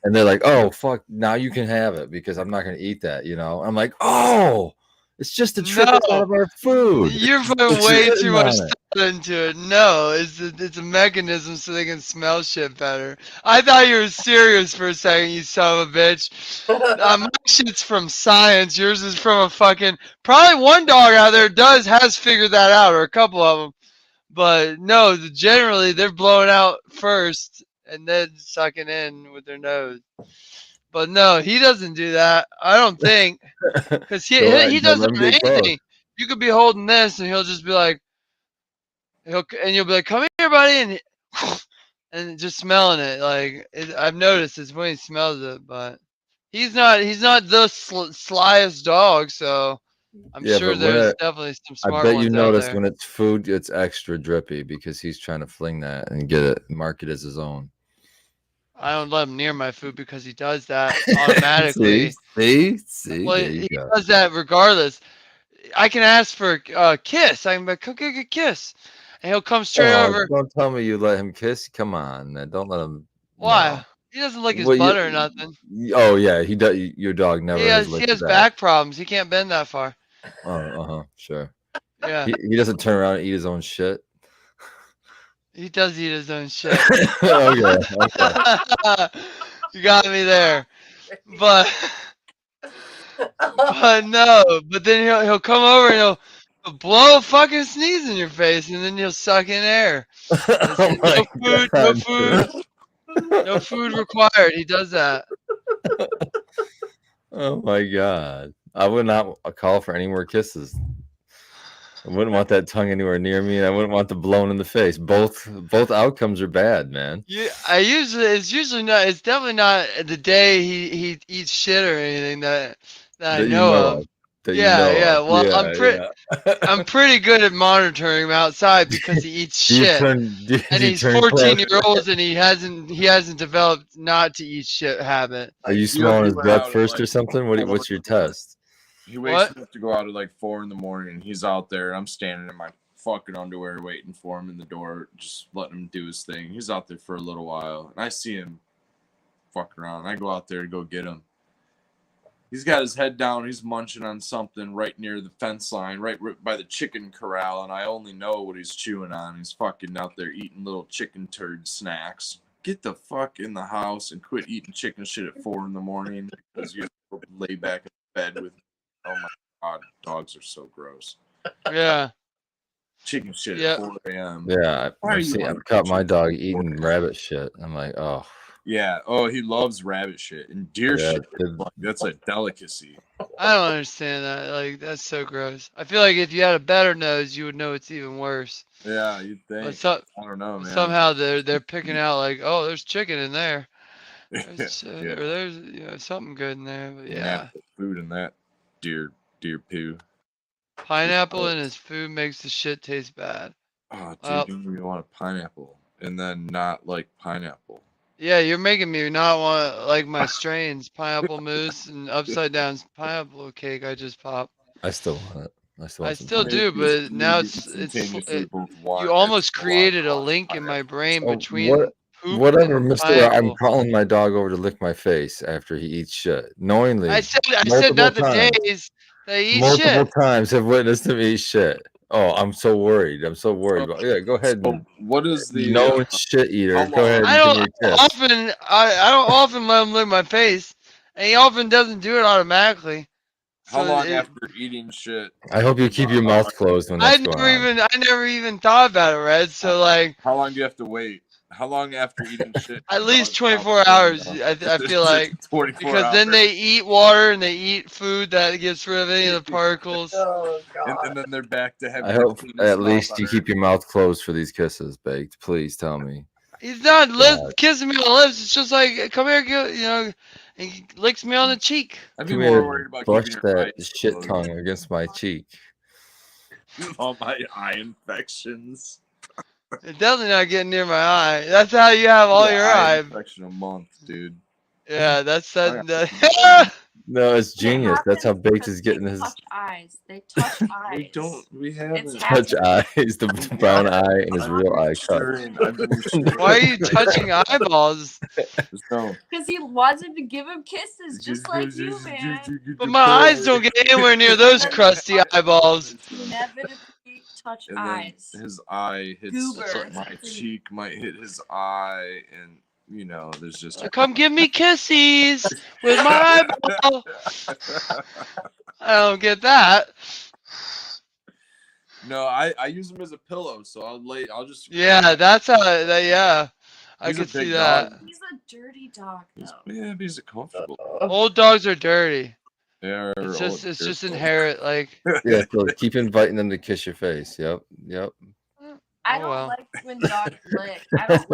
and they're like, oh fuck, now you can have it because I'm not gonna eat that, you know. I'm like, oh, it's just to trick us out No, of our food. you're putting It's way written too much on it. thought into it. No, it's a mechanism so they can smell shit better. I thought you were serious for a second, you son of a bitch. My shit's from science. Yours is from a fucking. Probably one dog out there has figured that out, or a couple of them. But no, generally they're blowing out first and then sucking in with their nose. But no, he doesn't do that. I don't think, because he Don't doesn't let have me get close. anything. You could be holding this, and he'll just be like, you'll be like, "Come here, buddy," and just smelling it. Like I've noticed it's when he smells it, but He's not the slyest dog, so I'm Yeah, sure but when there's it- definitely some I smart bet ones you out notice there. when it's food, it's extra drippy because he's trying to fling that and get it, mark it as his own. I don't let him near my food because he does that automatically. See, Well, there you he go. does that regardless. I can ask for a kiss. I can be like, "Come get a kiss," and he'll come straight Oh, over. don't tell me you let him kiss. Come on, man. Don't let him. Why? No. He doesn't lick his Well, butt or nothing. Oh yeah, he does. Your dog never He has has licked back. back problems. He can't bend that far. Oh, sure. Yeah, He doesn't turn around and eat his own shit. he does eat his own shit. Okay. You got me there, but no. But then he'll come over and he'll blow a fucking sneeze in your face, and then he'll suck in air. Oh my No God, food, no food required. He does that. Oh my God. I would not call for any more kisses. I wouldn't want that tongue anywhere near me, and I wouldn't want the blown in the face. Both outcomes are bad, man. Yeah, it's usually not. It's definitely not the day he eats shit or anything that I That you know know of. of. That you Yeah, know yeah. of. Well, Yeah. I'm pretty good at monitoring him outside because he eats Do you shit, turn? Do and you he's turn 14-year-old and he hasn't developed not to eat shit habit. Are you You smelling his went breath out at, first or like, something? What's your test? He wakes What? me up to go out at like 4 in the morning. And he's out there. I'm standing in my fucking underwear waiting for him in the door, just letting him do his thing. He's out there for a little while, and I see him fucking around. I go out there to go get him. He's got his head down. He's munching on something right near the fence line, right by the chicken corral, and I only know what he's chewing on. He's fucking out there eating little chicken turd snacks. Get the fuck in the house and quit eating chicken shit at 4 in the morning because you have to lay back in bed with me. Oh my God, dogs are so gross. Yeah. Chicken shit Yep. at 4 a.m. Yeah, Why are you I've on caught my chicken dog shit at eating 4 a.m.? rabbit shit. I'm like, oh. Yeah. Oh, he loves rabbit shit and deer Yeah, shit. it- Like, that's a delicacy. I don't understand that. Like, that's so gross. I feel like if you had a better nose, you would know it's even worse. Yeah, you'd But think. I don't know, man. somehow they're picking out like, oh, there's chicken in there. There's, Yeah. Or there's something good in there. But yeah, Nap food in that deer poo. pineapple in his food makes the shit taste bad. Oh, dude, Well, you make me want a pineapple and then not like pineapple. yeah, you're making me not want like my strains, pineapple mousse and upside down pineapple cake I just popped. I still want it. I still I want some still pineapple. do, but now you almost created a link in my brain between poop Whatever, and Mister. I'm pineapple. calling my dog over to lick my face after he eats shit, knowingly. I said multiple not the times. days that you eat Multiple shit. times have witnessed him eat shit. Oh, I'm so worried. I'm so worried about. Yeah, go ahead. So And, what is the known shit eater. how Go ahead long- and give me a kiss. I don't often let him lick my face, and he often doesn't do it automatically. how So long after eating shit? I hope you keep your mouth closed when I that's going on. never even thought about it, Red. So like How long do you have to wait? How long after eating shit? at least dogs 24 out, hours. you know? I feel like 24 because then hours. they eat water and they eat food that gets rid of any of the particles. Oh God. and then they're back to having. I the hope cleanest at mouth least on you earth. keep your mouth closed for these kisses, Baked. Please tell me. He's not God. kissing me on the lips. It's just like, come here, and he licks me on the cheek. I'd be Come more here, worried about brush keeping your that eyes shit closed. tongue against my cheek. All my eye infections. It's definitely not getting near my eye. That's how you have all Yeah, your eye eye. infection a month, dude. Yeah, that's I that. No, it's It genius. That's how happens Baked because is getting they his touch eyes. They touch eyes. We don't. We haven't. It's touch eye. Is the brown eye and his real eye cut. I've been reassuring. Why are you touching eyeballs? No. Because he wants him to give him kisses, just like you, man. But my eyes don't get anywhere near those crusty eyeballs. Inevitably touch And then eyes. his eye hits Goober. my cheek, might hit his eye, and there's just. So come give me kisses with my eyeball. I don't get that. No, I use him as a pillow, so I'll just. Yeah, that's how. Yeah, I He's a can see big that. dog. He's a dirty dog, though. Yeah, but he's comfortable. Old dogs are dirty. They are. It's just old. inherent. Like Yeah, so keep inviting them to kiss your face. Yep. I Oh, don't well. like when dogs lick. I don't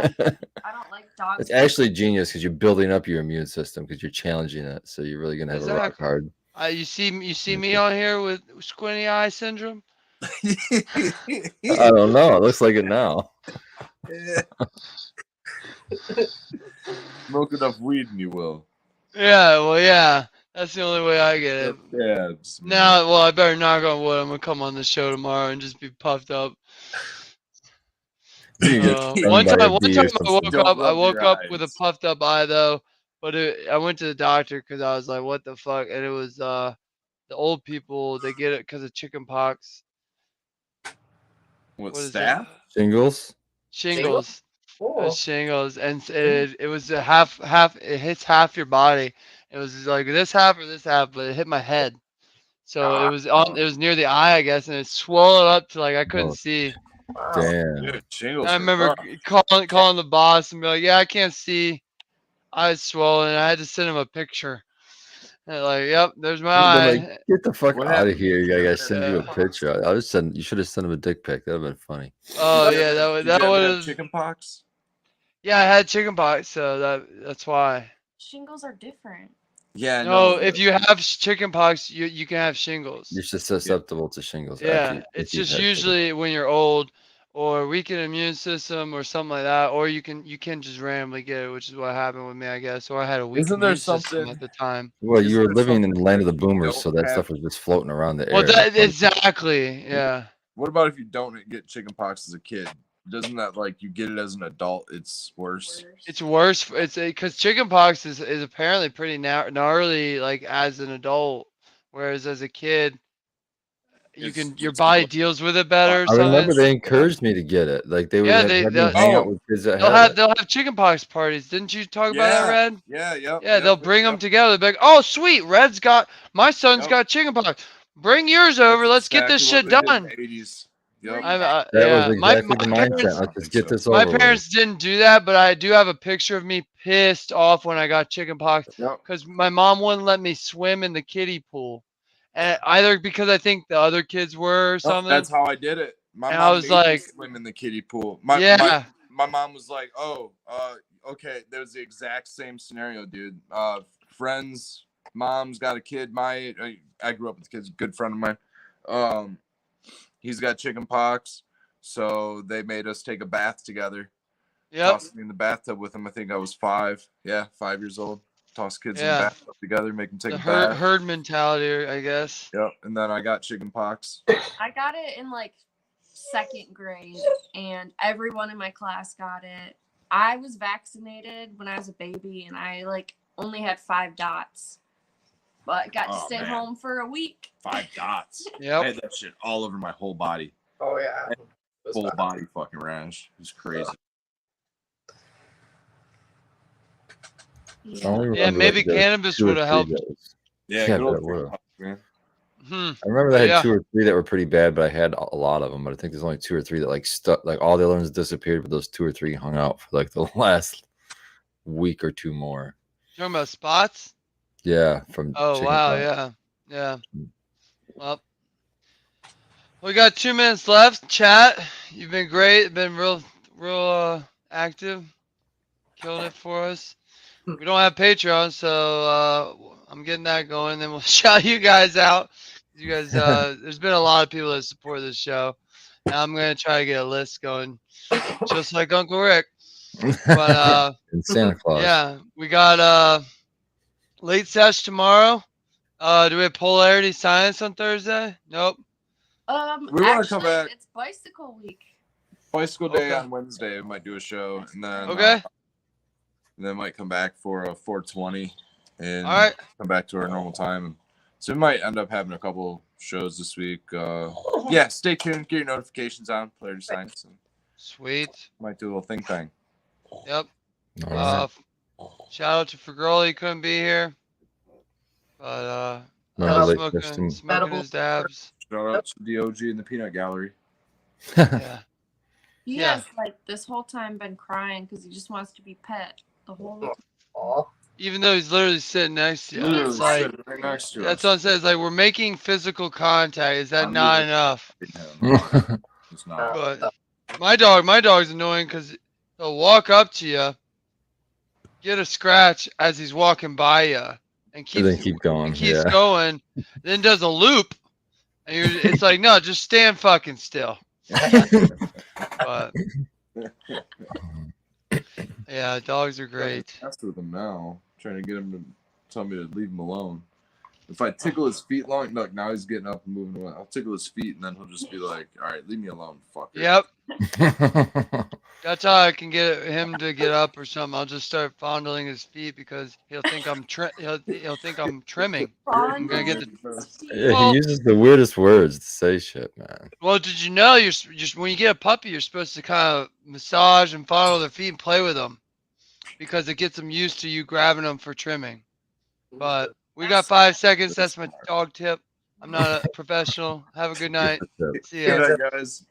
like dogs. It's actually genius because you're building up your immune system because you're challenging it. So you're really gonna have a rock Exactly. hard. You see Okay. me on here with squinty eye syndrome? I don't know. It looks like it now. Smoke enough weed and you will. Yeah, well, yeah. That's the only way I get it. Yeah. Now, well, I better knock on wood. I'm gonna come on the show tomorrow and just be puffed up. You get stung One by a time bee or I something. woke Don't up. I rub woke your up with a eyes. puffed up eye though, but I went to the doctor because I was like, "What the fuck?" And it was the old people. They get it because of chicken pox. What What is staff? Shingles. Shingles. It Cool. was shingles, and it was a half. It hits half your body. It was like this half or this half, but it hit my head. So it was on. It was near the eye, I guess, and it swelled up to like I couldn't Oh. see. Wow. Damn. Dude, shingles I are remember rough. calling the boss and be like, "Yeah, I can't see. Eyes swollen." And I had to send him a picture. And like, "Yep, there's my They're eye." like, get the fuck What out of happened? here! I gotta send you a Yeah. picture. I was send. You should have sent him a dick pic. That'd have been funny. Oh Did you yeah, ever- that would did that you ever would have have. chicken pox? Yeah, I had chicken pox, so that's why. Shingles are different. Yeah. No, if you have chicken pox, you can have shingles. You're just susceptible to shingles. Yeah, after it's if you've just had chicken. usually when you're old or weakened immune system or something like that, or you can just randomly get it, which is what happened with me, I guess. Or I had a weak Isn't there immune system something- at the time. Well, you Isn't were there living in the something land of the that you boomers, don't so that have- stuff was just floating around the Well, air. that exactly, yeah. What about if you don't get chicken pox as a kid? Doesn't that like you get it as an adult? It's worse. It's worse. It's because chicken pox is apparently pretty gnarly, like as an adult, whereas as a kid, your It's body like- deals with it better. I so remember it's- they encouraged me to get it. Like they would Yeah, have they- had me they'll- hang out Oh. with kids that had it. they'll have chicken pox parties. Didn't you talk about that, Yeah. Red? Yeah. Yep. Yeah, they'll bring them together. They'll be like, "Oh, sweet, Red's got my son's Yep. got chicken pox. Bring yours over. Let's get this shit done." '80s. Yep. Yep. That That was my exactly the mindset. parents, Let's just get this my over with. parents didn't do that, but I do have a picture of me pissed off when I got chicken pox Yep. because my mom wouldn't let me swim in the kiddie pool, and either because I think the other kids were or something. That's how I did it. My And mom I was made me like- swim in the kiddie pool. Yeah. My mom was like, "Oh, okay." That was the exact same scenario, dude. Friends, mom's got a kid. I grew up with kids. Good friend of mine. He's got chicken pox, so they made us take a bath together. Yep. Tossed me in the bathtub with him. I think I was 5. Yeah, 5 years old. Toss kids in Yeah. the bathtub together, make them take The a herd, bath. herd mentality, I guess. Yep. And then I got chicken pox. I got it in like 2nd grade, and everyone in my class got it. I was vaccinated when I was a baby, and I like only had 5 dots, but got to Oh, stay man. home for a week. 5 dots. I Yep. had that shit all over my whole body. Oh yeah. It was Full fun. body fucking rash. It was crazy. I Yeah. only Yeah, remember, maybe like, the cannabis 2 or would have 3 helped. that was- Yeah, Yeah, good old that would've. man. Hmm. I remember they had Yeah. 2 or 3 that were pretty bad, but I had a lot of them. But I think there's only 2 or 3 that like stuck. Like all the other ones disappeared, but those 2 or 3 hung out for like the last week or 2 more. You talking about spots? Yeah, from Oh chicken wow, pox. yeah. Well, we got 2 minutes left. Chat, you've been great. Been real active, killing it for us. We don't have Patreon, so I'm getting that going. Then we'll shout you guys out. You guys, there's been a lot of people that support this show. Now I'm gonna try to get a list going, just like Uncle Rick. But And Santa Claus. yeah, we got late sesh tomorrow. Do we have Polarity Science on Thursday? Nope. We wanna Actually, come back. it's bicycle week. Bicycle Day Okay. on Wednesday. We might do a show, and then Okay. and then might come back for a 420, and All right. come back to our normal time. So we might end up having a couple shows this week. Yeah, stay tuned. Get your notifications on Polarity Science. And Sweet. might do a little thing thing. Yep. All right. Shout out to Fergoli, he couldn't be here. But Remember they smoking, pushed him- smoking his dabs. Shout out to the OG in the Peanut Gallery. Yeah. He Yeah. has like this whole time been crying because he just wants to be pet the whole week. Aw. Even though he's literally sitting next to you. Literally It's like sitting right next to that's us. what it says. Like we're making physical contact. Is that I'm not moving. enough? Yeah, it's not. But My dog's annoying because he'll walk up to you, get a scratch as he's walking by you, and And then keeps keep going. keeps Yeah. going, then does a loop, and it's like, no, just stand fucking still. But yeah, dogs are great. Mess with him now. Trying to get him to tell me to leave him alone. If I tickle his feet long, look, now he's getting up and moving away. I'll tickle his feet, and then he'll just be like, "All right, leave me alone, fucker." Yep, that's how I can get him to get up or something. I'll just start fondling his feet because he'll think I'm he'll think I'm trimming. I'm gonna get the. Yeah, Well- he uses the weirdest words to say shit, man. Well, did you know you're just when you get a puppy, you're supposed to kind of massage and fondle their feet and play with them because it gets them used to you grabbing them for trimming. But we got 5 seconds. That's my dog tip. I'm not a professional. Have a good night. See ya. Good night, guys.